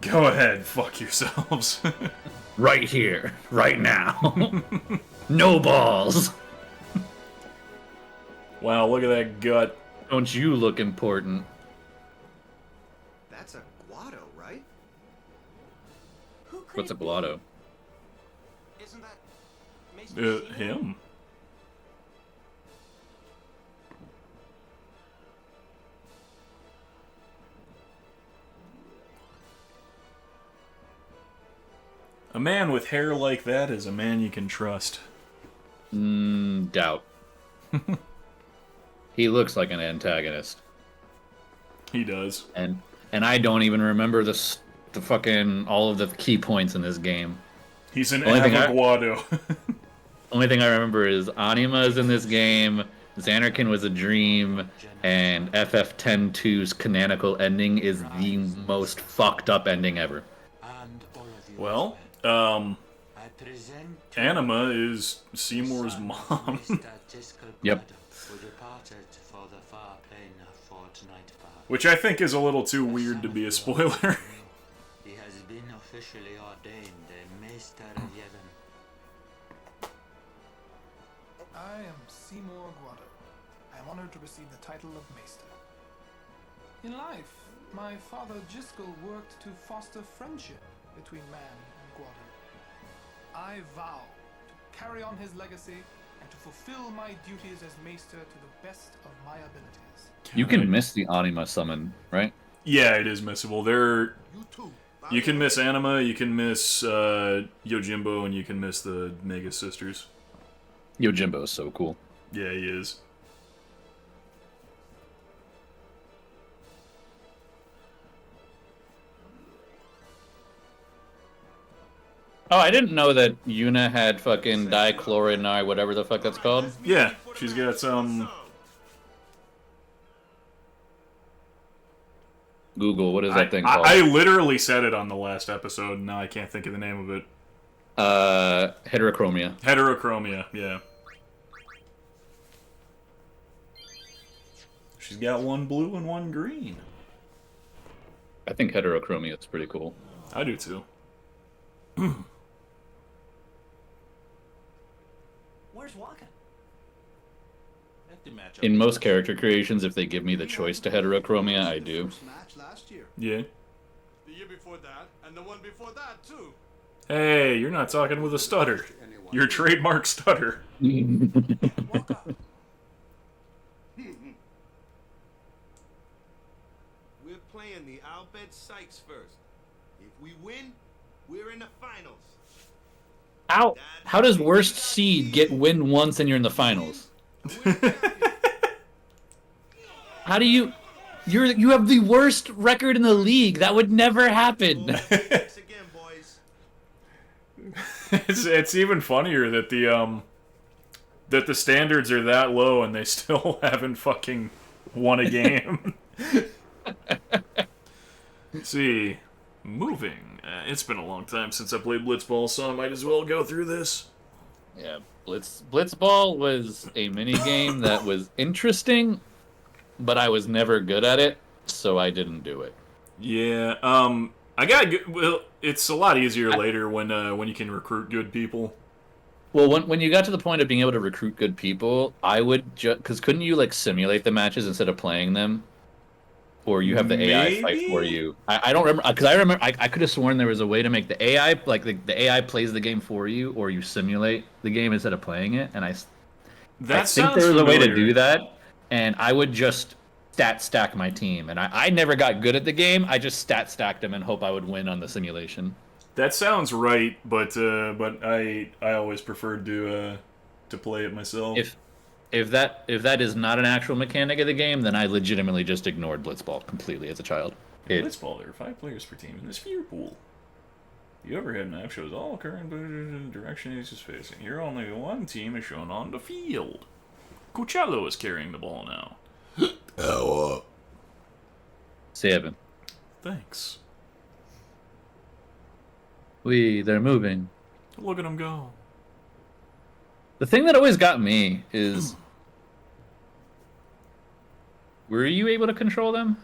Go ahead, fuck yourselves. Right here, right now. No balls. Wow, look at that gut. Don't you look important? That's a Guado, right? What's a Blotto? Isn't that him? A man with hair like that is a man you can trust. Doubt. He looks like an antagonist. He does. And I don't even remember the fucking all of the key points in this game. He's an Avoguado. Only thing I remember is Anima is in this game, Xanarkin was a dream, and FF10-2's canonical ending is the most fucked up ending ever. Well, Anima is Seymour's mom. Yep. We departed for the far plain for tonight. Which I think is a little too weird to be a spoiler. He has been officially ordained a Maester of Yevon. I am Seymour Guado. I am honored to receive the title of Maester. In life, my father Jiskel worked to foster friendship between man and Guado. I vow to carry on his legacy and to fulfill my duties as Maester to the best of my abilities. You can miss the Anima summon, right? Yeah, it is missable. You can miss Anima, you can miss Yojimbo, and you can miss the Mega Sisters. Yojimbo is so cool. Yeah, he is. Oh, I didn't know that Yuna had fucking dichloronar, whatever the fuck that's called. Yeah, she's got some... Google, what is that thing called? I literally said it on the last episode, and now I can't think of the name of it. Heterochromia. Heterochromia, yeah. She's got one blue and one green. I think heterochromia is pretty cool. I do too. Where's Waka? In most character creations, if they give me the choice to heterochromia, I do. Yeah. The year before that, and the one before that too. Hey, you're not talking with a stutter. Your trademark stutter. We're playing the Albed Sykes first. If we win, we're in the finals. How does worst seed get win once and you're in the finals? How do you... You have the worst record in the league. That would never happen. It's even funnier that the standards are that low and they still haven't fucking won a game. Let's see. Moving. It's been a long time since I played Blitzball, so I might as well go through this. Yeah, Blitzball was a mini game that was interesting, but I was never good at it, so I didn't do it. Yeah, I got good. Well, it's a lot easier later when you can recruit good people. Well, when you got to the point of being able to recruit good people, I would because couldn't you like simulate the matches instead of playing them? Or you have the AI fight for you. I don't remember because I could have sworn there was a way to make the AI like the AI plays the game for you, or you simulate the game instead of playing it. And I think there was a way to do that, and I would just stat stack my team. And I never got good at the game. I just stat stacked them and hope I would win on the simulation. That sounds right, but I always preferred to play it myself. If that is not an actual mechanic of the game, then I legitimately just ignored Blitzball completely as a child. In Blitzball, there are 5 players per team in this sphere pool. The overhead map shows all current direction each is facing. Here, only one team is shown on the field. Coachello is carrying the ball now. 7. Thanks. They're moving. Look at them go. The thing that always got me is... Were you able to control them?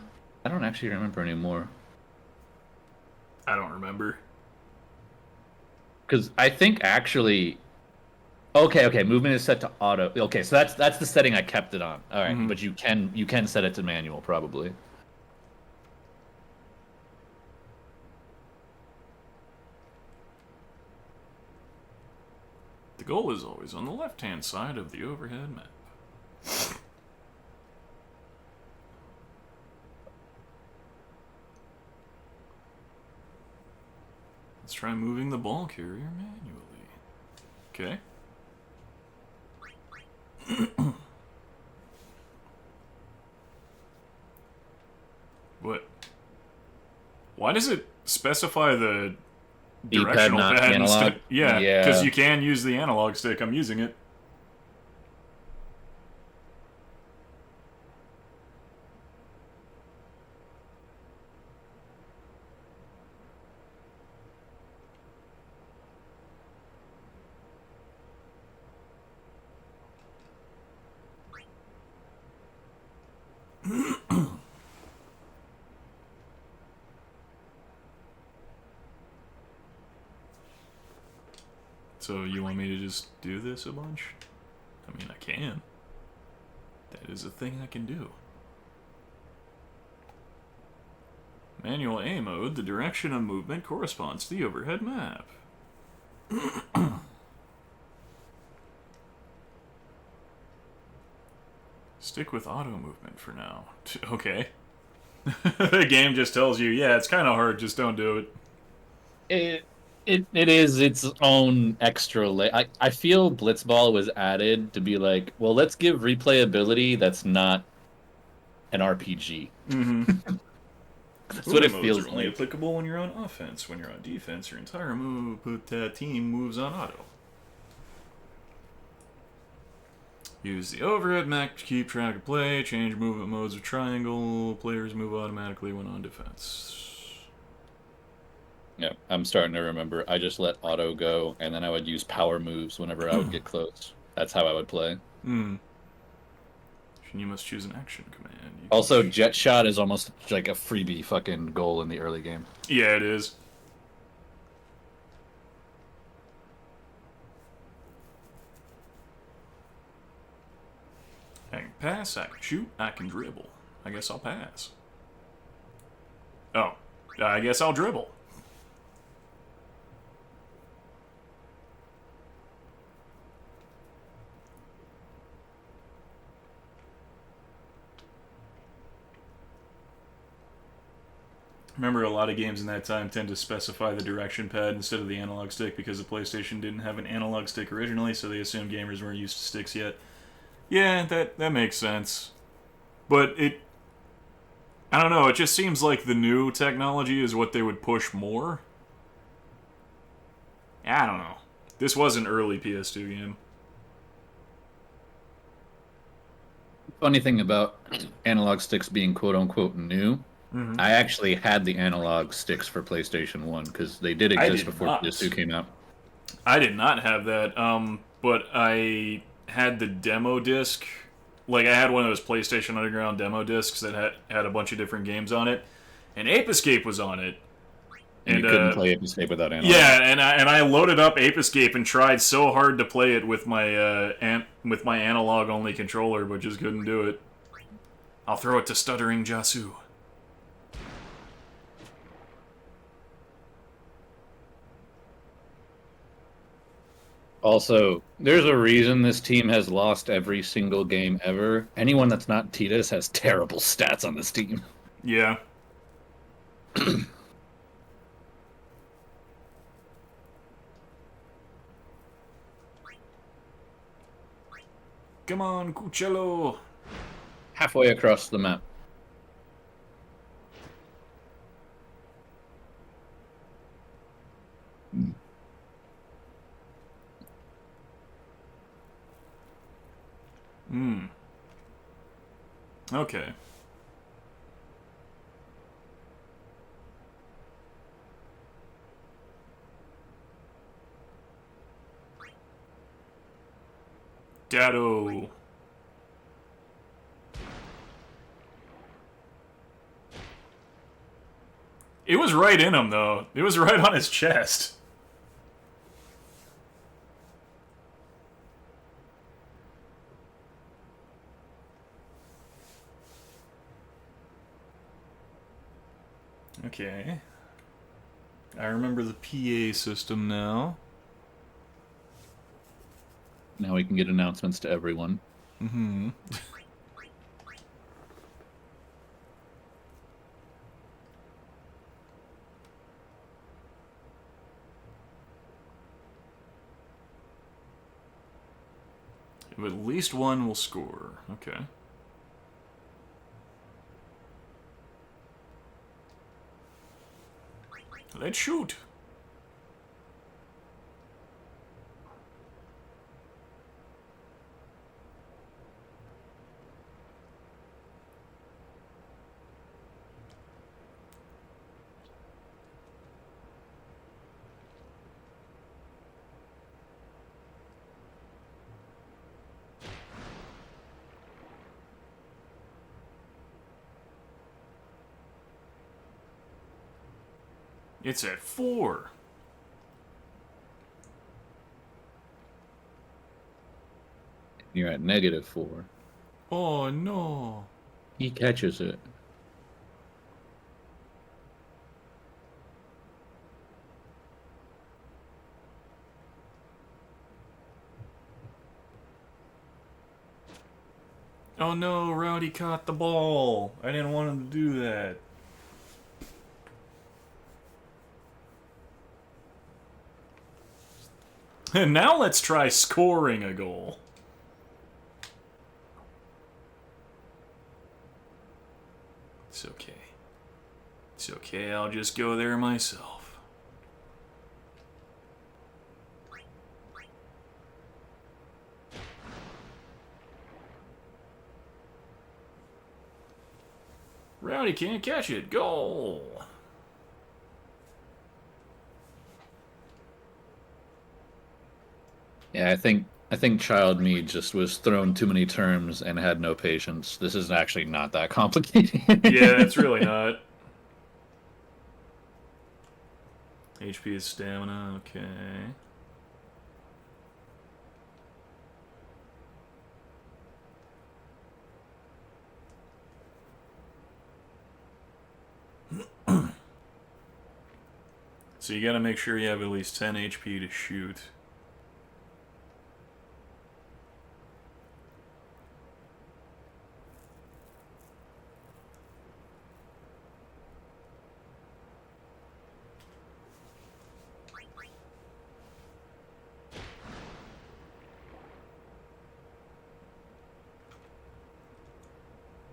I don't actually remember anymore. I don't remember. Because I think actually... Okay, movement is set to auto. Okay, so that's the setting I kept it on. Alright, but you can set it to manual, probably. The goal is always on the left-hand side of the overhead map. Let's try moving the ball carrier manually. Okay. What? Why does it specify the directional not pad analog? instead? Yeah, because you can use the analog stick. I'm using it. So you want me to just do this a bunch? I mean, I can. That is a thing I can do. Manual A mode, the direction of movement corresponds to the overhead map. Stick with auto movement for now. Okay. The game just tells you, yeah, it's kind of hard, just don't do it. It is its own extra I feel Blitzball was added to be like, well, let's give replayability that's not an RPG. Mm-hmm. That's what it feels are only like. applicable when you're on offense. When you're on defense, your entire team moves on auto. Use the overhead map to keep track of play. Change movement modes of triangle. Players move automatically when on defense. Yeah, I'm starting to remember. I just let auto go, and then I would use power moves whenever I would get close. That's how I would play. Hmm. You must choose an action command. Also, jet shot is almost like a freebie fucking goal in the early game. Yeah, it is. I can pass, I can shoot, I can dribble. I guess I'll pass. Oh, I guess I'll dribble. Remember, a lot of games in that time tend to specify the direction pad instead of the analog stick because the PlayStation didn't have an analog stick originally, so they assumed gamers weren't used to sticks yet. Yeah, that makes sense. But I don't know, it just seems like the new technology is what they would push more. I don't know. This was an early PS2 game. Funny thing about analog sticks being quote-unquote new, I actually had the analog sticks for PlayStation 1 because they did exist before PS2 came out. I did not have that, but I had the demo disc. Like, I had one of those PlayStation Underground demo discs that had a bunch of different games on it, and Ape Escape was on it. And you couldn't play Ape Escape without analog. Yeah, and I loaded up Ape Escape and tried so hard to play it with my analog only controller, but just couldn't do it. I'll throw it to Stuttering Jasu. Also, there's a reason this team has lost every single game ever. Anyone that's not Titus has terrible stats on this team. Yeah. Come on, Cuccello. Halfway across the map. Okay. Dado. It was right in him, though. It was right on his chest. Okay. I remember the PA system now. Now we can get announcements to everyone. Mm-hmm. At least one will score. Okay. Let's shoot. It's at 4. You're at -4. Oh no. He catches it. Oh no, Rowdy caught the ball. I didn't want him to do that. And now let's try scoring a goal. It's okay. It's okay, I'll just go there myself. Rowdy can't catch it. Goal! Yeah, I think child me just was thrown too many terms and had no patience. This is actually not that complicated. Yeah, it's really not. HP is stamina, okay. So you gotta make sure you have at least 10 HP to shoot.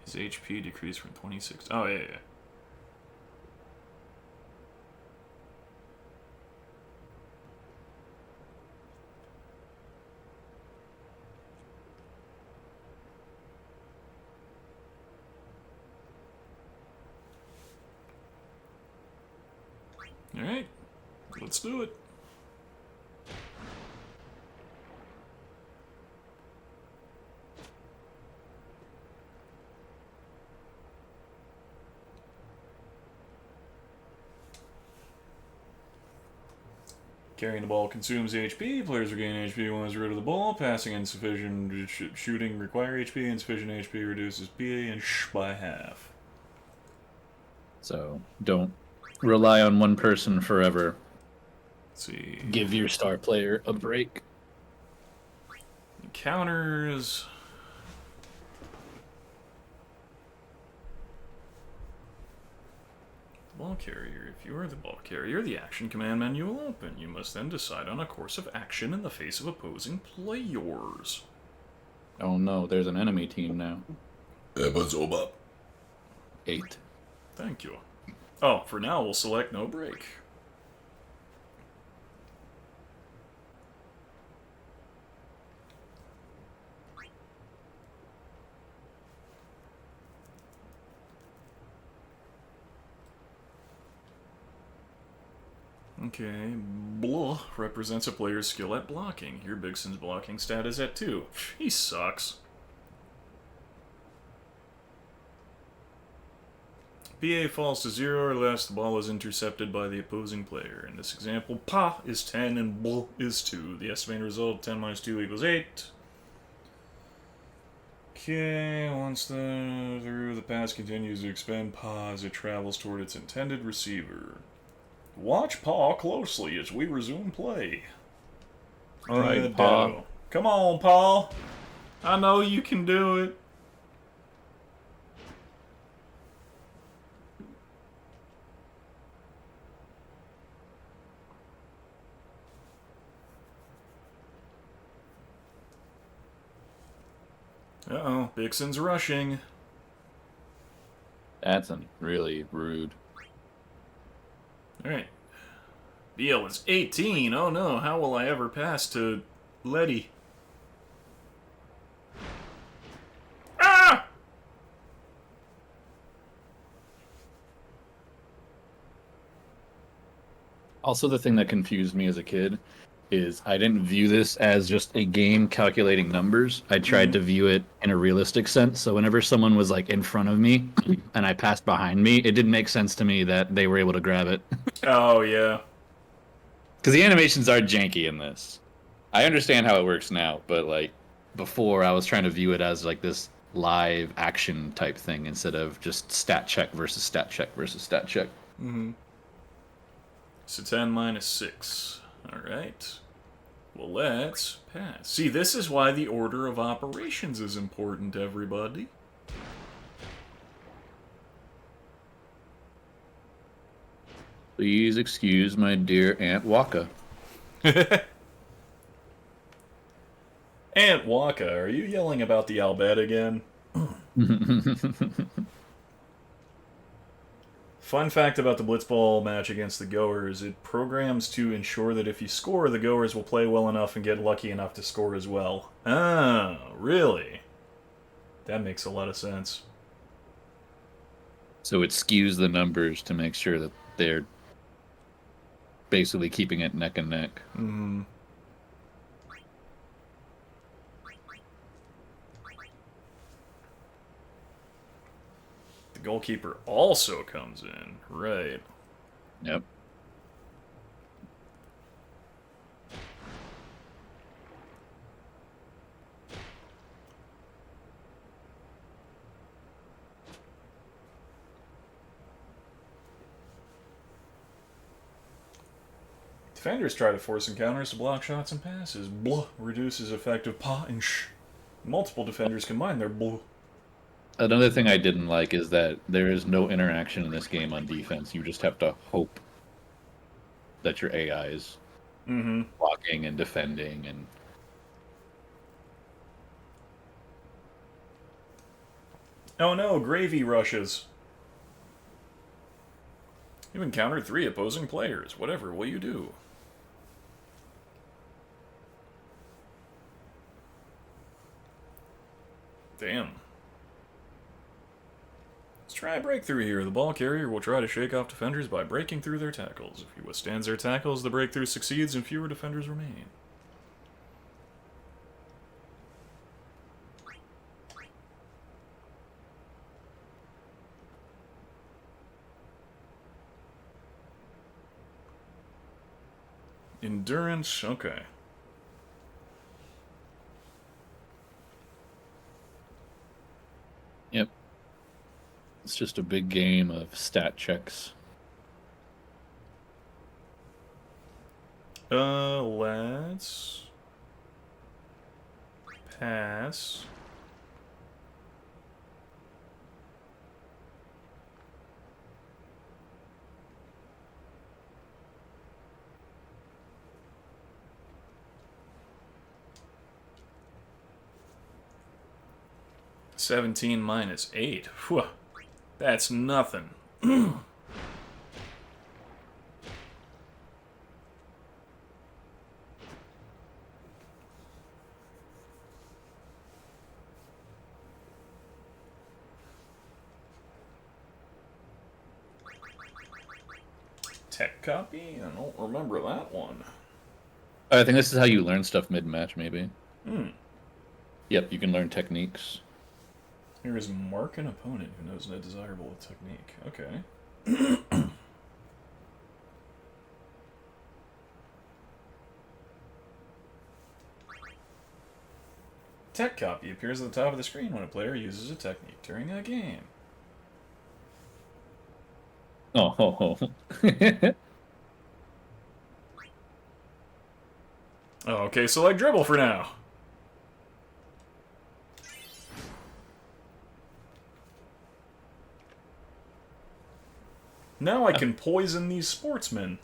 His HP decreased from 26. Oh, yeah, yeah. Alright, let's do it. Carrying the ball consumes HP. Players regain HP when is rid of the ball. Passing insufficient shooting require HP. Insufficient HP reduces PA and by half. So don't rely on one person forever. Let's see. Give your star player a break. Counters. Ball carrier. If you are the ball carrier, the action command menu will open. You must then decide on a course of action in the face of opposing players. Oh no, there's an enemy team now. What's up? 8. Thank you. Oh, for now we'll select no break. Okay, blah represents a player's skill at blocking. Here Bigson's blocking stat is at 2. He sucks. PA falls to 0 or less, the ball is intercepted by the opposing player. In this example, Pa is 10 and Bl is 2. The estimated result, 10 minus 2 equals 8. Okay, once the pass continues to expand Pa as it travels toward its intended receiver. Watch Pa closely as we resume play. Alright, Pa. Come on, Pa. I know you can do it. Uh-oh, Bigson's rushing. That's really rude. Alright. BL is 18. Oh no, how will I ever pass to Letty? Ah! Also, the thing that confused me as a kid is I didn't view this as just a game calculating numbers. I tried to view it in a realistic sense. So whenever someone was like in front of me and I passed behind me, it didn't make sense to me that they were able to grab it. Oh, yeah. Because the animations are janky in this. I understand how it works now, but before I was trying to view it as like this live action type thing instead of just stat check versus stat check versus stat check. Mm-hmm. So 10 minus 6. Alright. Well, let's pass. See, this is why the order of operations is important, everybody. Please excuse my dear Aunt Waka. Aunt Waka, are you yelling about the Albed again? Fun fact about the Blitzball match against the Goers, it programs to ensure that if you score, the Goers will play well enough and get lucky enough to score as well. Oh, really? That makes a lot of sense. So it skews the numbers to make sure that they're basically keeping it neck and neck. Mm-hmm. The goalkeeper also comes in, right? Yep. Defenders try to force encounters to block shots and passes. Blah reduces effective punch. Multiple defenders combine their blah. Another thing I didn't like is that there is no interaction in this game on defense. You just have to hope that your AI is blocking and defending and... Oh no, gravy rushes. You encountered 3 opposing players. Whatever will you do? Damn. Let's try a breakthrough here. The ball carrier will try to shake off defenders by breaking through their tackles. If he withstands their tackles, the breakthrough succeeds and fewer defenders remain. Endurance, okay. Yep. It's just a big game of stat checks. Let's pass. $17 minus 8. Whew. That's nothing. Tech copy? I don't remember that one. I think this is how you learn stuff mid-match, maybe. Hmm. Yep, you can learn techniques. Here is mark an opponent who knows no desirable technique. Okay. Tech copy appears at the top of the screen when a player uses a technique during a game. Oh. Oh, okay, so like dribble for now. Now I can poison these sportsmen.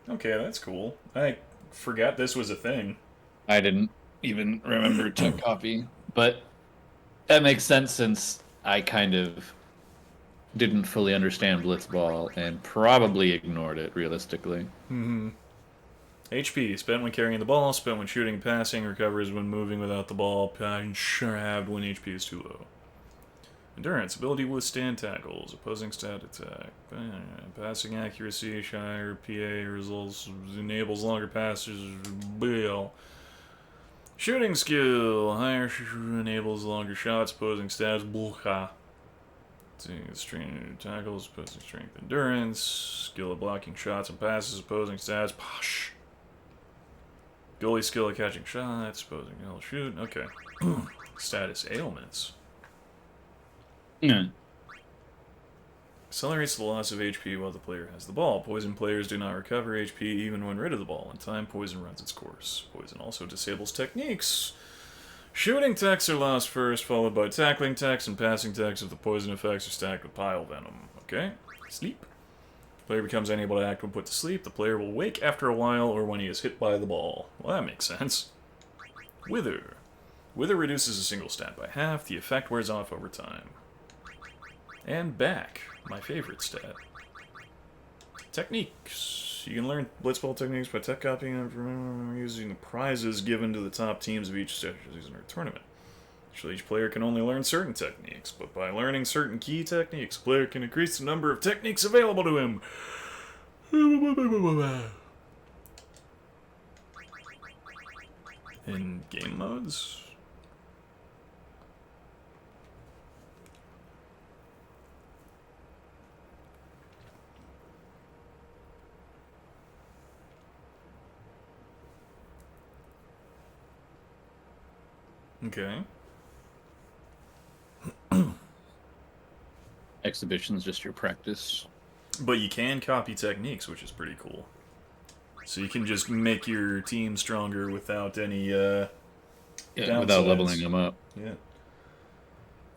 Okay, that's cool. I forgot this was a thing. I didn't even remember tech copy, but that makes sense since I kind of didn't fully understand Blitzball and probably ignored it, realistically. Mm-hmm. HP, spent when carrying the ball, spent when shooting and passing, recovers when moving without the ball, punch halved when HP is too low. Endurance, ability to withstand tackles, opposing stat attack, passing accuracy, higher PA results, enables longer passes, Bill. Shooting skill, higher enables longer shots, opposing stats, Bulka. Strength tackles, opposing strength, endurance, skill of blocking shots and passes, opposing stats, Posh. Goalie skill of catching shots, opposing goal shoot, okay. Status ailments. Yeah. Accelerates the loss of HP while the player has the ball. Poison players do not recover HP even when rid of the ball. In time, poison runs its course. Poison also disables techniques. Shooting attacks are lost first, followed by tackling attacks and passing attacks if the poison effects are stacked with pile venom. Okay. Sleep. Player becomes unable to act when put to sleep. The player will wake after a while or when he is hit by the ball. Well, that makes sense. Wither. Wither reduces a single stat by half. The effect wears off over time. And back, my favorite stat. Techniques. You can learn Blitzball techniques by tech copying and using the prizes given to the top teams of each season or tournament. Actually, each player can only learn certain techniques, but by learning certain key techniques, a player can increase the number of techniques available to him. In game modes? Okay. Exhibition's just your practice. But you can copy techniques, which is pretty cool. So you can just make your team stronger without any, without downsides. leveling them up. Yeah.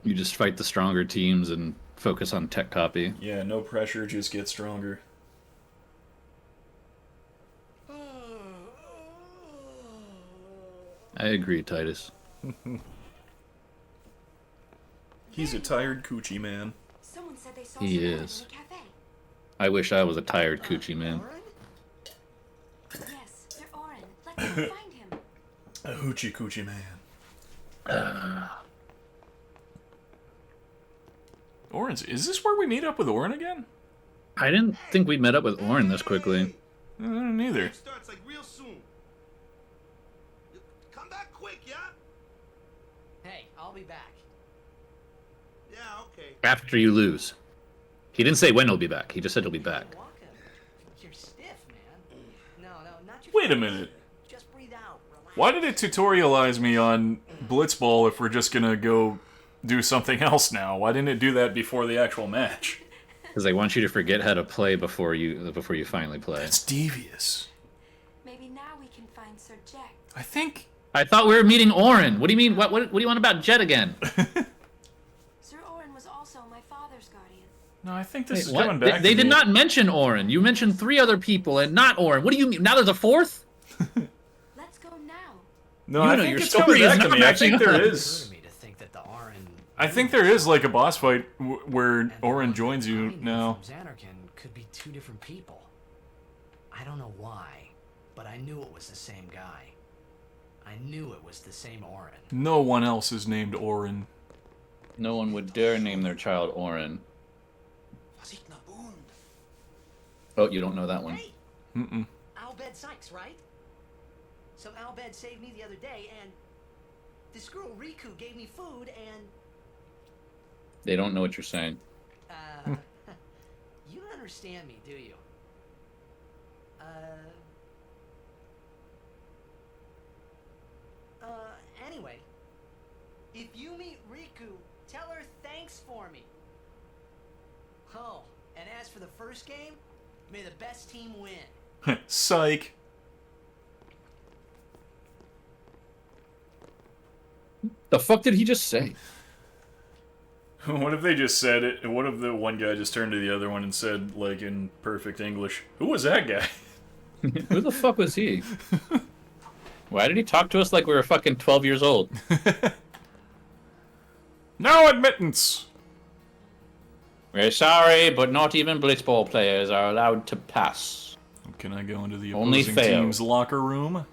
You just fight the stronger teams and focus on tech copy. Yeah, no pressure, just get stronger. I agree, Titus. He's a tired coochie man. Someone said they saw He someone in is. a cafe. I wish I was a tired coochie man. Yes, they're Orin. Let's go find him. A hoochie coochie man. Orange, is this where we meet up with Orin again? I didn't think we met up with Orin this quickly. Neither. It starts like real soon. Come back quick, yeah? Hey, I'll be back. Yeah, okay. After you lose. He didn't say when he'll be back. He just said he'll be back. You're stiff, man. No, not your Wait a minute. Just breathe out. Why did it tutorialize me on Blitzball if we're just gonna go do something else now? Why didn't it do that before the actual match? Because they want you to forget how to play before you finally play. It's devious. Maybe now we can find Sir Jack. I thought we were meeting Orin. What do you mean? What do you want about Jet again? Sir Orin was also my father's guardian. No, I think this is What? coming back. They to did me. not mention Orin. You mentioned 3 other people and not Orin. What do you mean? Now there's a 4th? Let's go now. No, You I know, think your it's story coming is back to not me. I matching think there up. is. I think there is like a boss fight where Orin joins you now. Xanarkand could be 2 different people. I don't know why, but I knew it was the same guy. I knew it was the same Orin. No one else is named Orin. No one would dare name their child Orin. Oh, you don't know that one. Mm-mm. Albed Sykes, right? So Albed saved me the other day, and this girl Riku gave me food, and They don't know what you're saying. you don't understand me, do you? Anyway, if you meet Riku, tell her thanks for me. Oh, and as for the first game, may the best team win. Psych. The fuck did he just say? What if they just said it? What if the one guy just turned to the other one and said, like in perfect English, "Who was that guy?" Who the fuck was he? Why did he talk to us like we were fucking 12 years old? No admittance! We're sorry, but not even blitzball players are allowed to pass. Can I go into the Only opposing fail. team's locker room?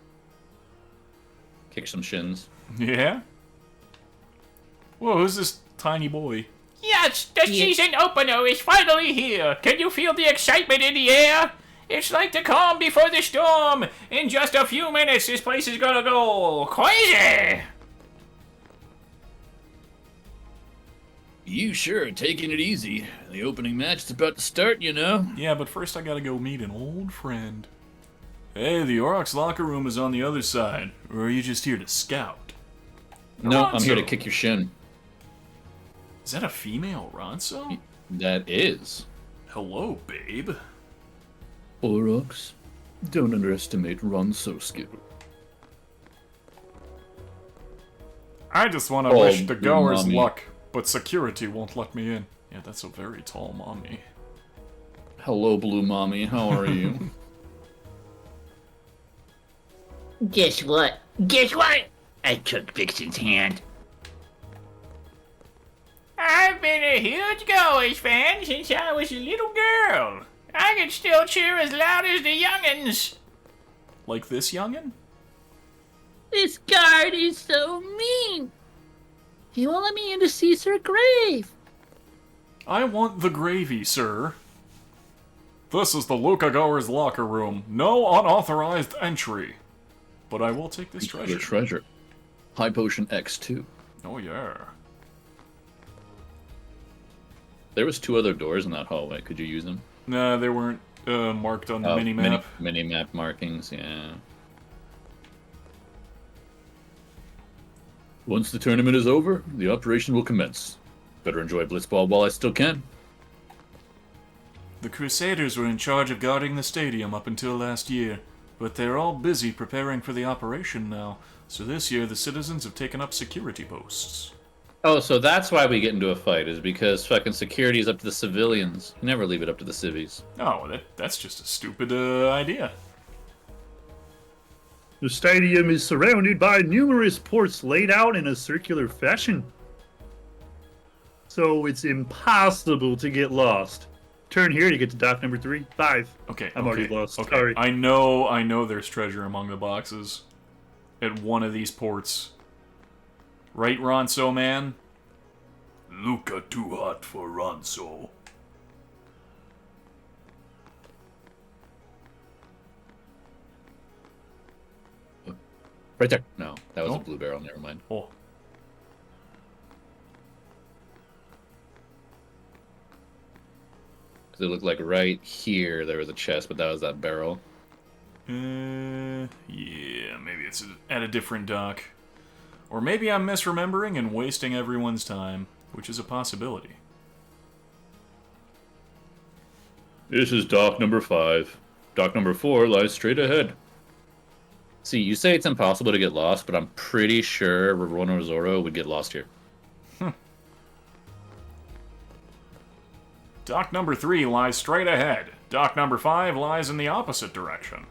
Kick some shins. Yeah? Whoa, who's this tiny boy? Yes, the season opener is finally here. Can you feel the excitement in the air? It's like the calm before the storm. In just a few minutes, this place is gonna go crazy. You sure are taking it easy. The opening match is about to start, you know. Yeah, but first I gotta go meet an old friend. Hey, the Aurochs locker room is on the other side. Or are you just here to scout? No, I'm here to kick your shin. Is that a female Ronso? That is. Hello, babe. Aurochs, don't underestimate Ronso skill. I just want to wish the goers luck, but security won't let me in. Yeah, that's a very tall mommy. Hello, Blue Mommy. How are you? Guess what? Guess what? I took Vixen's hand. I've been a huge Goers fan since I was a little girl. I can still cheer as loud as the youngins. Like this youngin? This guard is so mean. He won't let me in to see Sir Grave. I want the gravy, sir. This is the Luca Goers locker room. No unauthorized entry. But I will take this treasure. The treasure. High Potion X2. Oh, yeah. There was 2 other doors in that hallway. Could you use them? Nah, they weren't marked on the mini-map. Mini-map markings, yeah. Once the tournament is over, the operation will commence. Better enjoy Blitzball while I still can. The Crusaders were in charge of guarding the stadium up until last year, but they're all busy preparing for the operation now, so this year the citizens have taken up security posts. Oh, so that's why we get into a fight, is because fucking security is up to the civilians. You never leave it up to the civvies. Oh, that's just a stupid idea. The stadium is surrounded by numerous ports laid out in a circular fashion. So it's impossible to get lost. Turn here to get to dock number 3. 5. Okay, I'm already lost. Okay. Sorry. I know there's treasure among the boxes at one of these ports. Right, Ronso, man? Luca too hot for Ronso. Right there. No, that was a blue barrel. Never mind. Oh. Because it looked like right here there was a chest, but that was that barrel. Yeah, maybe it's at a different dock. Or maybe I'm misremembering and wasting everyone's time, which is a possibility. This is dock number 5. Dock number 4 lies straight ahead. See, you say it's impossible to get lost, but I'm pretty sure Rorona Zoro would get lost here. Dock number 3 lies straight ahead. Dock number 5 lies in the opposite direction.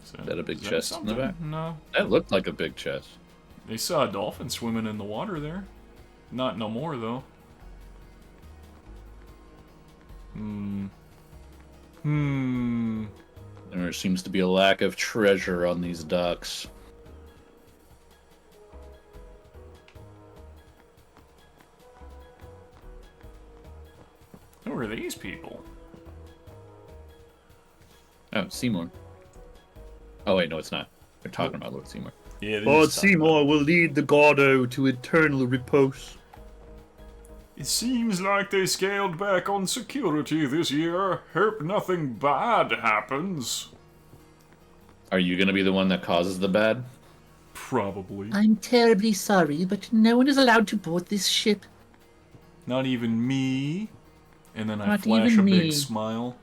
Is that a big chest in the back? No. That looked like a big chest. They saw a dolphin swimming in the water there. Not no more, though. There seems to be a lack of treasure on these docks. Who are these people? Oh, Seymour. Oh wait, no, it's not. They're talking about Lord Seymour. Yeah, Lord Seymour will lead the Gordo to eternal repose. It seems like they scaled back on security this year. Hope nothing bad happens. Are you gonna be the one that causes the bad? Probably. I'm terribly sorry, but no one is allowed to board this ship. Not even me. And then I Not flash even a big me. smile.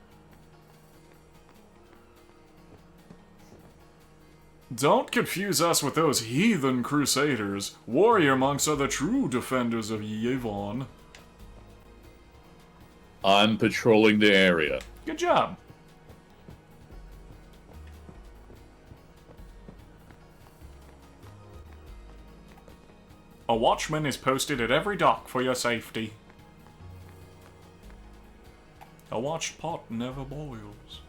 Don't confuse us with those heathen crusaders. Warrior monks are the true defenders of Yevon. I'm patrolling the area. Good job. A watchman is posted at every dock for your safety. A watched pot never boils.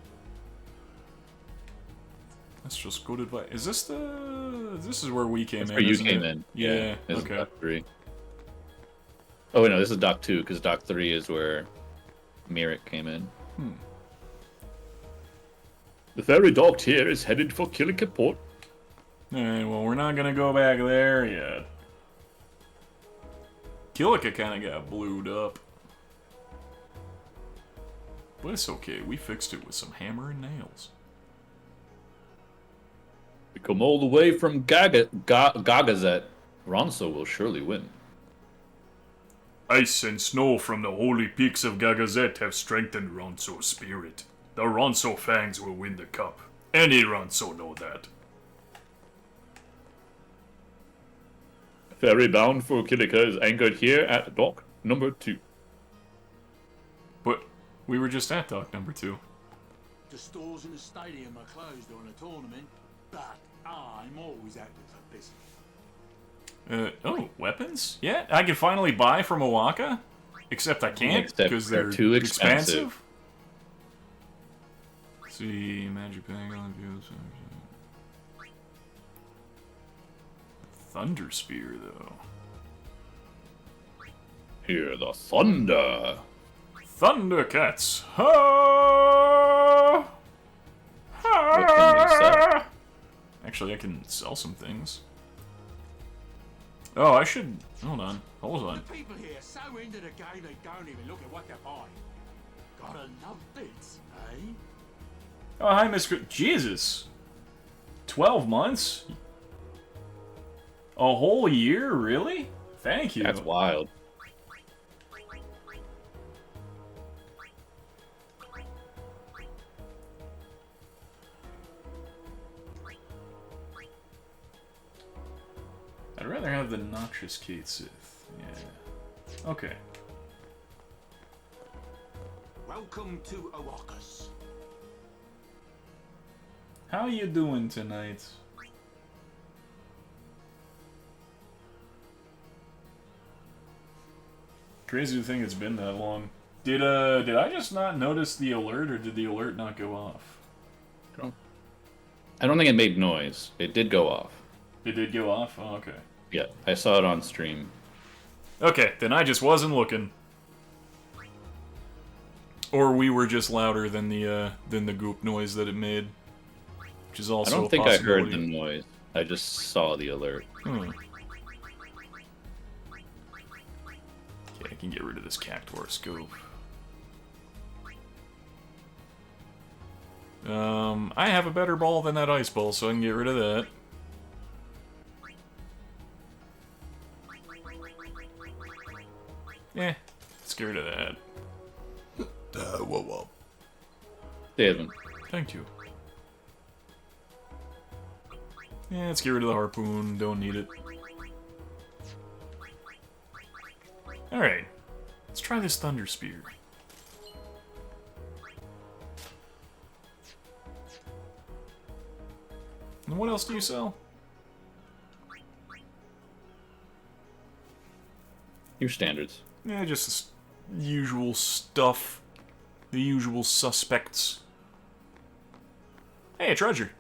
That's just good advice. Is this the... This is where we came That's in, where you isn't came it? in. Yeah, This is okay. Dock 3. Oh, wait, no, this is Dock 2, because Dock 3 is where Merrick came in. The ferry docked here is headed for Killica Port. Alright, well, we're not gonna go back there yet. Killica kind of got blued up. But it's okay, we fixed it with some hammer and nails. We come all the way from Gagazet. Ronso will surely win. Ice and snow from the holy peaks of Gagazet have strengthened Ronso's spirit. The Ronso Fangs will win the cup. Any Ronso know that. Ferry bound for Killica is anchored here at dock number 2. But we were just at dock number 2. The stores in the stadium are closed during the tournament, but I'm always active for business. Oh, weapons? Yeah, I can finally buy from Owaka? Except I can't, Except because they're they're too expensive. expensive. See, magic bag on views. Thunder Spear, though. Hear the thunder. Thundercats! Ha! What can we sell? Actually, I can sell some things. Oh, I should... Hold on. The people here are so into the game they don't even look at what they're buying. Gotta love bits, eh? Oh, hi, Miss... Jesus! 12 months? A whole year? Really? Thank you. That's wild. I'd rather have the Noxious Kate Sith. Yeah. Okay. Welcome to Oakas. How you doing tonight? Crazy to think it's been that long. Did I just not notice the alert, or did the alert not go off? I don't think it made noise. It did go off. It did go off? Oh, okay. Yeah, I saw it on stream. Okay, then I just wasn't looking. Or we were just louder than the goop noise that it made. Which is also I don't a think I heard the possibility. noise. I just saw the alert. Okay, I can get rid of this Cactuar scope. I have a better ball than that ice ball, so I can get rid of that. Yeah, let's get rid of that. Whoa. Devin. Thank you. Yeah, let's get rid of the harpoon. Don't need it. Alright. Let's try this Thunder Spear. And what else do you sell? Your standards. Yeah, just the usual stuff. The usual suspects. Hey, a treasure.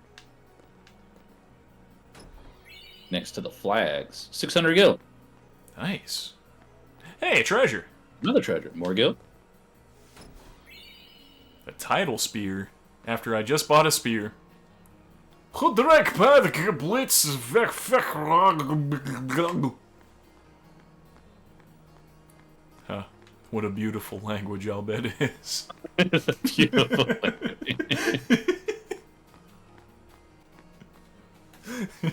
Next to the flags. 600 gil. Nice. Hey, a treasure. Another treasure. More gil. A tidal spear. After I just bought a spear. Gedrek bij de blitz weg. Huh. What a beautiful language I'll bet it is. Beautiful.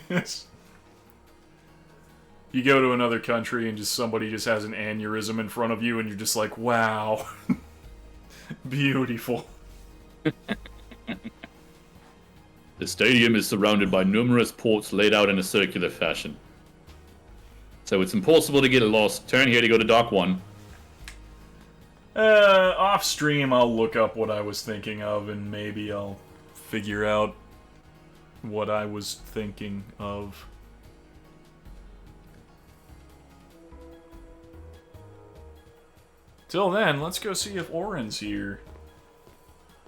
Yes. You go to another country and just somebody just has an aneurysm in front of you and you're just like, wow. Beautiful. The stadium is surrounded by numerous ports laid out in a circular fashion. So it's impossible to get lost. Turn here to go to Dock 1. Off stream I'll look up what I was thinking of and maybe I'll figure out what I was thinking of. Till then, let's go see if Oren's here.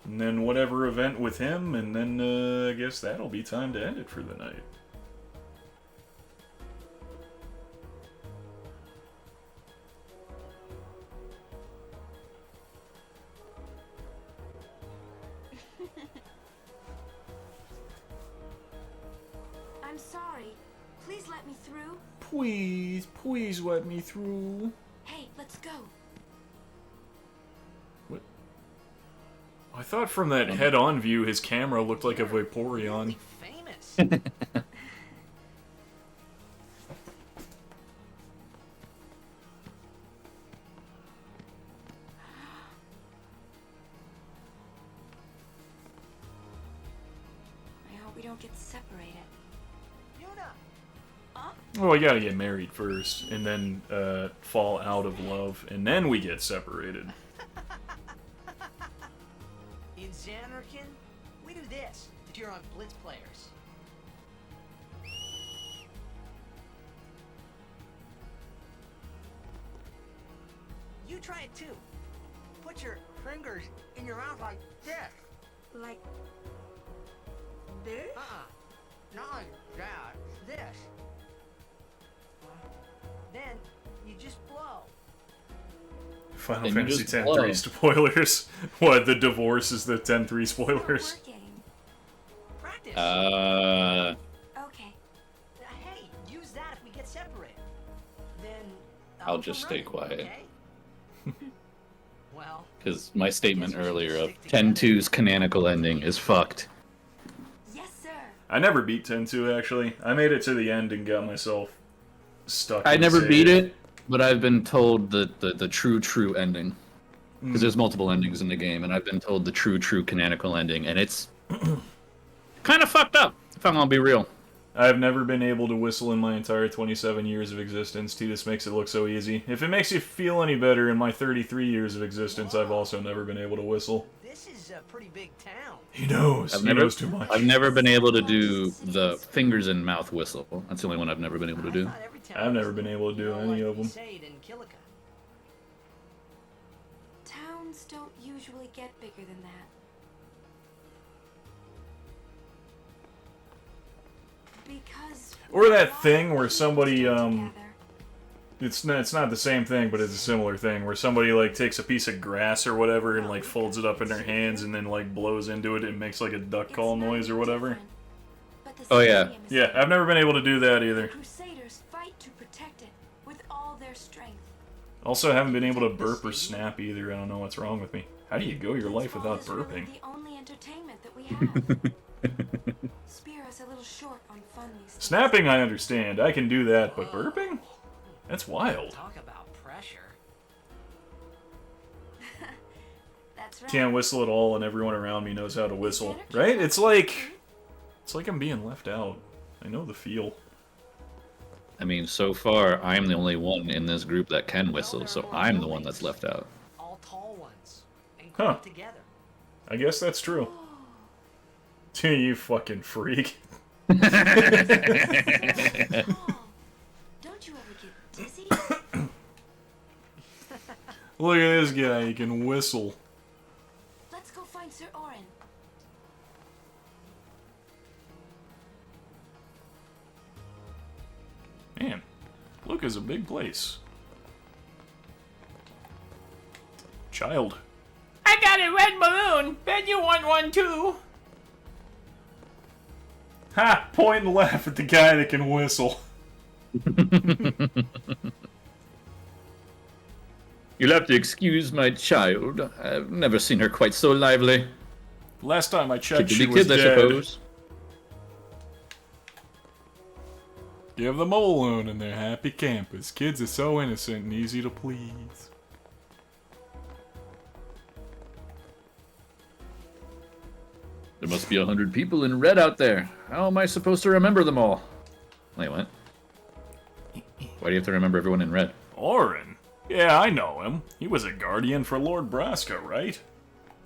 And then whatever event with him, and then I guess that'll be time to end it for the night. I'm sorry. Please let me through. Please let me through. Hey, let's go. What? I thought from that head-on view his camera looked like a Vaporeon. Famous. I hope we don't get separated. Well, we gotta get married first, and then fall out of love, and then we get separated. In Xanarkin, we do this if you're on Blitz players. You try it too. Put your fingers in your mouth like this. Like this? Not like that. This. Then you just blow. Final Then you Fantasy just X-3 blow. spoilers. What, the divorce is the 10-3 spoilers? Practice. Okay. Hey, use that if we get separated. Then I'll just stay quiet. Well, Because my statement earlier of 10-2's canonical ending is fucked. Yes, sir. I never beat 10-2, actually. I made it to the end and got myself stuck. I in never save. beat it, but I've been told the true ending. Because there's multiple endings in the game, and I've been told the true canonical ending, and it's kind of fucked up, if I'm gonna be real. I've never been able to whistle in my entire 27 years of existence. Tidus makes it look so easy. If it makes you feel any better, in my 33 years of existence, I've also never been able to whistle. this is a pretty big town. He knows. He knows too much. I've never been able to do the fingers in mouth whistle. That's the only one I've never been able to do. I've never been able to do any of them. Say it in Kilika. Towns don't usually get bigger than that. Because Or that thing where somebody, it's not the same thing, but it's a similar thing, where somebody, like, takes a piece of grass or whatever and, like, folds it up in their hands and then, like, blows into it and makes, like, a duck call noise or whatever. Oh, yeah. Yeah, I've never been able to do that either. Crusaders fight to protect it with all their strength. Also, haven't been able to burp or snap either. I don't know what's wrong with me. How do you go your life without burping? The only entertainment that we have. Spiro's a little short on fun these days. Snapping, I understand. I can do that, but burping? That's wild. Talk about pressure. That's right. Can't whistle at all, and everyone around me knows how to whistle. Right? It's like I'm being left out. I know the feel. I mean, so far, I'm the only one in this group that can whistle, so I'm the one that's left out. All tall ones. And Huh. grouped together. I guess that's true. You fucking freak. Don't you ever get dizzy? Look at this guy, he can whistle. Let's go find Sir Orin. Man, Luca's a big place. Child. I got a red balloon. Bet you want one too. Ha! Point and laugh at the guy that can whistle. You'll have to excuse my child. I've never seen her quite so lively. Last time I checked, Kid to she be was kid, I dead. suppose. Give them all loan in their happy campus. Kids are so innocent and easy to please. There must be 100 people in red out there. How am I supposed to remember them all? Wait, what? Why do you have to remember everyone in red? Orin? Yeah, I know him. He was a guardian for Lord Braska, right?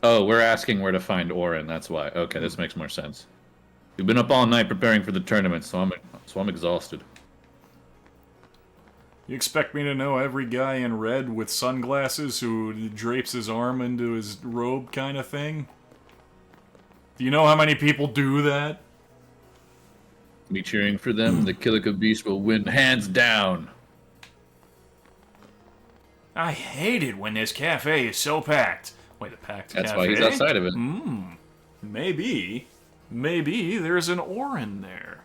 Oh, we're asking where to find Orin, that's why. Okay, this makes more sense. We've been up all night preparing for the tournament, so I'm exhausted. You expect me to know every guy in red with sunglasses who drapes his arm into his robe kind of thing? Do you know how many people do that? Me cheering for them. The Kilika Beast will win hands down. I hate it when this cafe is so packed. Wait, a packed That's cafe? why he's outside of it. Maybe there's an Orin there.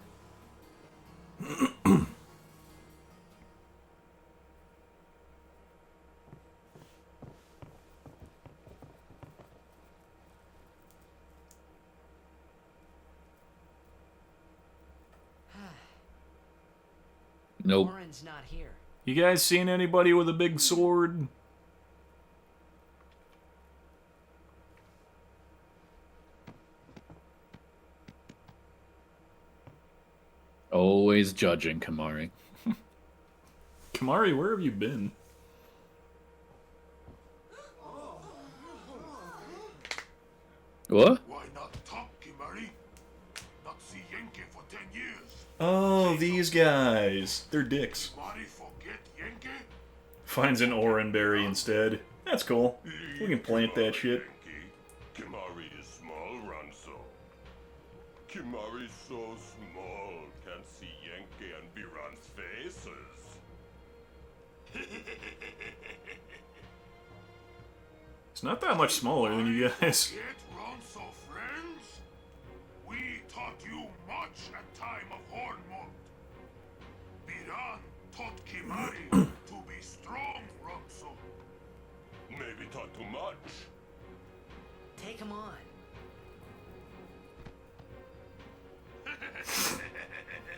Nope. Orin's not here. You guys seen anybody with a big sword? Always judging, Kamari. Kamari, where have you been? What? Why not talk, Kimari? Not see Yankee for 10 years. Oh, these guys. They're dicks. Kimari forget Yankee? Finds an Orin berry instead. That's cool. We can plant that shit. Kimari is small, Ranso. Kimari is so small, can't see Yankee and Biran's faces. It's not that much smaller than you guys. Get Ranso friends? We taught you much at time of Hornmund. Biran taught Kimari to be strong, Ranso. Maybe taught too much. Take him on.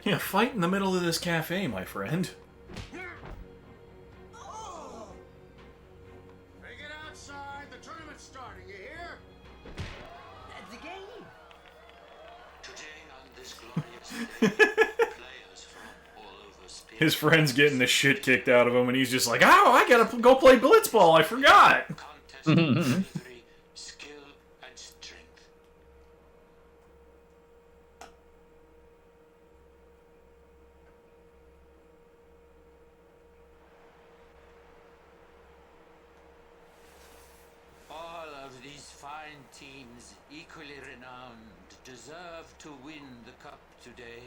Yeah, fight in the middle of this cafe, my friend. Bring it outside. The tournament's starting. You hear? The game. Today on this glorious day, players from all over Spear His friend's getting the shit kicked out of him, and he's just like, "Ow, I gotta go play blitzball. I forgot." bravery, skill, and strength. All of these fine teams, equally renowned, deserve to win the cup today.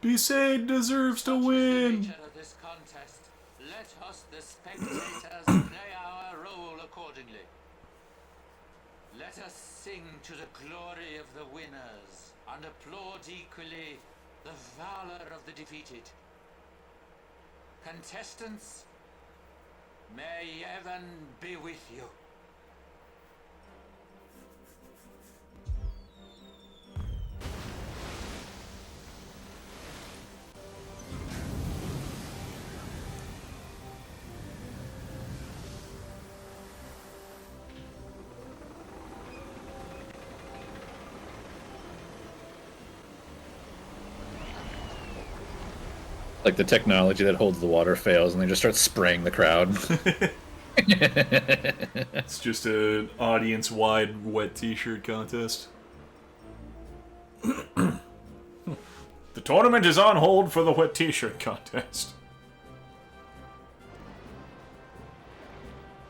Besaid deserves to win. Nature of this contest, let us, the spectators, play our role accordingly. Let us sing to the glory of the winners and applaud equally the valor of the defeated. Contestants, may heaven be with you. Like the technology that holds the water fails, and they just start spraying the crowd. It's just an audience-wide wet t-shirt contest. The tournament is on hold for the wet t-shirt contest.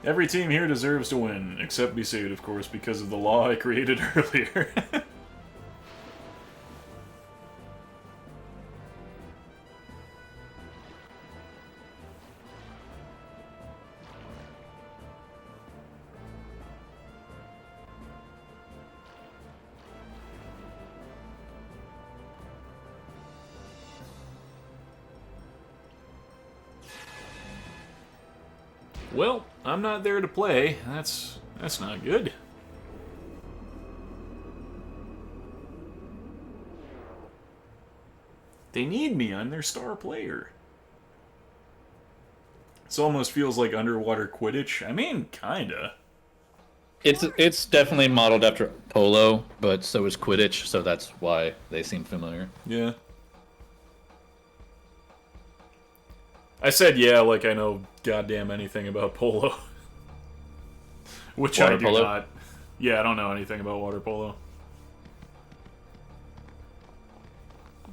Every team here deserves to win, except Besaid, of course, because of the law I created earlier. Well, I'm not there to play. That's not good. They need me. I'm their star player. This almost feels like underwater Quidditch. I mean, kinda. It's definitely modeled after polo, but so is Quidditch, so that's why they seem familiar. Yeah. I said yeah, like I know goddamn anything about polo. Which Water I do polo? not. Yeah, I don't know anything about water polo.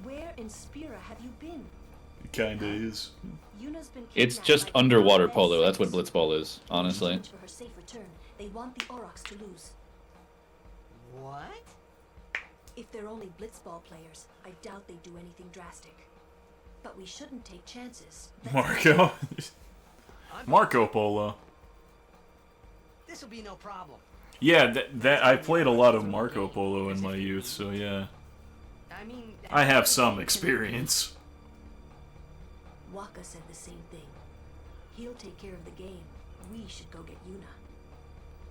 Where in Spira have you been? It kinda is. Yuna's been It's kidnapped just by underwater King's polo. That's what sons. blitzball is, honestly. For her safe return, they want the Aurochs to lose. What? If they're only blitzball players, I doubt they do anything drastic. But we shouldn't take chances. Marco. Marco Polo. This will be no problem. Yeah, that I played a lot of Marco Polo in my youth, so yeah. I mean, I have some experience. Waka said the same thing. He'll take care of the game. We should go get Yuna.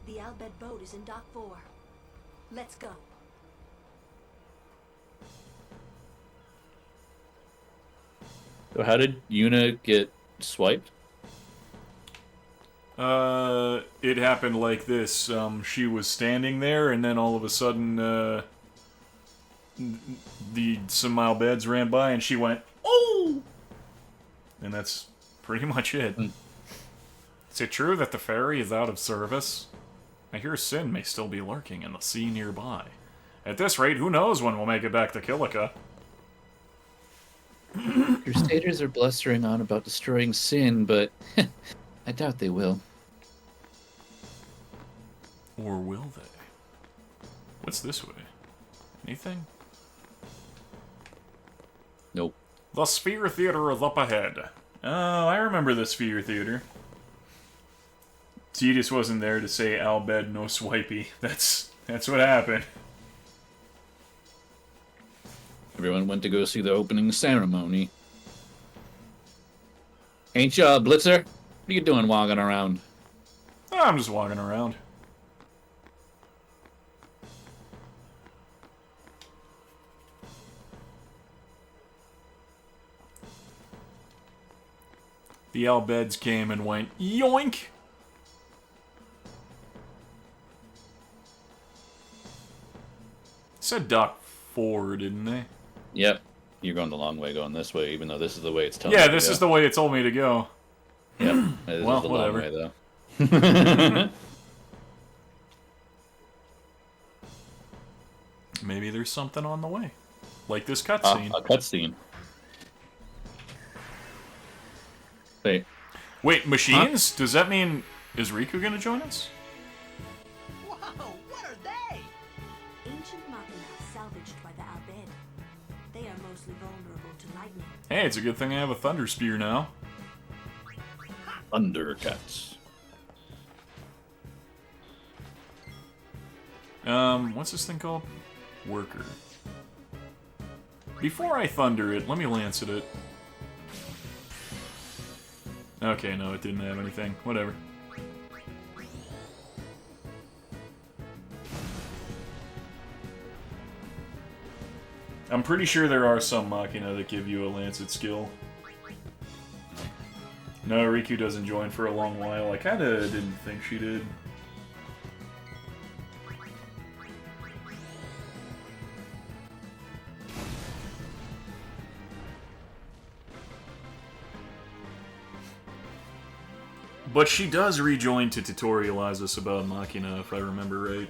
The Al Bhed boat is in Dock 4. Let's go. So how did Yuna get swiped? It happened like this. She was standing there, and then all of a sudden, some Al Bheds ran by, and she went, "Oh!" And that's pretty much it. Is it true that the ferry is out of service? I hear Sin may still be lurking in the sea nearby. At this rate, who knows when we'll make it back to Kilika? Crusaders are blustering on about destroying Sin, but I doubt they will. Or will they? What's this way? Anything? Nope. The Sphere Theater is up ahead. Oh, I remember the Sphere Theater. Tidus wasn't there to say Al Bhed no swipey. That's what happened. Everyone went to go see the opening ceremony. Ain't ya a blitzer? What are you doing walking around? I'm just walking around. The Al Bheds came and went, yoink! Said Dock 4, didn't they? Yep. You're going the long way going this way, even though this is the way it's telling Yeah, you this to is go. the way it told me to go. Yep. This Well, is the whatever. long way, though. Maybe there's something on the way. Like this cutscene. A cutscene. Wait. Wait, machines? Does that mean... Is Riku gonna join us? Whoa, what are they? Ancient machina salvaged by the Al Bhed. They are mostly vulnerable to lightning. Hey, it's a good thing I have a Thunder Spear now. Thundercats. What's this thing called? Worker. Before I thunder it, let me lance at it. Okay, no, it didn't have anything. Whatever. I'm pretty sure there are some Machina that give you a Lancet skill. No, Riku doesn't join for a long while. I kinda didn't think she did. But she does rejoin to tutorialize us about Machina, if I remember right.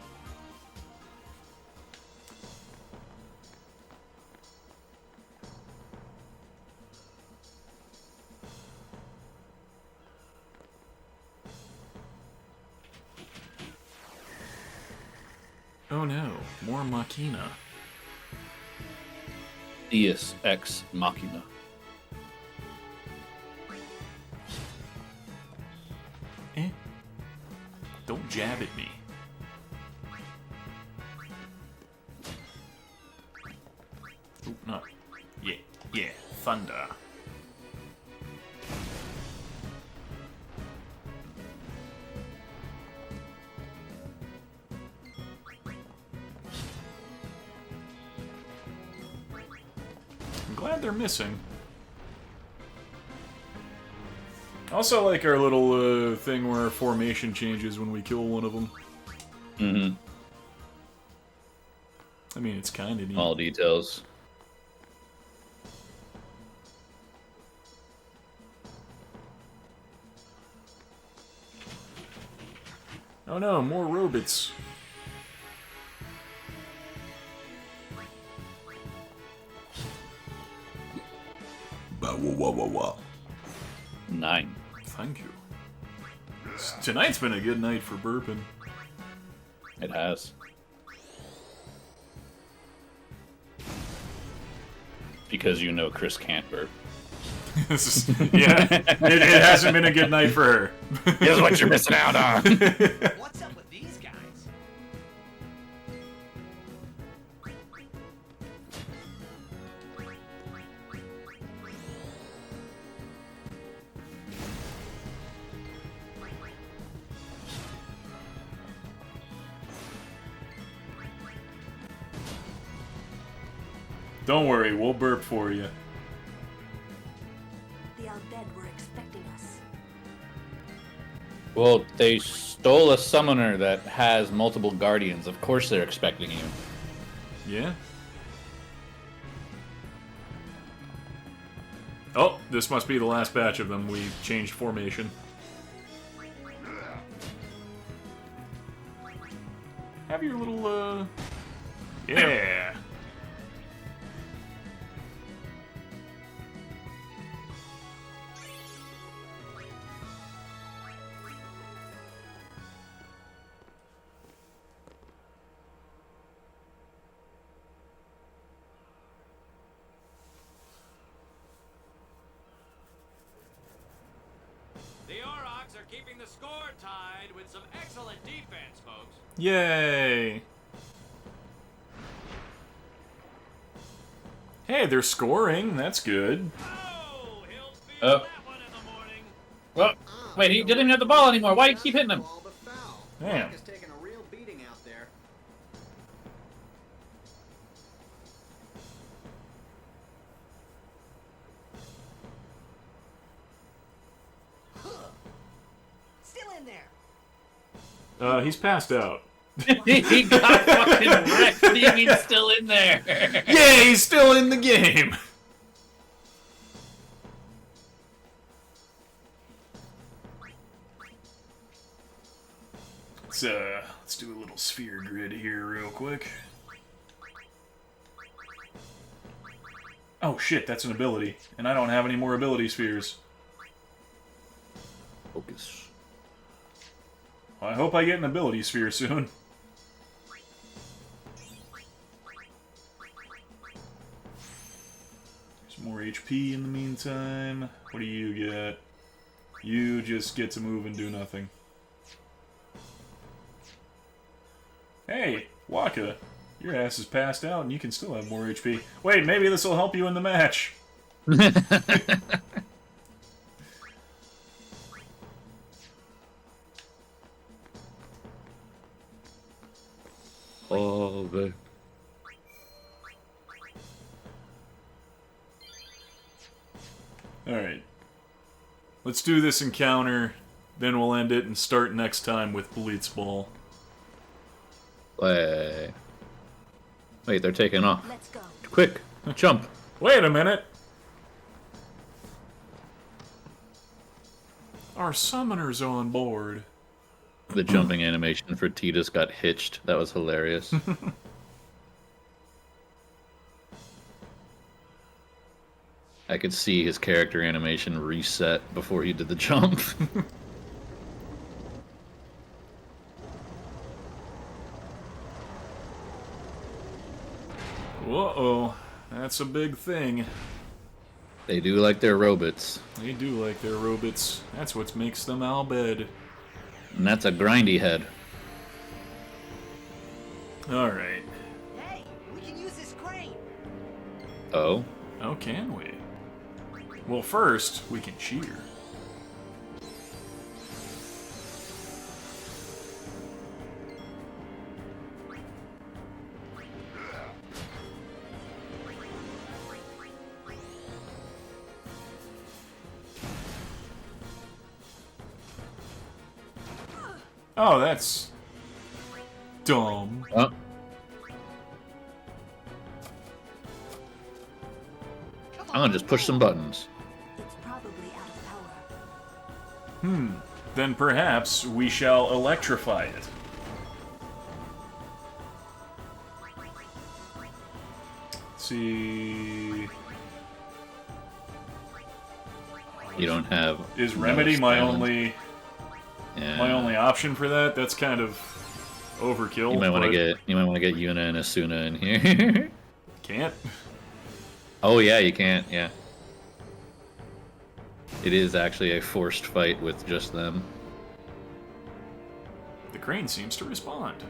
Oh no, more Machina. Deus Ex Machina. Don't jab at me. Ooh, no. Yeah, thunder. I'm glad they're missing. Also like our little thing where our formation changes when we kill one of them. Mm-hmm. I mean, it's kind of neat. All details. Oh no, more robots. Bah. 9. Thank you. Tonight's been a good night for burping. It has. Because you know Chris can't burp. Yeah, it hasn't been a good night for her. Here's what you're missing out on. What's up with these guys? Don't worry, we'll burp for you. The Al-Bhed were expecting us. Well, they stole a summoner that has multiple guardians. Of course they're expecting you. Yeah. Oh, this must be the last batch of them. We changed formation. Have your little, yeah. The Aurochs are keeping the score tied with some excellent defense, folks. Yay! Hey, they're scoring. That's good. Oh. Well, wait, he didn't even have the ball anymore. Why do you keep hitting him? Damn. Is taking a real beating out there. Still in there. He's passed out. He got fucking wrecked. What do you mean still in there? Yeah, he's still in the game. Let's do a little sphere grid here real quick. Oh shit, that's an ability. And I don't have any more ability spheres. Focus. Well, I hope I get an ability sphere soon. There's more HP in the meantime. What do you get? You just get to move and do nothing. Hey, Waka, your ass is passed out and you can still have more HP. Wait, maybe this will help you in the match. Oh, the... Alright. Let's do this encounter, then we'll end it and start next time with Blitzball. Wait, they're taking off. Let's go. Quick, jump. Wait a minute. Our summoner's on board. The jumping animation for Tidus got hitched. That was hilarious. I could see his character animation reset before he did the jump. Uh-oh. That's a big thing. They do like their robots. They do like their robots. That's what makes them Al-Bhed. And that's a grindy head. Alright. Hey, we can use this crane. Oh? Oh, can we? Well, first, we can cheer. Oh, that's dumb. Oh. I'm gonna just push some buttons. It's probably out of power. Then perhaps we shall electrify it. Let's see. You don't have. Is Remedy my only Yeah. option for that? That's kind of overkill. You might want to but get Yuna and Asuna in here. Can't. Oh yeah, you can't. Yeah. It is actually a forced fight with just them. The crane seems to respond.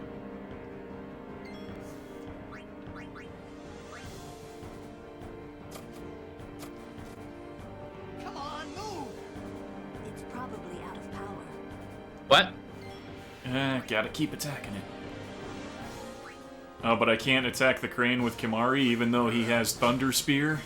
Come on, move! It's probably out of power. What? Gotta keep attacking it. Oh, but I can't attack the crane with Kimari even though he has Thunder Spear?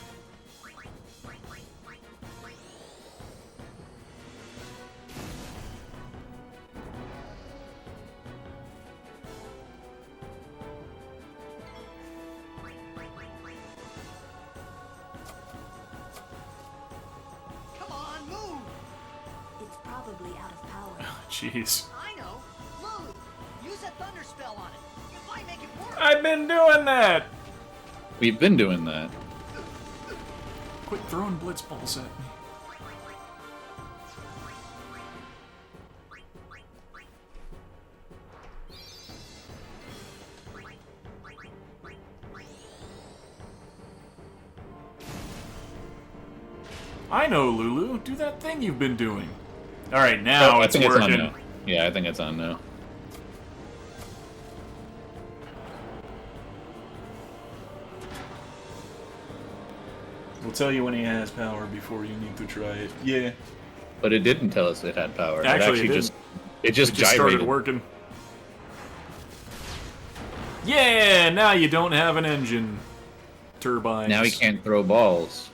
Come on, move! It's probably out of power. Jeez. I know. Lulu, use a thunder spell on it. You might make it work. I've been doing that! We've been doing that. Quit throwing blitz balls at me. I know, Lulu. Do that thing you've been doing. Alright, now I it's think working. It's on now. Yeah, I think it's on now. We'll tell you when he has power before you need to try it. Yeah. But it didn't tell us it had power. Actually, it just gyrated. started working. Yeah, now you don't have an engine. Turbines. Now he can't throw balls.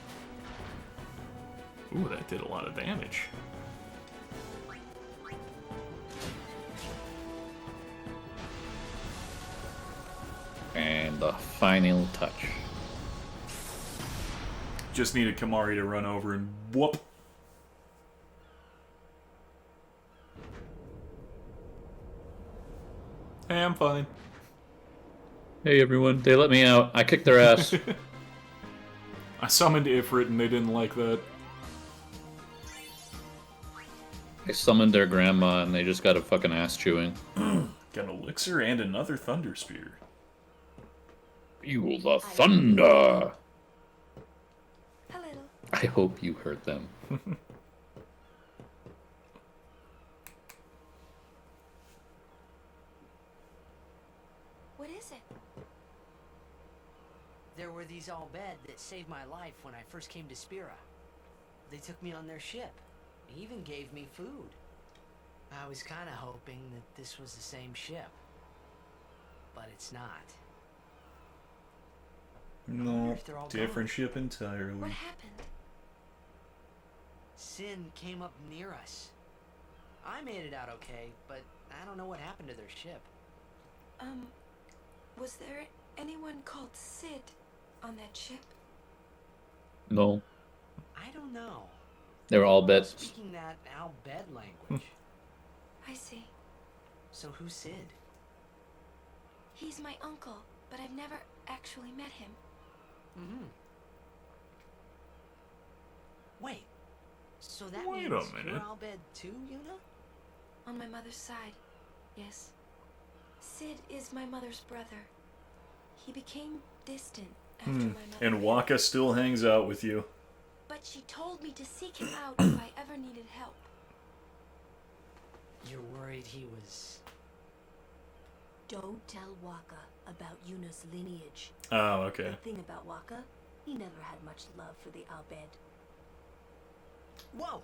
Ooh, that did a lot of damage. And the final touch. Just needed Kimari to run over and whoop. Hey, I'm fine. Hey everyone, they let me out. I kicked their ass. I summoned Ifrit and they didn't like that. I summoned their grandma and they just got a fucking ass chewing. Got an elixir and another thunder spear. Feel the thunder! A little. I hope you heard them. What is it? There were these Albed that saved my life when I first came to Spira. They took me on their ship. They even gave me food. I was kind of hoping that this was the same ship. But it's not. No, if they're all different ship entirely. What happened? Sin came up near us. I made it out okay, but I don't know what happened to their ship. Was there anyone called Sid on that ship? No. I don't know. They were all bets. Speaking that Albed language. I see. So who's Sid? He's my uncle, but I've never actually met him. Mm-hmm. Wait. So that Wait means a minute. you're Albed too, Yuna? On my mother's side, yes. Sid is my mother's brother. He became distant after my mother. And Waka still hangs out with you. But she told me to seek him out if I ever needed help. You're worried he was... Don't tell Waka about Yuna's lineage. Oh, okay. The thing about Waka, he never had much love for the Albed. Whoa!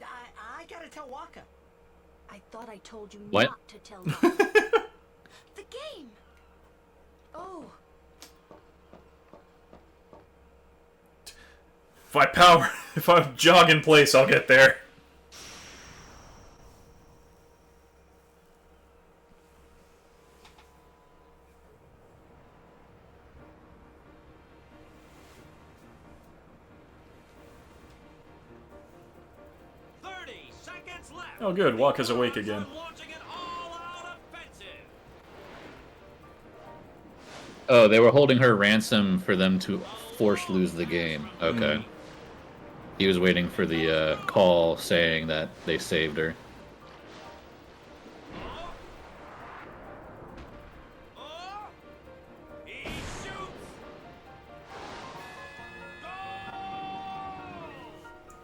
I gotta tell Waka. I thought I told you What? not to tell Waka. The game! Oh, If I jog in place, I'll get there. Oh good, Waka's awake again. Oh, they were holding her ransom for them to force lose the game. Okay. He was waiting for the call saying that they saved her.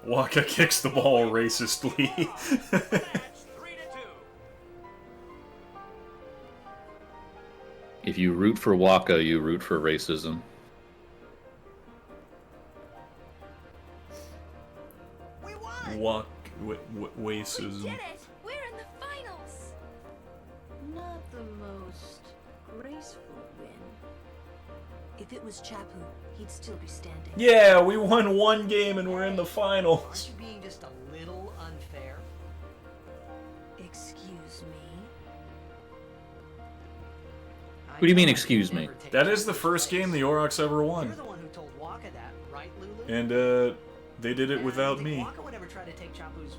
Waka kicks the ball racistly. If you root for Waka, you root for racism. Racism. Did it! We're in the finals! Not the most graceful win. If it was Chapu, he'd still be standing. Yeah, we won one game and we're in the finals. Aren't you being just a little unfair? Excuse me? What do you mean, excuse me? That is the first game the Aurochs ever won. You're the one who told Waka that, right, Lulu? And, they did it without me. Waka would never try to take Chapu's...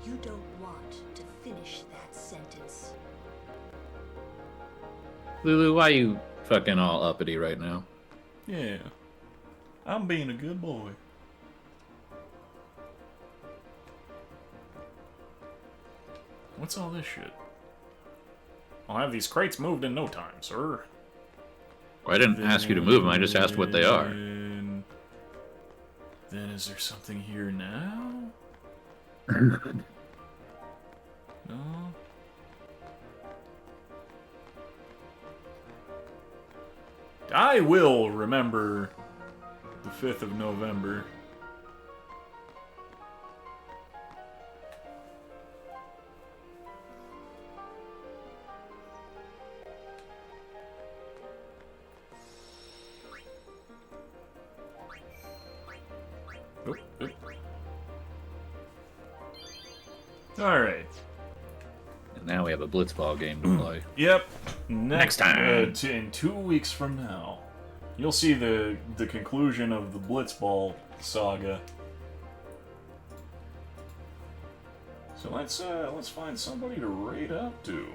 You don't want to finish that sentence. Lulu, why you fucking all uppity right now? Yeah. I'm being a good boy. What's all this shit? I'll have these crates moved in no time, sir. Well, I didn't ask you to move them, I just asked what they are. Then is there something here now? No? I will remember the 5th of November. Oop, oop. Alright. And now we have a Blitzball game to play. Yep. Next time. In 2 weeks from now. You'll see the conclusion of the Blitzball saga. So let's find somebody to raid up to.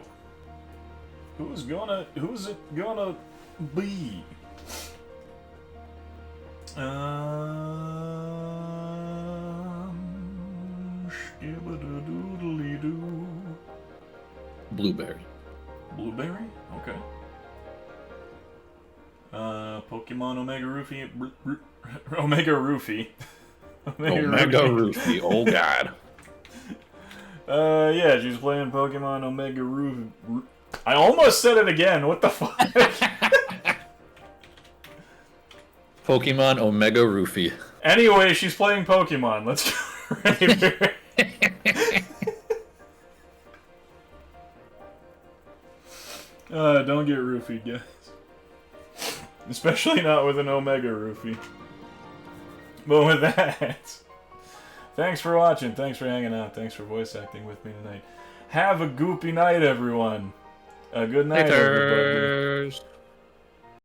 Who's it gonna be? Skibidi-doodly-doo. Blueberry. Blueberry? Okay. Pokemon Omega Rufy. Omega Rufy. Omega Rufy, oh god. Yeah, she's playing Pokemon Omega Rufy. I almost said it again, what the fuck? Pokemon Omega Rufy. Anyway, she's playing Pokemon. Let's go right here. Don't get roofied, guys. Especially not with an Omega Roofie. But with that, thanks for watching, thanks for hanging out, thanks for voice acting with me tonight. Have a goopy night, everyone. Good night, everybody.